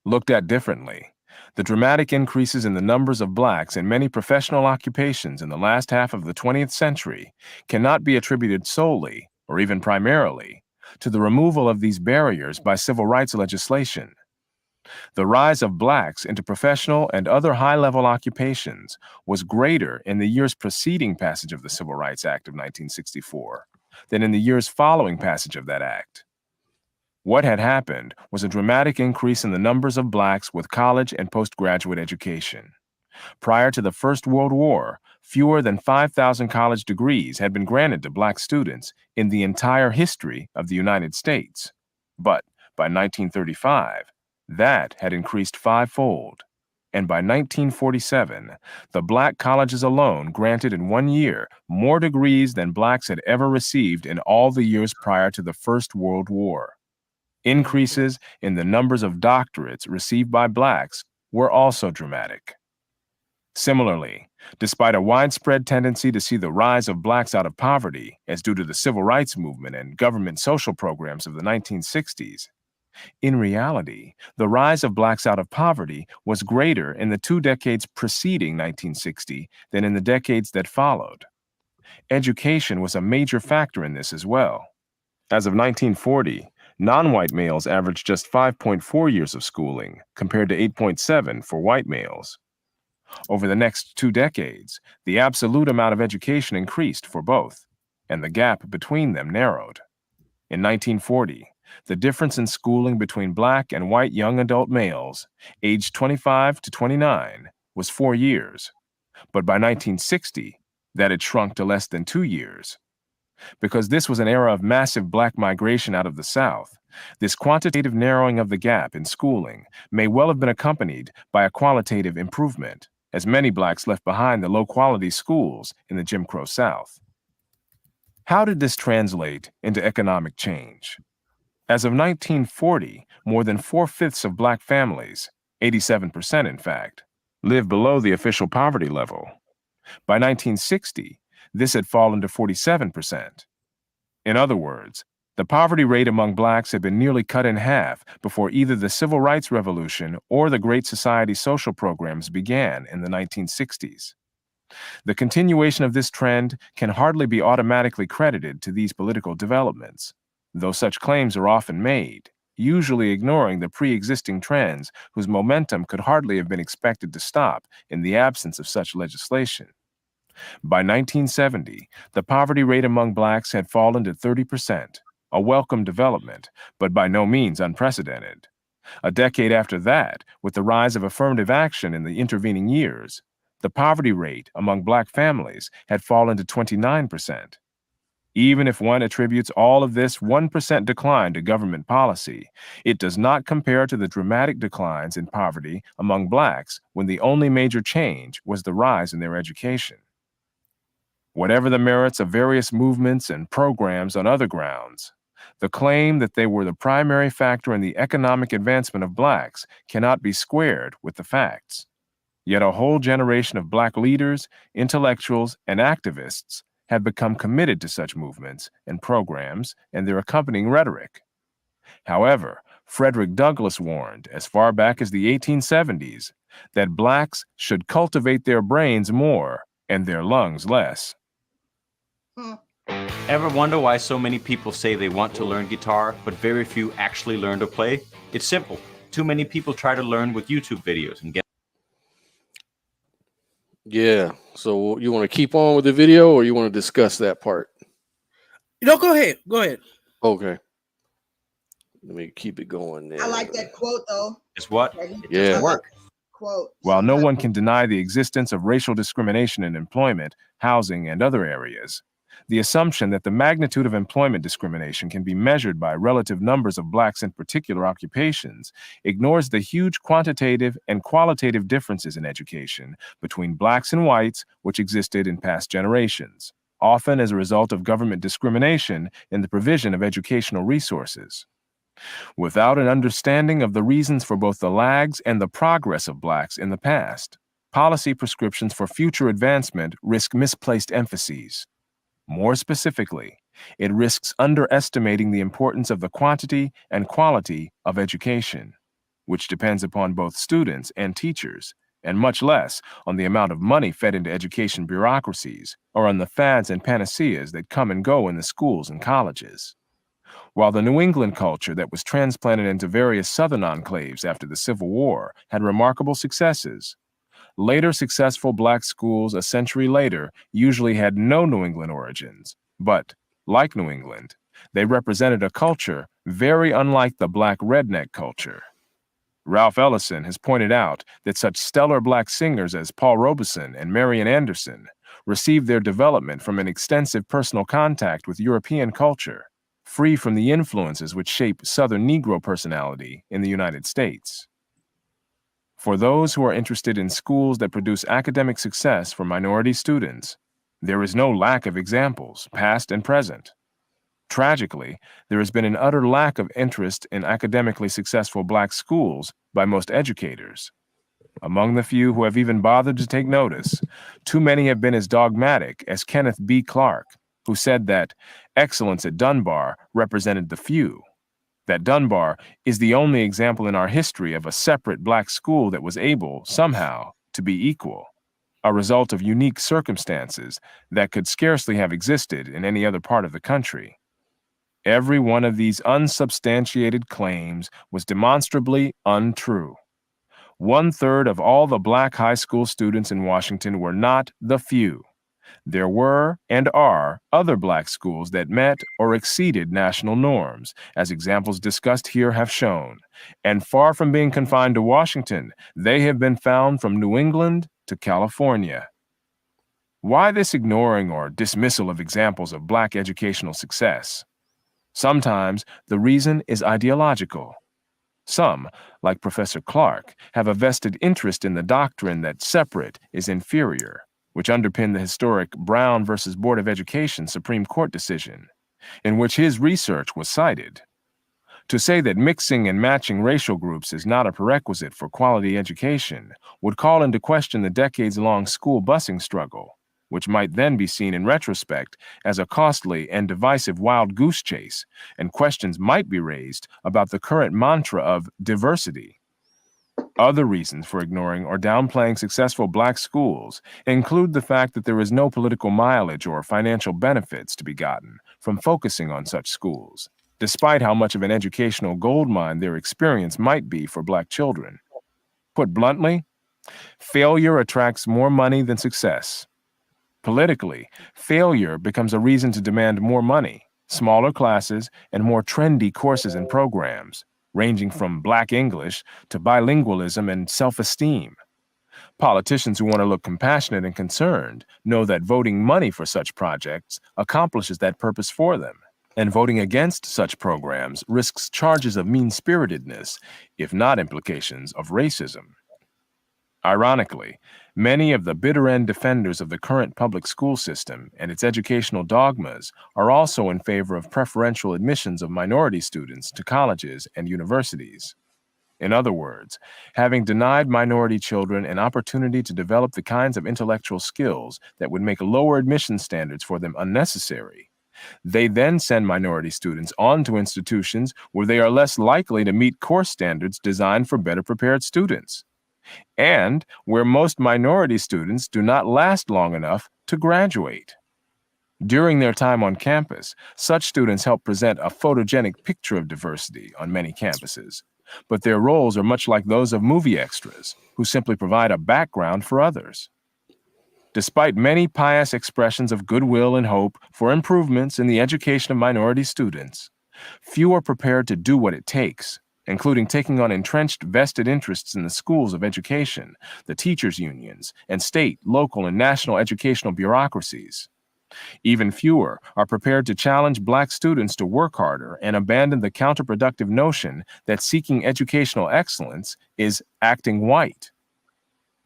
Looked at differently, the dramatic increases in the numbers of blacks in many professional occupations in the last half of the 20th century cannot be attributed solely, or even primarily, to the removal of these barriers by civil rights legislation. The rise of blacks into professional and other high-level occupations was greater in the years preceding passage of the Civil Rights Act of 1964 than in the years following passage of that act. What had happened was a dramatic increase in the numbers of blacks with college and postgraduate education. Prior to the First World War, fewer than 5,000 college degrees had been granted to black students in the entire history of the United States. But by 1935, that had increased fivefold, and by 1947, the black colleges alone granted in 1 year more degrees than blacks had ever received in all the years prior to the First World War. Increases in the numbers of doctorates received by blacks were also dramatic. Similarly, despite a widespread tendency to see the rise of blacks out of poverty as due to the civil rights movement and government social programs of the 1960s, in reality, the rise of blacks out of poverty was greater in the 2 decades preceding 1960 than in the decades that followed. Education was a major factor in this as well. As of 1940, non-white males averaged just 5.4 years of schooling, compared to 8.7 for white males. Over the next 2 decades, the absolute amount of education increased for both, and the gap between them narrowed. In 1940, the difference in schooling between black and white young adult males, aged 25 to 29, was 4 years, but by 1960, that had shrunk to less than 2 years. Because this was an era of massive black migration out of the South, this quantitative narrowing of the gap in schooling may well have been accompanied by a qualitative improvement, as many blacks left behind the low-quality schools in the Jim Crow South. How did this translate into economic change? As of 1940, more than 4/5 of black families, 87% in fact, lived below the official poverty level. By 1960, this had fallen to 47%. In other words, the poverty rate among blacks had been nearly cut in half before either the Civil Rights Revolution or the Great Society social programs began in the 1960s. The continuation of this trend can hardly be automatically credited to these political developments, though such claims are often made, usually ignoring the pre-existing trends whose momentum could hardly have been expected to stop in the absence of such legislation. By 1970, the poverty rate among blacks had fallen to 30%, a welcome development, but by no means unprecedented. A decade after that, with the rise of affirmative action in the intervening years, the poverty rate among black families had fallen to 29%. Even if one attributes all of this 1% decline to government policy, it does not compare to the dramatic declines in poverty among blacks when the only major change was the rise in their education. Whatever the merits of various movements and programs on other grounds, the claim that they were the primary factor in the economic advancement of blacks cannot be squared with the facts. Yet a whole generation of black leaders, intellectuals, and activists have become committed to such movements and programs and their accompanying rhetoric. However, Frederick Douglass warned, as far back as the 1870s, that blacks should cultivate their brains more and their lungs less. Ever wonder why so many people say they want to learn guitar, but very few actually learn to play? It's simple. Too many people try to learn with YouTube videos and get. Yeah. So you want to keep on with the video, or you want to discuss that part? No, go ahead. Go ahead. Okay. Let me keep it going there. I like that quote though. It's what? Yeah. Work. Quote. While no one can deny the existence of racial discrimination in employment, housing, and other areas, the assumption that the magnitude of employment discrimination can be measured by relative numbers of blacks in particular occupations ignores the huge quantitative and qualitative differences in education between blacks and whites which existed in past generations, often as a result of government discrimination in the provision of educational resources. Without an understanding of the reasons for both the lags and the progress of blacks in the past, policy prescriptions for future advancement risk misplaced emphases. More specifically, it risks underestimating the importance of the quantity and quality of education, which depends upon both students and teachers, and much less on the amount of money fed into education bureaucracies or on the fads and panaceas that come and go in the schools and colleges. While the New England culture that was transplanted into various Southern enclaves after the Civil War had remarkable successes, later successful black schools a century later usually had no New England origins, but, like New England, they represented a culture very unlike the black redneck culture. Ralph Ellison has pointed out that such stellar black singers as Paul Robeson and Marian Anderson received their development from an extensive personal contact with European culture, free from the influences which shape Southern Negro personality in the United States. For those who are interested in schools that produce academic success for minority students, there is no lack of examples, past and present. Tragically, there has been an utter lack of interest in academically successful black schools by most educators. Among the few who have even bothered to take notice, too many have been as dogmatic as Kenneth B. Clark, who said that excellence at Dunbar represented the few, that Dunbar is the only example in our history of a separate black school that was able, somehow, to be equal, a result of unique circumstances that could scarcely have existed in any other part of the country. Every one of these unsubstantiated claims was demonstrably untrue. 1/3 of all the black high school students in Washington were not the few. There were and are other black schools that met or exceeded national norms, as examples discussed here have shown, and far from being confined to Washington, they have been found from New England to California. Why this ignoring or dismissal of examples of black educational success? Sometimes the reason is ideological. Some, like Professor Clark, have a vested interest in the doctrine that separate is inferior, which underpinned the historic Brown versus Board of Education Supreme Court decision, in which his research was cited. To say that mixing and matching racial groups is not a prerequisite for quality education would call into question the decades-long school busing struggle, which might then be seen in retrospect as a costly and divisive wild goose chase, and questions might be raised about the current mantra of diversity. Other reasons for ignoring or downplaying successful black schools include the fact that there is no political mileage or financial benefits to be gotten from focusing on such schools, despite how much of an educational goldmine their experience might be for black children. Put bluntly, failure attracts more money than success. Politically, failure becomes a reason to demand more money, smaller classes, and more trendy courses and programs, ranging from Black English to bilingualism and self-esteem. Politicians who want to look compassionate and concerned know that voting money for such projects accomplishes that purpose for them, and voting against such programs risks charges of mean-spiritedness, if not implications of racism. Ironically, many of the bitter-end defenders of the current public school system and its educational dogmas are also in favor of preferential admissions of minority students to colleges and universities. In other words, having denied minority children an opportunity to develop the kinds of intellectual skills that would make lower admission standards for them unnecessary, they then send minority students on to institutions where they are less likely to meet course standards designed for better prepared students, and where most minority students do not last long enough to graduate. During their time on campus, such students help present a photogenic picture of diversity on many campuses, but their roles are much like those of movie extras, who simply provide a background for others. Despite many pious expressions of goodwill and hope for improvements in the education of minority students, few are prepared to do what it takes, including taking on entrenched vested interests in the schools of education, the teachers' unions, and state, local, and national educational bureaucracies. Even fewer are prepared to challenge Black students to work harder and abandon the counterproductive notion that seeking educational excellence is acting white.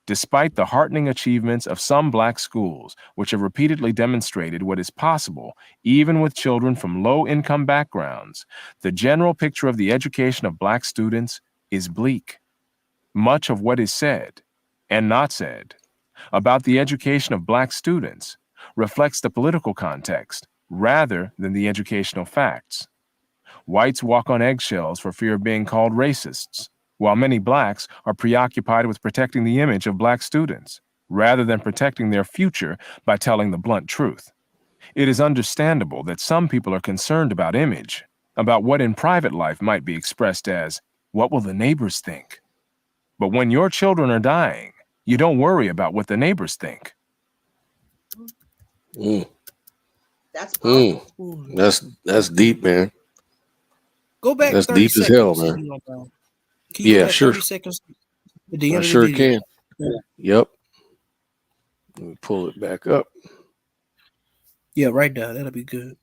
Despite the heartening achievements of some Black schools, which have repeatedly demonstrated what is possible, even with children from low-income backgrounds, the general picture of the education of Black students is bleak. Much of what is said, and not said, about the education of Black students reflects the political context rather than the educational facts. Whites walk on eggshells for fear of being called racists, while many Blacks are preoccupied with protecting the image of Black students, rather than protecting their future by telling the blunt truth. It is understandable that some people are concerned about image, about what in private life might be expressed as, "What will the neighbors think?" But when your children are dying, you don't worry about what the neighbors think. That's powerful. That's deep, man. Go back. That's 30 deep as seconds, hell, if man. you don't mind. Can you go Yeah, back sure. 30 seconds at the I end of sure the video? can. Yep. Let me pull it back up. Yeah, right there. That'll be good.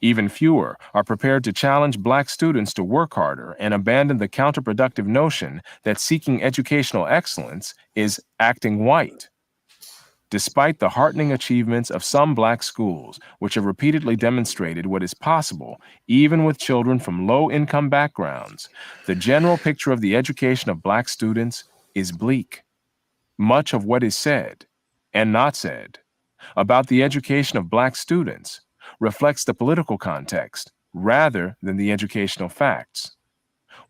Even fewer are prepared to challenge Black students to work harder and abandon the counterproductive notion that seeking educational excellence is acting white. Despite the heartening achievements of some Black schools, which have repeatedly demonstrated what is possible, even with children from low-income backgrounds, the general picture of the education of Black students is bleak. Much of what is said, and not said, about the education of Black students reflects the political context rather than the educational facts.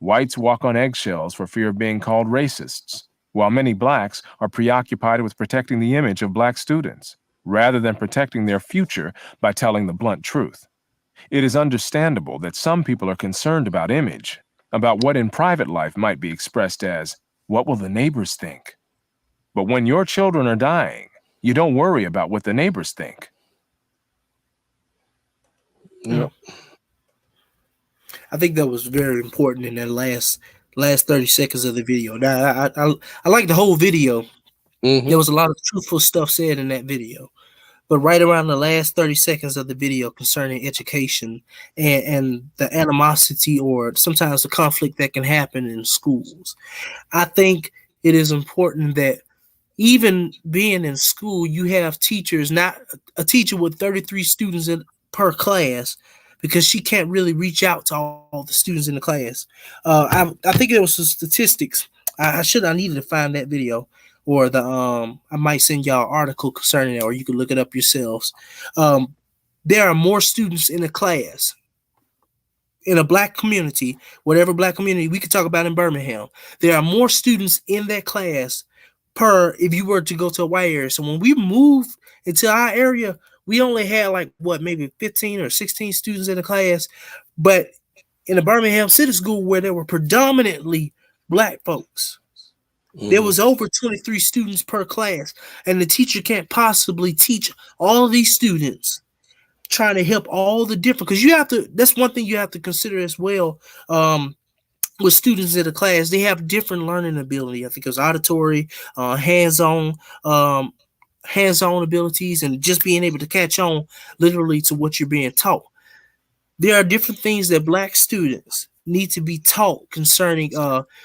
Whites walk on eggshells for fear of being called racists, while many Blacks are preoccupied with protecting the image of Black students, rather than protecting their future by telling the blunt truth. It is understandable that some people are concerned about image, about what in private life might be expressed as, "What will the neighbors think?" But when your children are dying, you don't worry about what the neighbors think. Yep. I think that was very important in that last 30 seconds of the video. Now, I like the whole video. There was a lot of truthful stuff said in that video. But right around the last 30 seconds of the video concerning education and the animosity or sometimes the conflict that can happen in schools, I think it is important that even being in school, you have teachers, not a teacher with 33 students per class, because she can't really reach out to all the students in the class. I think it was some statistics. I needed to find that video, or I might send y'all an article concerning it, or you can look it up yourselves. There are more students in a class in a Black community, whatever Black community we could talk about in Birmingham. There are more students in that class per if you were to go to a white area. So when we moved into our area, we only had maybe 15 or 16 students in the class. But in the Birmingham City School, where there were predominantly Black folks, there was over 23 students per class. And the teacher can't possibly teach all of these students, trying to help all the different, because that's one thing you have to consider as well. with students in the class, they have different learning ability. I think it's auditory, hands-on, um, hands-on abilities, and just being able to catch on literally to what you're being taught. There are different things that Black students need to be taught concerning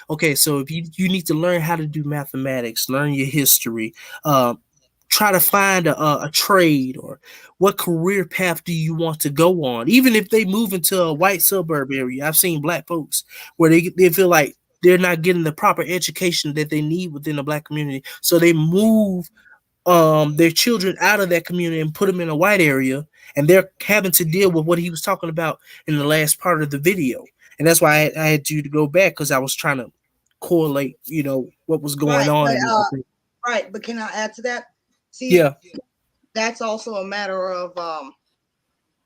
okay, so if you need to learn how to do mathematics, learn your history, try to find a trade, or what career path do you want to go on. Even if they move into a white suburb area, I've seen Black folks where they feel like they're not getting the proper education that they need within the Black community, so they move their children out of that community and put them in a white area, and they're having to deal with what he was talking about in the last part of the video. And that's why I had you to go back, because I was trying to correlate, what was going Right, on. but right, but can I add to that? See, Yeah, that's also a matter of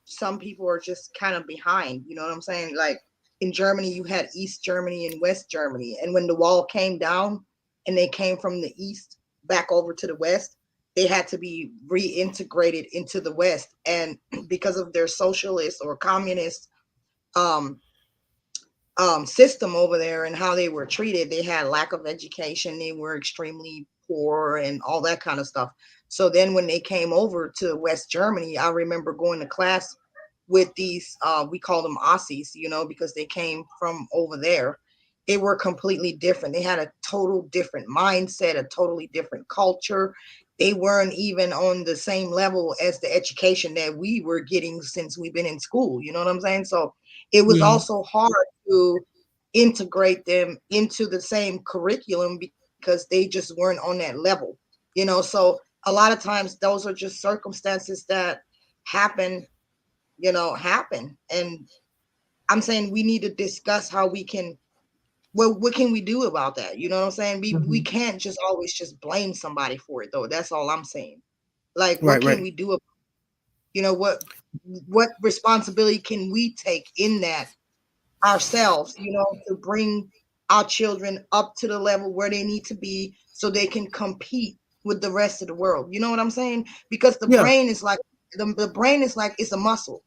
some people are just kind of behind. You know what I'm saying? Like in Germany, you had East Germany and West Germany, and when the wall came down and they came from the East back over to the West, they had to be reintegrated into the West, and because of their socialist or communist um, system over there and how they were treated, they had lack of education, they were extremely poor and all that kind of stuff. So then when they came over to West Germany, I remember going to class with these we call them Aussies, because they came from over there. They were completely different. They had a total different mindset, a totally different culture. They weren't even on the same level as the education that we were getting since we've been in school. You know what I'm saying? So it was also hard to integrate them into the curriculum because they just weren't on that level. So a lot of times those are just circumstances that happen. And I'm saying we need to discuss how we can, what can we do about that? You know what I'm saying? We can't just always just blame somebody for it, though. That's all I'm saying. Like, what can we do? What responsibility can we take in that ourselves, to bring our children up to the level where they need to be so they can compete with the rest of the world. You know what I'm saying? Because the brain is like, the brain is like, it's a muscle.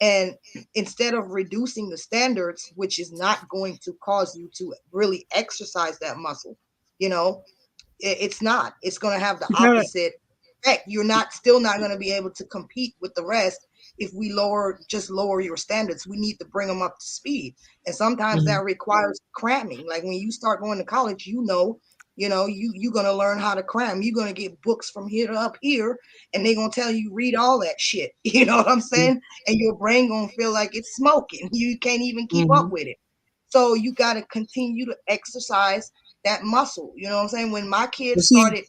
And instead of reducing the standards, which is not going to cause you to really exercise that muscle, it's not. It's going to have the opposite effect. You're still not going to be able to compete with the rest if we lower your standards. We need to bring them up to speed. And sometimes that requires cramming. Like when you start going to college, you're going to learn how to cram. You're going to get books from here to up here, and they're going to tell you read all that shit. You know what I'm saying? And your brain going to feel like it's smoking. You can't even keep up with it. So you got to continue to exercise that muscle. You know what I'm saying? When my kids started.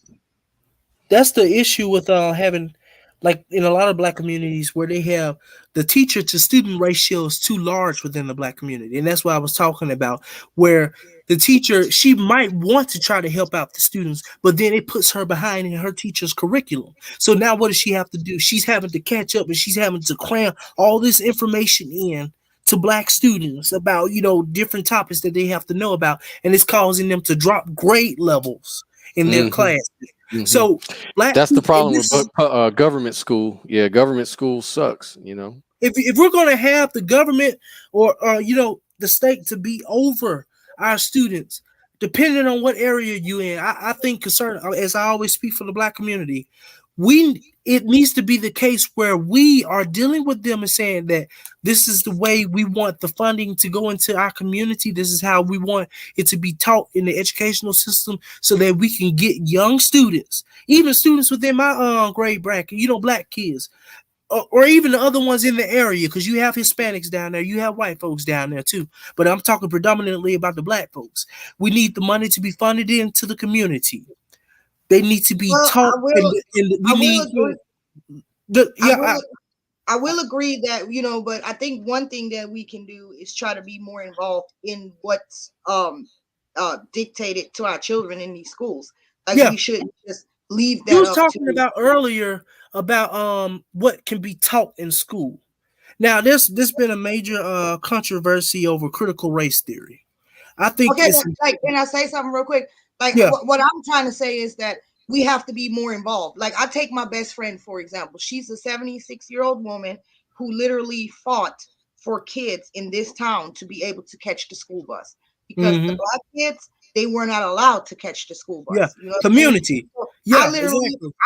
That's the issue with having, like in a lot of Black communities where they have the teacher to student ratio is too large within the Black community. And that's what I was talking about, where the teacher, she might want to try to help out the students, but then it puts her behind in her teacher's curriculum. So now what does she have to do? She's having to catch up, and she's having to cram all this information in to Black students about, different topics that they have to know about. And it's causing them to drop grade levels in their classes. So that's the problem with government school. Yeah, government school sucks. If we're going to have the government or the state to be over our students, depending on what area you're in, I think as I always speak for the Black community, it needs to be the case where we are dealing with them and saying that this is the way we want the funding to go into our community. This is how we want it to be taught in the educational system so that we can get young students, even students within my grade bracket, Black kids, or even the other ones in the area, because you have Hispanics down there, you have white folks down there too. But I'm talking predominantly about the Black folks. We need the money to be funded into the community. They need to be taught. I will agree that, but I think one thing that we can do is try to be more involved in what's dictated to our children in these schools. We should just leave that. You was talking about earlier about what can be taught in school. Now, there's been a major controversy over critical race theory. I think. Okay, can I say something real quick? What I'm trying to say is that we have to be more involved. Like, I take my best friend, for example. She's a 76-year-old woman who literally fought for kids in this town to be able to catch the school bus. because the black kids, they were not allowed to catch the school bus. Yeah, You know community. so Yeah,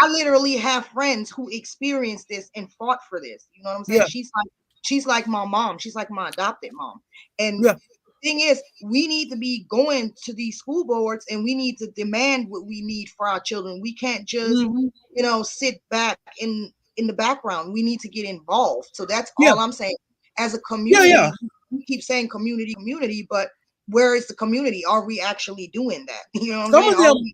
I literally have friends who experienced this and fought for this. You know what I'm saying? Yeah. She's like my mom. She's like my adopted mom. And Yeah. the thing is, we need to be going to these school boards and we need to demand what we need for our children. We can't just, sit back in the background. We need to get involved. So that's all I'm saying. As a community, we keep saying community, but where is the community? Are we actually doing that? You know what I'm saying?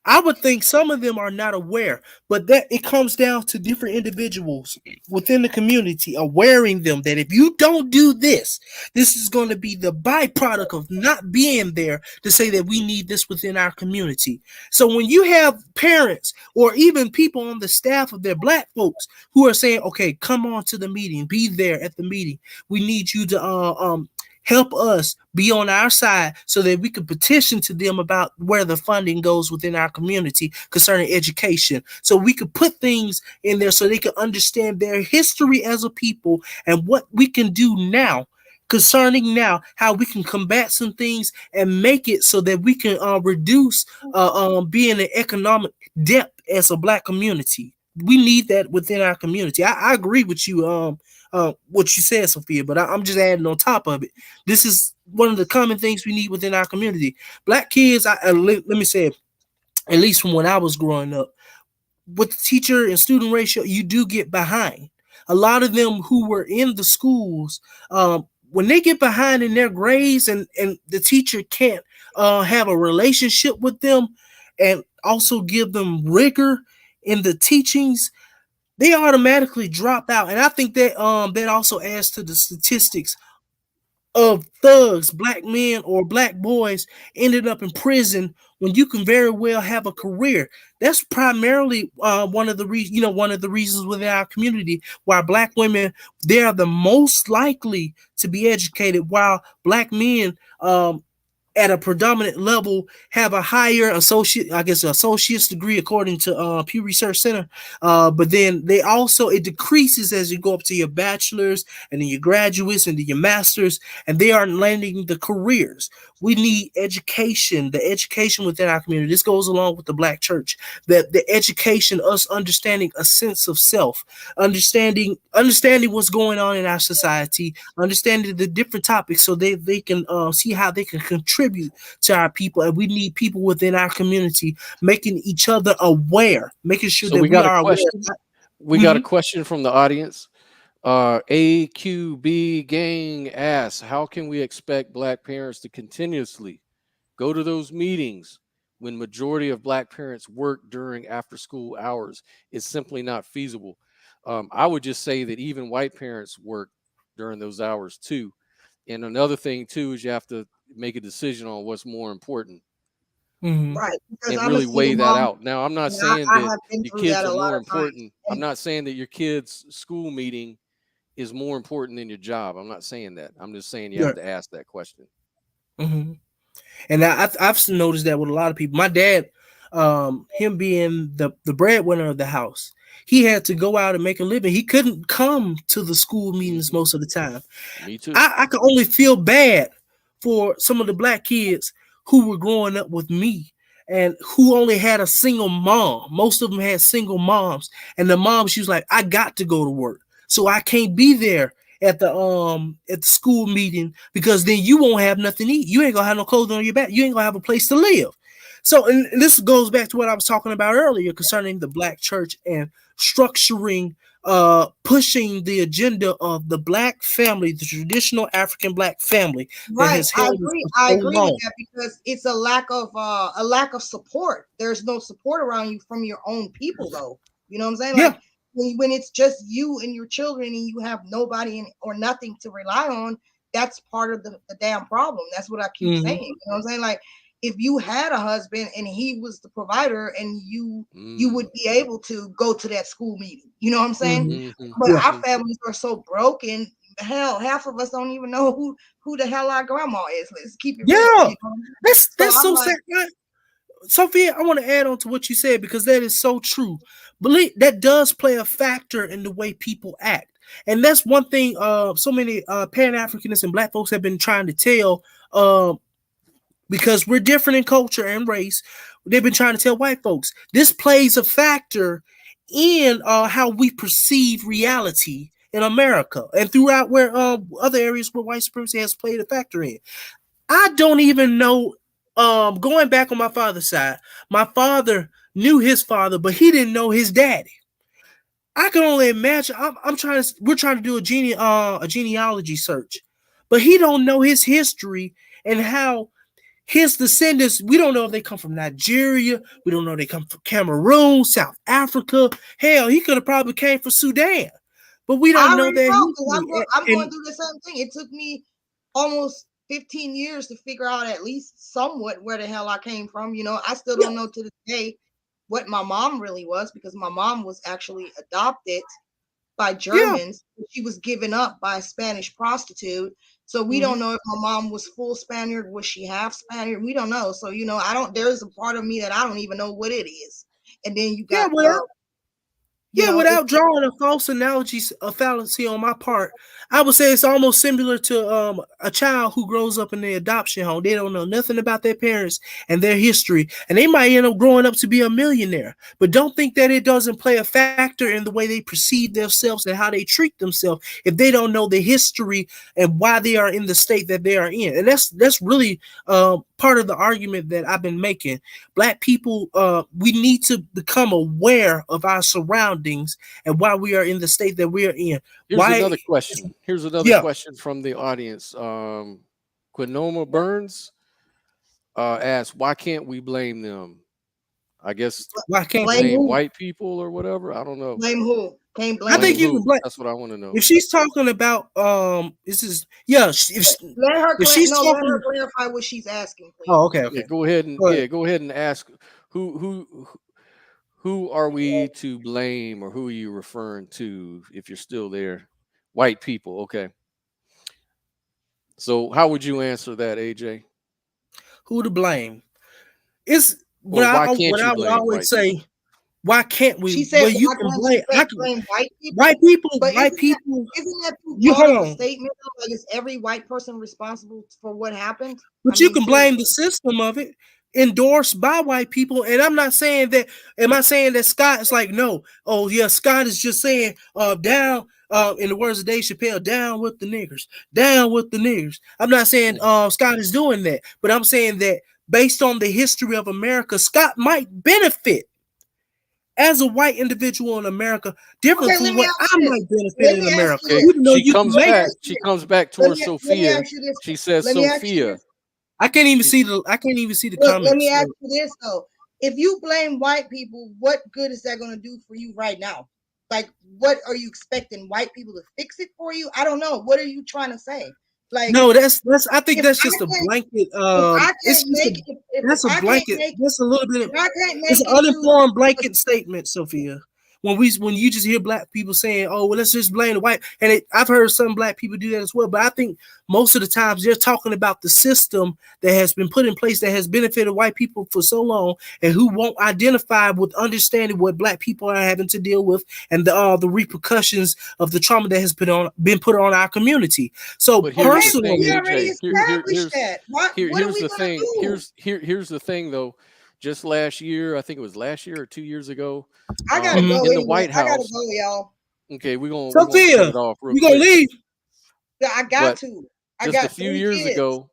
I would think some of them are not aware, but that it comes down to different individuals within the community awareing them that if you don't do this, this is going to be the byproduct of not being there to say that we need this within our community. So when you have parents or even people on the staff of their black folks who are saying, okay, come on to the meeting, be there at the meeting. We need you to help us be on our side so that we can petition to them about where the funding goes within our community concerning education. So we could put things in there so they can understand their history as a people and what we can do now concerning now, how we can combat some things and make it so that we can reduce being an economic depth as a black community. We need that within our community. I agree with you, what you said, Sophia, but I'm just adding on top of it. This is one of the common things we need within our community. Black kids, let me say, at least from when I was growing up, with the teacher and student ratio, you do get behind. A lot of them who were in the schools, when they get behind in their grades and the teacher can't have a relationship with them and also give them rigor in the teachings, they automatically drop out. And I think that that also adds to the statistics of thugs, black men or black boys ended up in prison when you can very well have a career. That's primarily one of the reasons within our community why black women, they are the most likely to be educated, while black men at a predominant level have a higher associate's degree according to Pew Research Center. But then it decreases as you go up to your bachelor's and then your graduates and then your master's, and they aren't landing the careers. We need education, the education within our community. This goes along with the black church, that the education, us understanding a sense of self, understanding what's going on in our society, understanding the different topics so they can see how they can contribute to our people. And we need people within our community making each other aware, making sure that we are aware. We got a question from the audience. AQB Gang asks, how can we expect black parents to continuously go to those meetings when majority of black parents work during after school hours? It's simply not feasible. I would just say that even white parents work during those hours too. And another thing too is you have to make a decision on what's more important. Right. And really weigh that out. Now, I'm not saying that your kids are more important. I'm not saying that your kids' school meeting is more important than your job. I'm not saying that. I'm just saying you have to ask that question. And I've noticed that with a lot of people. My dad, him being the breadwinner of the house, he had to go out and make a living. He couldn't come to the school meetings most of the time. Me too. I could only feel bad for some of the black kids who were growing up with me and who only had a single mom. Most of them had single moms, and the mom, she was like, I got to go to work, so I can't be there at the school meeting because then you won't have nothing to eat. You ain't gonna have no clothes on your back. You ain't gonna have a place to live. So, and this goes back to what I was talking about earlier concerning the black church and structuring, pushing the agenda of the black family, the traditional African black family. Right, I agree with that, because it's a lack of support. There's no support around you from your own people, though. You know what I'm saying? Like, when it's just you and your children and you have nobody or nothing to rely on, that's part of the damn problem. That's what I keep saying. You know what I'm saying? Like, if you had a husband and he was the provider and you would be able to go to that school meeting. You know what I'm saying? But our families are so broken. Hell, half of us don't even know who the hell our grandma is. Let's keep it real. You know? That's so sad. Sophia, I want to add on to what you said, because that is so true. Believe that does play a factor in the way people act. And that's one thing so many Pan-Africanists and black folks have been trying to tell because we're different in culture and race. They've been trying to tell white folks this plays a factor in how we perceive reality in America and throughout where other areas where white supremacy has played a factor in. I don't even know. Going back on my father's side, my father knew his father, but he didn't know his daddy. I can only imagine. We're trying to do a genealogy search, but he don't know his history and how his descendants. We don't know if they come from Nigeria. We don't know if they come from Cameroon, South Africa. Hell, he could have probably came from Sudan, but we don't know that. I'm going through the same thing. It took me almost 15 years to figure out at least somewhat where the hell I came from. You know, I still don't know to this day what my mom really was, because my mom was actually adopted by Germans. She was given up by a Spanish prostitute. So we don't know if my mom was full Spaniard, was she half Spaniard? We don't know. So, you know, there's a part of me that I don't even know what it is. And then you got without drawing a false analogy, a fallacy on my part, I would say it's almost similar to a child who grows up in the adoption home. They don't know nothing about their parents and their history, and they might end up growing up to be a millionaire. But don't think that it doesn't play a factor in the way they perceive themselves and how they treat themselves if they don't know the history and why they are in the state that they are in. And that's really part of the argument that I've been making. Black people, we need to become aware of our surroundings and why we are in the state that we are in. Another question. Here's another question from the audience. Quinoma Burns asks, why can't we blame them? I guess why can't blame white people or whatever? I don't know. Blame who? Can't blame. I think you can blame. That's what I want to know. If she's talking about let her clarify what she's asking, please. Oh, okay. Yeah, go ahead and ask who are we to blame, or who are you referring to if you're still there? White people, okay. So how would you answer that, AJ? Who to blame? It's what I would always say. Why can't we? She said, you can blame white people. White people. But white people. Isn't that too broad of a statement? Like, is every white person responsible for what happened? But you can blame the system of it, endorsed by white people. And I'm not saying that. Am I saying that Scott is like, no? Oh yeah, Scott is just saying down. In the words of Dave Chappelle, down with the niggers, down with the niggers. I'm not saying Scott is doing that, but I'm saying that based on the history of America, Scott might benefit as a white individual in America, different from what I might benefit in America. She comes back towards Sophia. She says, Sophia. I can't even see the comments. Let me ask you this though: if you blame white people, what good is that going to do for you right now? Like, what are you expecting white people to fix it for you? I don't know. What are you trying to say? Like, no, that's. I think that's just a blanket. That's a blanket. That's a little bit. It's an uninformed blanket statement, Sophia. When you just hear black people saying, "Oh, well, let's just blame the white," and I've heard some black people do that as well. But I think most of the times they're talking about the system that has been put in place that has benefited white people for so long, and who won't identify with understanding what black people are having to deal with and the repercussions of the trauma that has been put on our community. So personally, here's the thing. Here's the thing, though. Just last year, I think it was last year or 2 years ago. I gotta go in the White House. I gotta go, y'all. Okay, we're gonna Sophia, you gonna leave? Yeah, I got to. Just a few years ago,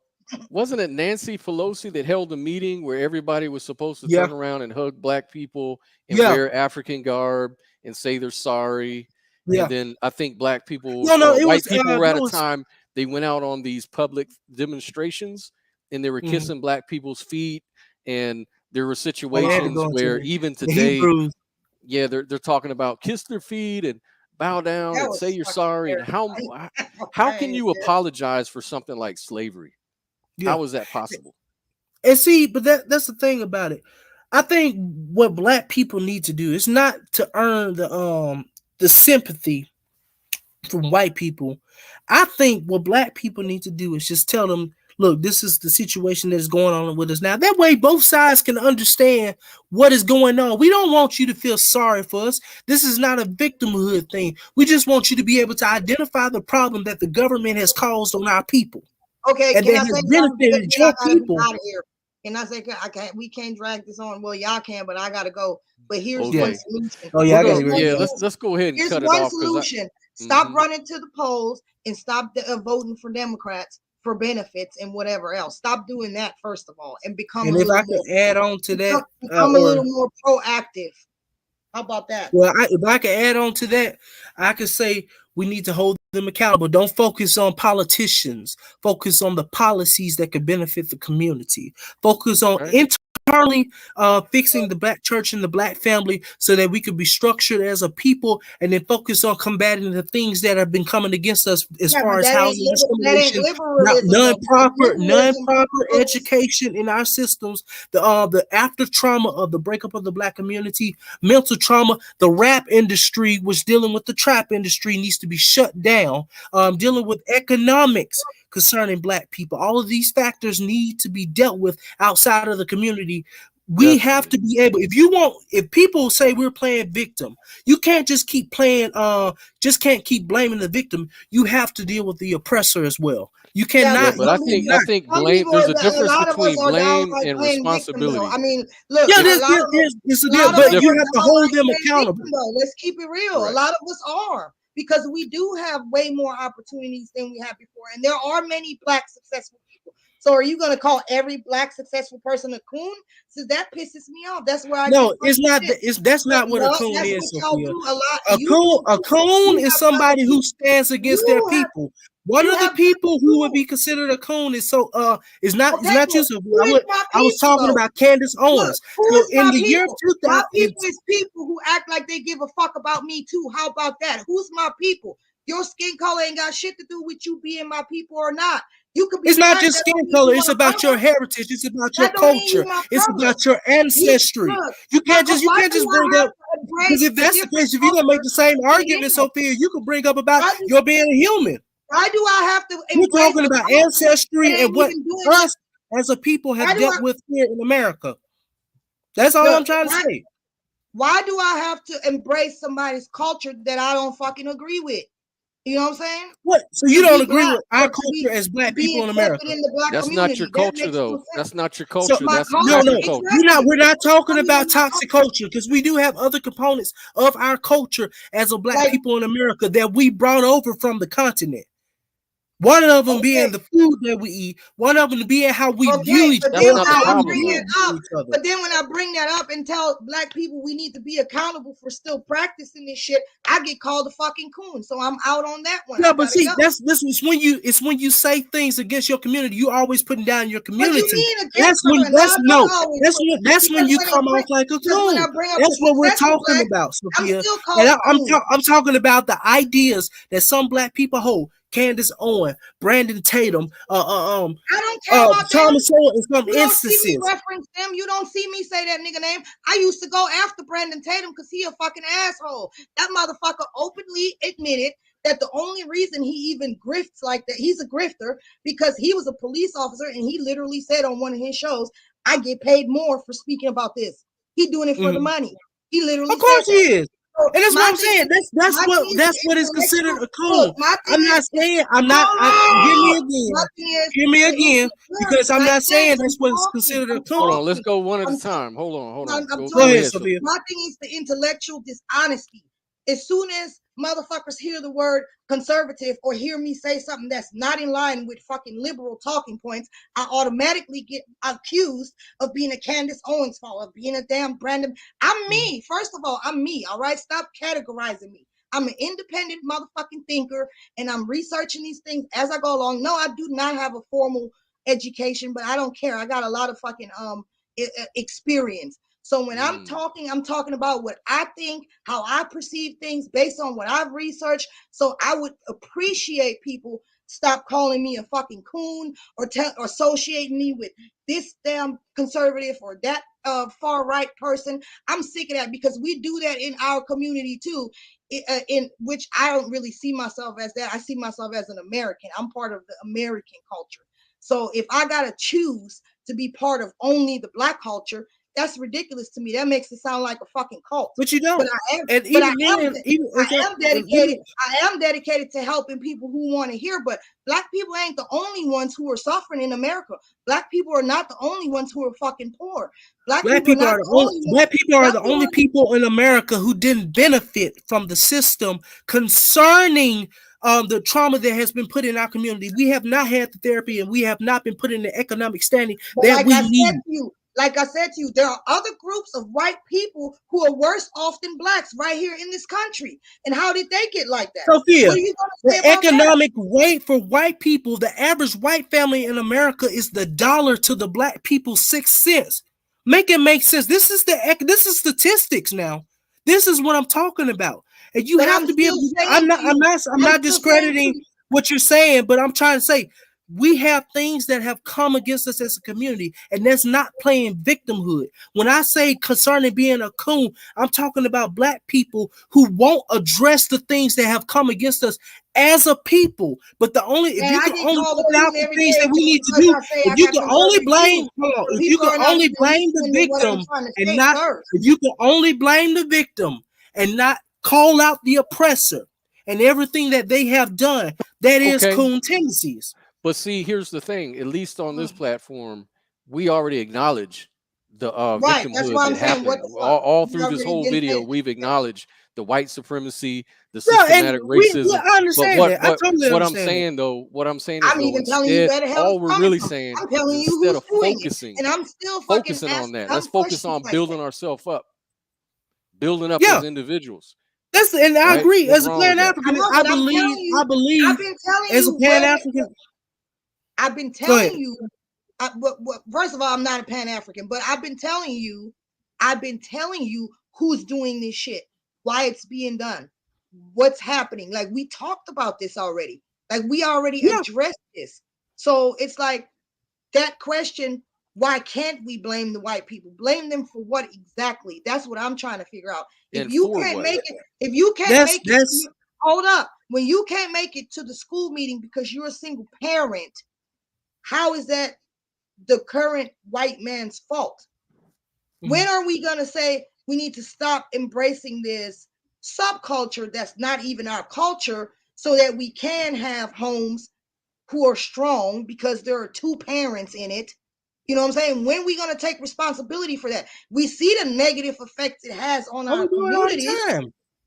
wasn't it Nancy Pelosi that held a meeting where everybody was supposed to turn around and hug black people and wear African garb and say they're sorry? And then I think black people, white people were at a time, they went out on these public demonstrations and they were kissing black people's feet, and there were situations where even today, they're talking about kiss their feet and bow down and say you're sorry. And how can you apologize for something like slavery? How is that possible? And see, but that's the thing about it. I think what black people need to do is not to earn the sympathy from white people. I think what black people need to do is just tell them, look, this is the situation that is going on with us now. That way, both sides can understand what is going on. We don't want you to feel sorry for us. This is not a victimhood thing. We just want you to be able to identify the problem that the government has caused on our people. Okay, and can that I has say benefited your people. And I say, we can't drag this on. Well, y'all can, but I gotta go. But here's Okay. one solution. Oh, yeah, I gotta Yeah, go. let's go ahead and Here's cut it one off. solution. Stop Mhm. running to the polls and stop voting for Democrats for benefits and whatever else. Stop doing that first of all, and become And a if little I could more, add on to that, become a little more proactive. How about that? Well, if I could add on to that, I could say we need to hold them accountable. Don't focus on politicians. Focus on the policies that could benefit the community. Focus on internally fixing the black church and the black family so that we could be structured as a people, and then focus on combating the things that have been coming against us as far as housing discrimination, non-proper education in our systems, the after trauma of the breakup of the black community, mental trauma, the rap industry, which dealing with the trap industry, needs to be shut down. Dealing with economics concerning black people. All of these factors need to be dealt with outside of the community. We have to be able, if people say we're playing victim, you can't just keep playing, can't keep blaming the victim. You have to deal with the oppressor as well. You cannot. But I think blame. There's a difference between blame and responsibility. I mean, look, there's a deal, but you have to hold them accountable. Let's keep it real. A lot of us are, because we do have way more opportunities than we had before, and there are many black successful people. So are you going to call every black successful person a coon? So that pisses me off. That's where I it's not. That's not what a coon is. A coon is somebody who stands against their people. One of the people who would be considered a coon is not you. I was talking about Candace Owens. So in the year 2000, my people is people who act like they give a fuck about me too. How about that? Who's my people? Your skin color ain't got shit to do with you being my people or not. You could be. It's not just skin color. It's about your heritage. It's about your culture. It's about your ancestry. You can't just bring up, because if that's the case, if you're gonna make the same argument, Sophia, you can bring up about your being a human. Why do I have to? We're talking about ancestry and what us as a people have dealt with here in America. That's all I'm trying to say. Why do I have to embrace somebody's culture that I don't fucking agree with? You know what I'm saying? What? So you don't agree with our culture as black people in America? That's not your culture, though. That's not your culture. That's no. We're not talking about toxic culture, because we do have other components of our culture as a black people in America that we brought over from the continent. One of them being the food that we eat. One of them being how we view each other. But then when I bring that up and tell black people we need to be accountable for still practicing this shit, I get called a fucking coon. So I'm out on that one. Yeah, but see, it's when you say things against your community, you always putting down your community. What you mean that's when you come off like a coon. That's what we're talking about, Sophia. I'm talking about the ideas that some black people hold. Candace Owens, Brandon Tatum, I don't care about Thomas Sowell in some instances. See me reference them. You don't see me say that nigga name. I used to go after Brandon Tatum because he a fucking asshole. That motherfucker openly admitted that the only reason he even grifts like that, he's a grifter, because he was a police officer and he literally said on one of his shows, I get paid more for speaking about this. He doing it for the money. He literally, of course he is. And that's what I'm saying. That's what is considered a coon. I'm not saying hear me again, because I'm not saying that's what is considered a coon. Hold on, let's go one at a time. Hold on. Go ahead, Sophia. My thing is the intellectual dishonesty. As soon as motherfuckers hear the word conservative or hear me say something that's not in line with fucking liberal talking points, I automatically get accused of being a Candace Owens follower, of being a damn Brandon. I'm me. First of all, I'm me. All right. Stop categorizing me. I'm an independent motherfucking thinker, and I'm researching these things as I go along. No, I do not have a formal education, but I don't care. I got a lot of fucking experience. So when I'm talking about what I think, how I perceive things based on what I've researched. So I would appreciate people stop calling me a fucking coon or associating me with this damn conservative or that far right person. I'm sick of that, because we do that in our community too, in which I don't really see myself as that. I see myself as an American. I'm part of the American culture. So if I got to choose to be part of only the black culture, That's ridiculous to me. That makes it sound like a fucking cult. But you don't. But I am. And But I am dedicated to helping people who want to hear. But Black people ain't the only ones who are suffering in America. Black people are not the only ones who are fucking poor. Black people are the only people in America who didn't benefit from the system concerning the trauma that has been put in our community. We have not had the therapy, and we have not been put in the economic standing that we need. Like I said to you, there are other groups of white people who are worse off than Blacks right here in this country. And how did they get like that? Sophia, what are you gonna say the about economic rate for white people, the average white family in America is the dollar to the Black people 6 cents. Make it make sense. This is statistics now. This is what I'm talking about. And you have to be able to, I'm not discrediting what you're saying, but I'm trying to say we have things that have come against us as a community, and that's not playing victimhood. When I say concerning being a coon, I'm talking about Black people who won't address the things that have come against us as a people. But the only, if you can only put out the things that we need to do, if you can only blame, if you can only blame the victim and not, if you can only blame the victim and not call out the oppressor and everything that they have done, that is coon tendencies. But see, here's the thing. At least on this platform, we already acknowledge the victimhood that happened. All through this whole video, we've acknowledged the white supremacy, the systematic racism. I understand that. I totally what understand I'm saying, though, I'm even telling you where the hell all we're really saying, I'm telling you instead of who's focusing, and I'm still focusing on that. Let's focus on building ourselves up, building up as individuals. And I agree. As a Pan-African, I believe as a Pan-African. I've been telling you, first of all, I'm not a Pan-African, but I've been telling you who's doing this shit, why it's being done, what's happening. Like, we talked about this already. Like, we already addressed this. So it's like that question, why can't we blame the white people? Blame them for what exactly? That's what I'm trying to figure out. If you can't make it, hold up. When you can't make it to the school meeting because you're a single parent, how is that the current white man's fault? When are we going to say we need to stop embracing this subculture that's not even our culture, so that we can have homes who are strong because there are two parents in it? You know what I'm saying? When are we going to take responsibility for that? We see the negative effects it has on our community.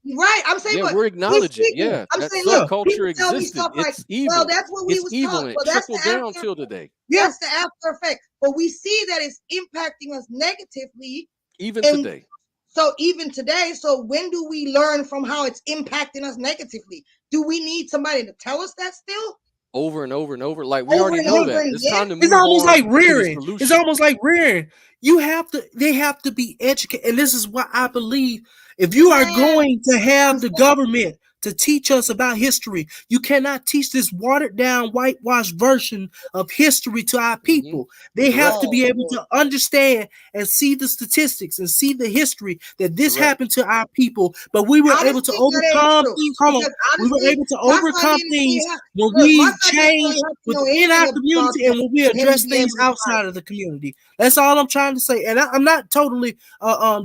Right, I'm saying, but we're acknowledging, I'm saying, look, culture existed. It's evil. Well, that's what we was taught. Well, that's trickled down till today. That's the after effect. But we see that it's impacting us negatively, even today. So even today, so when do we learn from how it's impacting us negatively? Do we need somebody to tell us that still? Over and over and over, like we already know that. It's time to move on. It's almost like rearing. It's almost like rearing. They have to be educated, and this is what I believe. If you are going to have the government to teach us about history, you cannot teach this watered down, whitewashed version of history to our people. They have to be able to understand and see the statistics and see the history that this happened to our people. But we were able to overcome things. We were able to overcome things when we changed within our community and when we address things outside of the community. That's all I'm trying to say. And I'm not totally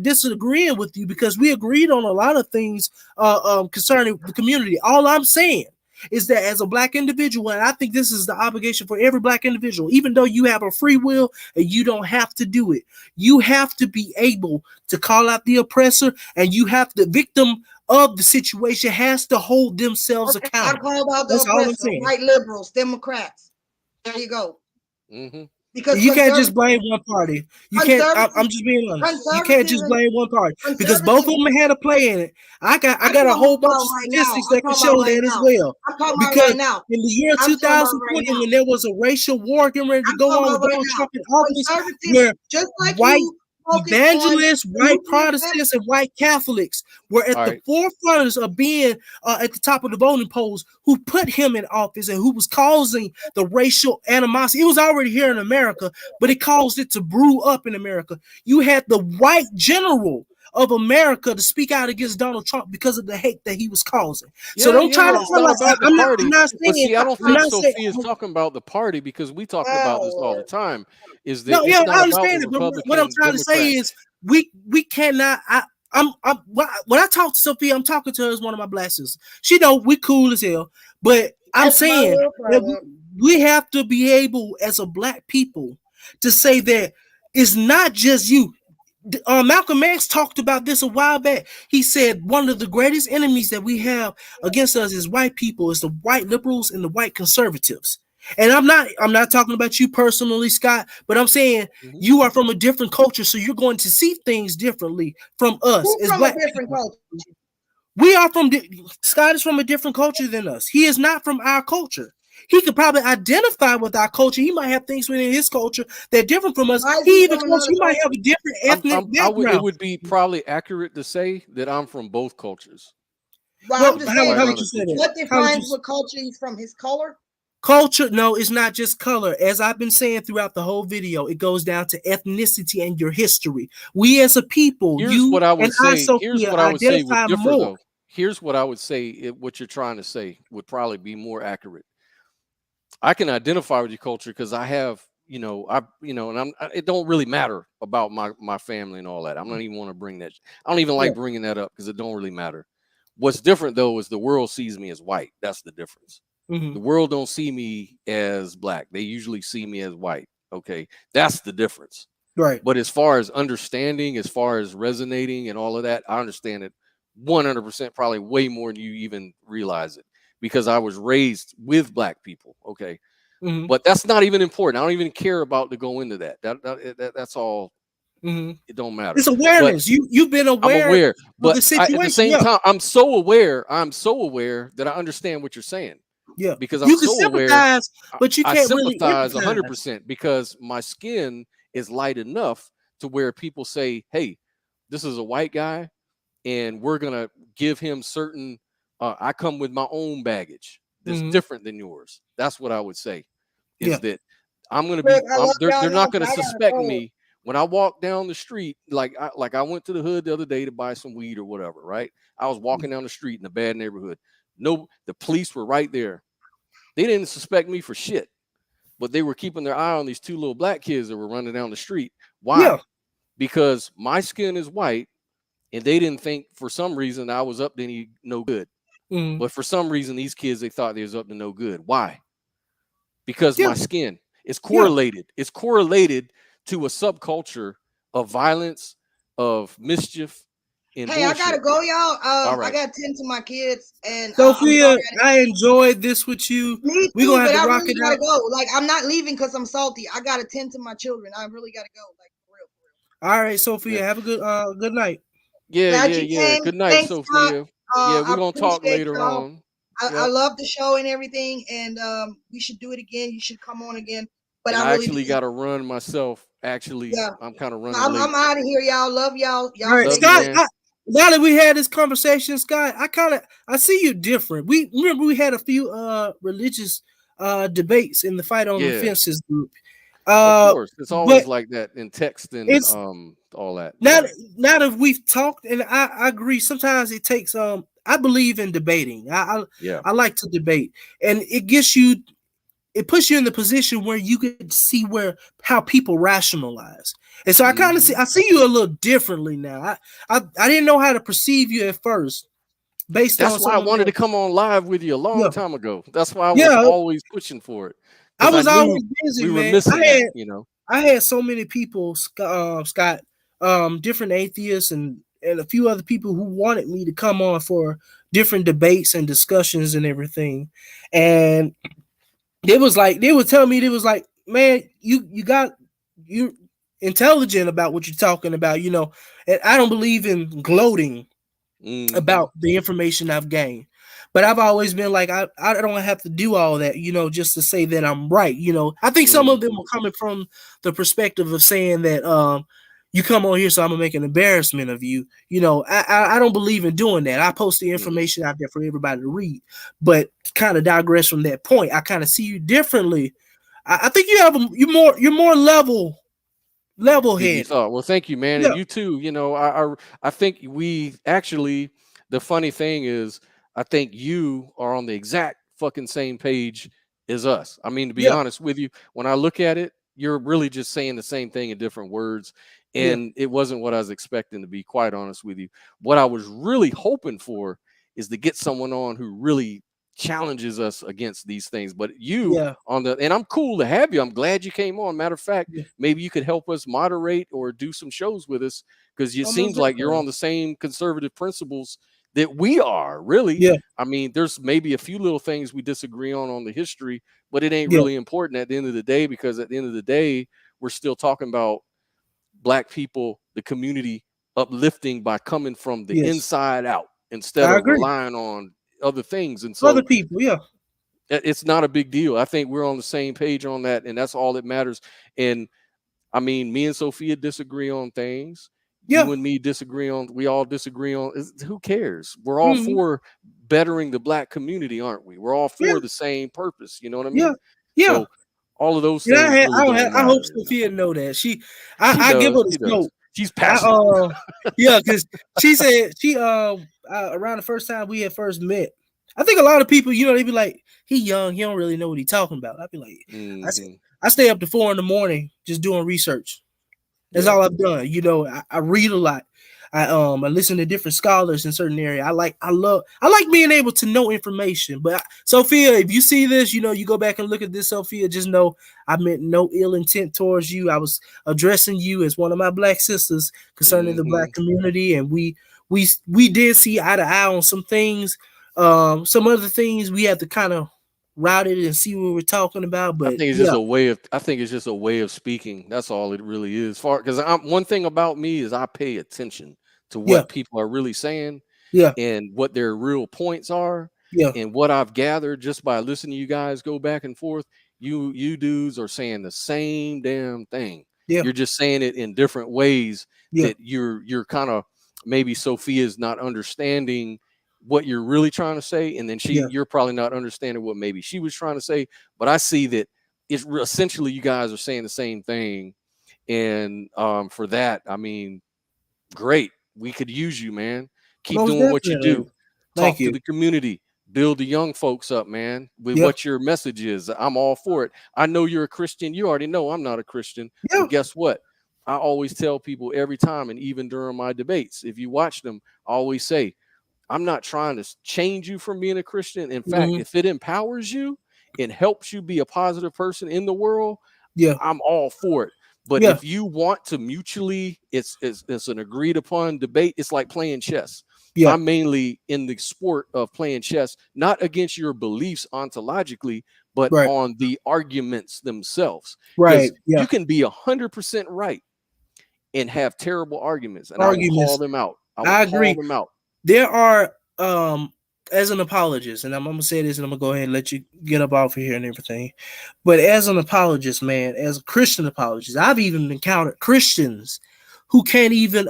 disagreeing with you, because we agreed on a lot of things concerning the community. All I'm saying is that as a Black individual, and I think this is the obligation for every Black individual, even though you have a free will and you don't have to do it, you have to be able to call out the oppressor, and you have the victim of the situation has to hold themselves accountable. I called out the oppressor, white liberals, Democrats. There you go. Because you can't just blame one party. You can't. I'm just being honest. You can't just blame one party, because both of them had a play in it. I got a whole bunch of statistics that can show that as well. Because in the year 2020, when there was a racial war getting ready to go on with Donald Trump in office, where white evangelists, white Protestants, and white Catholics were at the forefront of being at the top of the voting polls, who put him in office and who was causing the racial animosity. It was already here in America, but it caused it to brew up in America. You had the white general of America to speak out against Donald Trump because of the hate that he was causing. Yeah, So don't try to it's not about the I'm party. not But saying, see, I don't I'm think not saying, Sophia's talking about the party because we talk about this all the time. Is that no, it's yeah, not I about the understand it, but what I'm Republican, trying to say Democrat. is we cannot. When I talk to Sophia, I'm talking to her as one of my black sisters. She know we cool as hell, but I'm That's my saying little that brother. we have to be able, as a black people, to say that it's not just you. Malcolm X talked about this a while back. He said one of the greatest enemies that we have against us is white people, is the white liberals and the white conservatives. And I'm not talking about you personally, Scott, but I'm saying you are from a different culture, so you're going to see things differently from us Who as from black a different people. culture? We are from Scott is from a different culture than us. He is not from our culture. He could probably identify with our culture. He might have things within his culture that are different from us. Why is He he even from knows another he might culture? have a different ethnic It background. would be probably accurate to say that I'm from both cultures. Well, Well, I'm just how saying, would you say that? what How would you defines what culture he's from? His color? Culture? No, it's not just color. As I've been saying throughout the whole video, it goes down to ethnicity and your history. We as a people, Here's what I would and I, say. Here's Sophia, what I would say would identify differ more. though. Here's what I would say. What you're trying to say would probably be more accurate. I can identify with your culture because I have, and it don't really matter about my family and all that. I'm not even want to bring that. I don't even like bringing that up because it don't really matter. What's different though is the world sees me as white. That's the difference. The world don't see me as black. They usually see me as white. Okay, that's the difference. Right. But as far as understanding, as far as resonating and all of that, I understand it 100%, probably way more than you even realize it, because I was raised with black people. Okay. But that's not even important. I don't even care about to go into that. That's all. It don't matter. It's awareness. But You've been aware. I'm aware, but the situation. at the same time, I'm so aware that I understand what you're saying. Yeah, because you I'm can so sympathize, aware. but you I can't really sympathize empathize. 100% because my skin is light enough to where people say, "Hey, this is a white guy, and we're gonna give him certain." I come with my own baggage that's different than yours. That's what I would say. Is that I'm gonna be? They're not gonna suspect me when I walk down the street. Like I went to the hood the other day to buy some weed or whatever. Right? I was walking down the street in a bad neighborhood. No, the police were right there. They didn't suspect me for shit, but they were keeping their eye on these two little black kids that were running down the street. Why? Yeah. Because my skin is white, and they didn't think for some reason I was up to any no good. But for some reason, these kids, they thought they was up to no good. Why? Because my skin is correlated. It's correlated to a subculture of violence, of mischief. Hey, I gotta go, y'all. I gotta tend to my kids. And Sophia, I enjoyed this with you. Me too, we're gonna have but to I rock really it gotta out. go. Like, I'm not leaving because I'm salty. I gotta tend to my children. I really gotta go. Like, for real. All right, Sophia, have a good night. Yeah. Good night, Thanks, Sophia. Scott. We're gonna talk later on. I love the show and everything, and we should do it again. You should come on again. But I actually got to run myself. Actually, I'm kind of running late. I'm out of here, y'all. Love y'all. All right, Scott. Now that we had this conversation, Scott, I see you different. We remember we had a few religious debates in the Fight on the Fences group. Of course, it's always like that in text and all that. Now that we've talked, and I agree. Sometimes it takes I believe in debating. I like to debate, and it puts you in the position where you can see how people rationalize. And so I kind of see you a little differently now. I didn't know how to perceive you at first. That's why I wanted to come on live with you a long time ago. That's why I was always pushing for it. I was always busy, we man. Were missing that, I had so many people, Scott, different atheists and a few other people who wanted me to come on for different debates and discussions and everything. And they would tell me, man, you're intelligent about what you're talking about, and I don't believe in gloating about the information I've gained. But I've always been like, I don't have to do all that, just to say that I'm right. I think some of them were coming from the perspective of saying that you come on here, so I'm gonna make an embarrassment of you. I don't believe in doing that. I post the information out there for everybody to read. But kind of digress from that point, I kind of see you differently. I think you're more level level Give you headed. thought. Well, thank you, man, Yeah, and you too. You know, I think we actually. The funny thing is, I think you are on the exact fucking same page as us. I mean, to be yeah, honest with you, when I look at it, you're really just saying the same thing in different words, yeah, and it wasn't what I was expecting. To be quite honest with you, what I was really hoping for is to get someone on who really challenges us against these things. But you yeah, on the, and I'm cool to have you. I'm glad you came on. Matter of fact, yeah. maybe you could help us moderate or do some shows with us, because it Almost seems like you're definitely. on the same conservative principles that we are. Really, Yeah, I mean, there's maybe a few little things we disagree on the history, but it ain't yeah, really important at the end of the day, because at the end of the day, we're still talking about black people, the community uplifting by coming from the yes. inside out instead I of agree. relying on other things. And Other so people, yeah, it's not a big deal. I think we're on the same page on that, and that's all that matters. And I mean, me and Sophia disagree on things. yeah, You and me disagree on. We all disagree on. Who cares? We're all hmm, for bettering the black community, aren't we? We're all yeah, for the same purpose. You know what I yeah, mean? yeah. So all of those Yeah, things really don't I hope matter. You know? Sophia know that. She I give does. her the She does. smoke. She's I passionate. yeah, because she said around the first time we had first met. I think a lot of people, they be like, he young, he don't really know what he talking about. I'd be like, Hmm. I stay up to 4 in the morning just doing research. That's Yeah. all I've done. I read a lot. I listen to different scholars in certain area. I like being able to know information. But Sophia, if you see this, you go back and look at this, Sophia, just know I meant no ill intent towards you. I was addressing you as one of my black sisters concerning the Hmm. black community, and we did see eye to eye on some things. Some other things we have to kind of route it and see what we're talking about. I But think it's just yeah, a way of. I think it's just a way of speaking. That's all it really is. Far because I'm one thing about me is I pay attention to yeah, what people are really saying yeah, and what their real points are, yeah, and what I've gathered just by listening to you guys go back and forth. You dudes are saying the same damn thing. yeah, You're just saying it in different ways yeah, that you're kind of, maybe Sophia's not understanding what you're really trying to say, and then yeah. you're probably not understanding what maybe she was trying to say. But I see that essentially you guys are saying the same thing, and for that, I mean, great. We could use you, man. Keep Most doing what you definitely. do. Thank Talk to you. the community. Build the young folks up, man, with Yeah. what your message is. I'm all for it. I know you're a Christian. You already know I'm not a Christian. Yeah. But guess what? I always tell people every time, and even during my debates, if you watch them, I always say, I'm not trying to change you from being a Christian. In fact, Hmm. if it empowers you and helps you be a positive person in the world, Yeah. I'm all for it. But Yeah. if you want to mutually, it's an agreed upon debate. It's like playing chess. Yeah. I'm mainly in the sport of playing chess, not against your beliefs ontologically, but Right. on the arguments themselves. Right. Because Yeah. you can be 100% right and have terrible arguments, and I will call Arguments. them out. I will I call agree. them out. There are as an apologist, and I'm gonna say this and I'm gonna go ahead and let you get up off of here and everything. But as an apologist, man, as a Christian apologist, I've even encountered Christians who can't even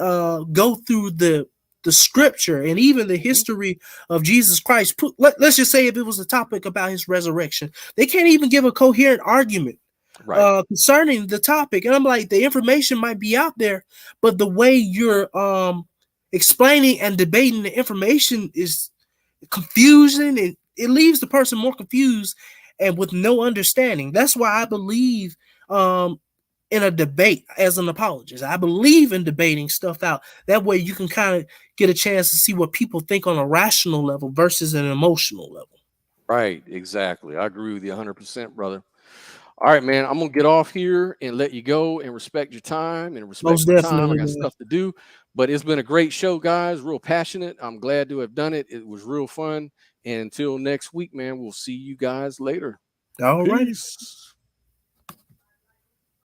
go through the scripture and even the Mhm. history of Jesus Christ. Let's just say if it was a topic about his resurrection, they can't even give a coherent argument Right. concerning the topic. And I'm like, the information might be out there, but the way you're explaining and debating the information is confusion, and it leaves the person more confused and with no understanding. That's why I believe in a debate as an apologist. I believe in debating stuff out. That way you can kind of get a chance to see what people think on a rational level versus an emotional level. Right. Exactly. I agree with you 100%, brother. All right, man. I'm gonna get off here and let you go and respect your time and respect Most my time. I definitely, got man. stuff to do, but it's been a great show, guys. Real passionate. I'm glad to have done it. It was real fun. And until next week, man, we'll see you guys later. All right. Peace.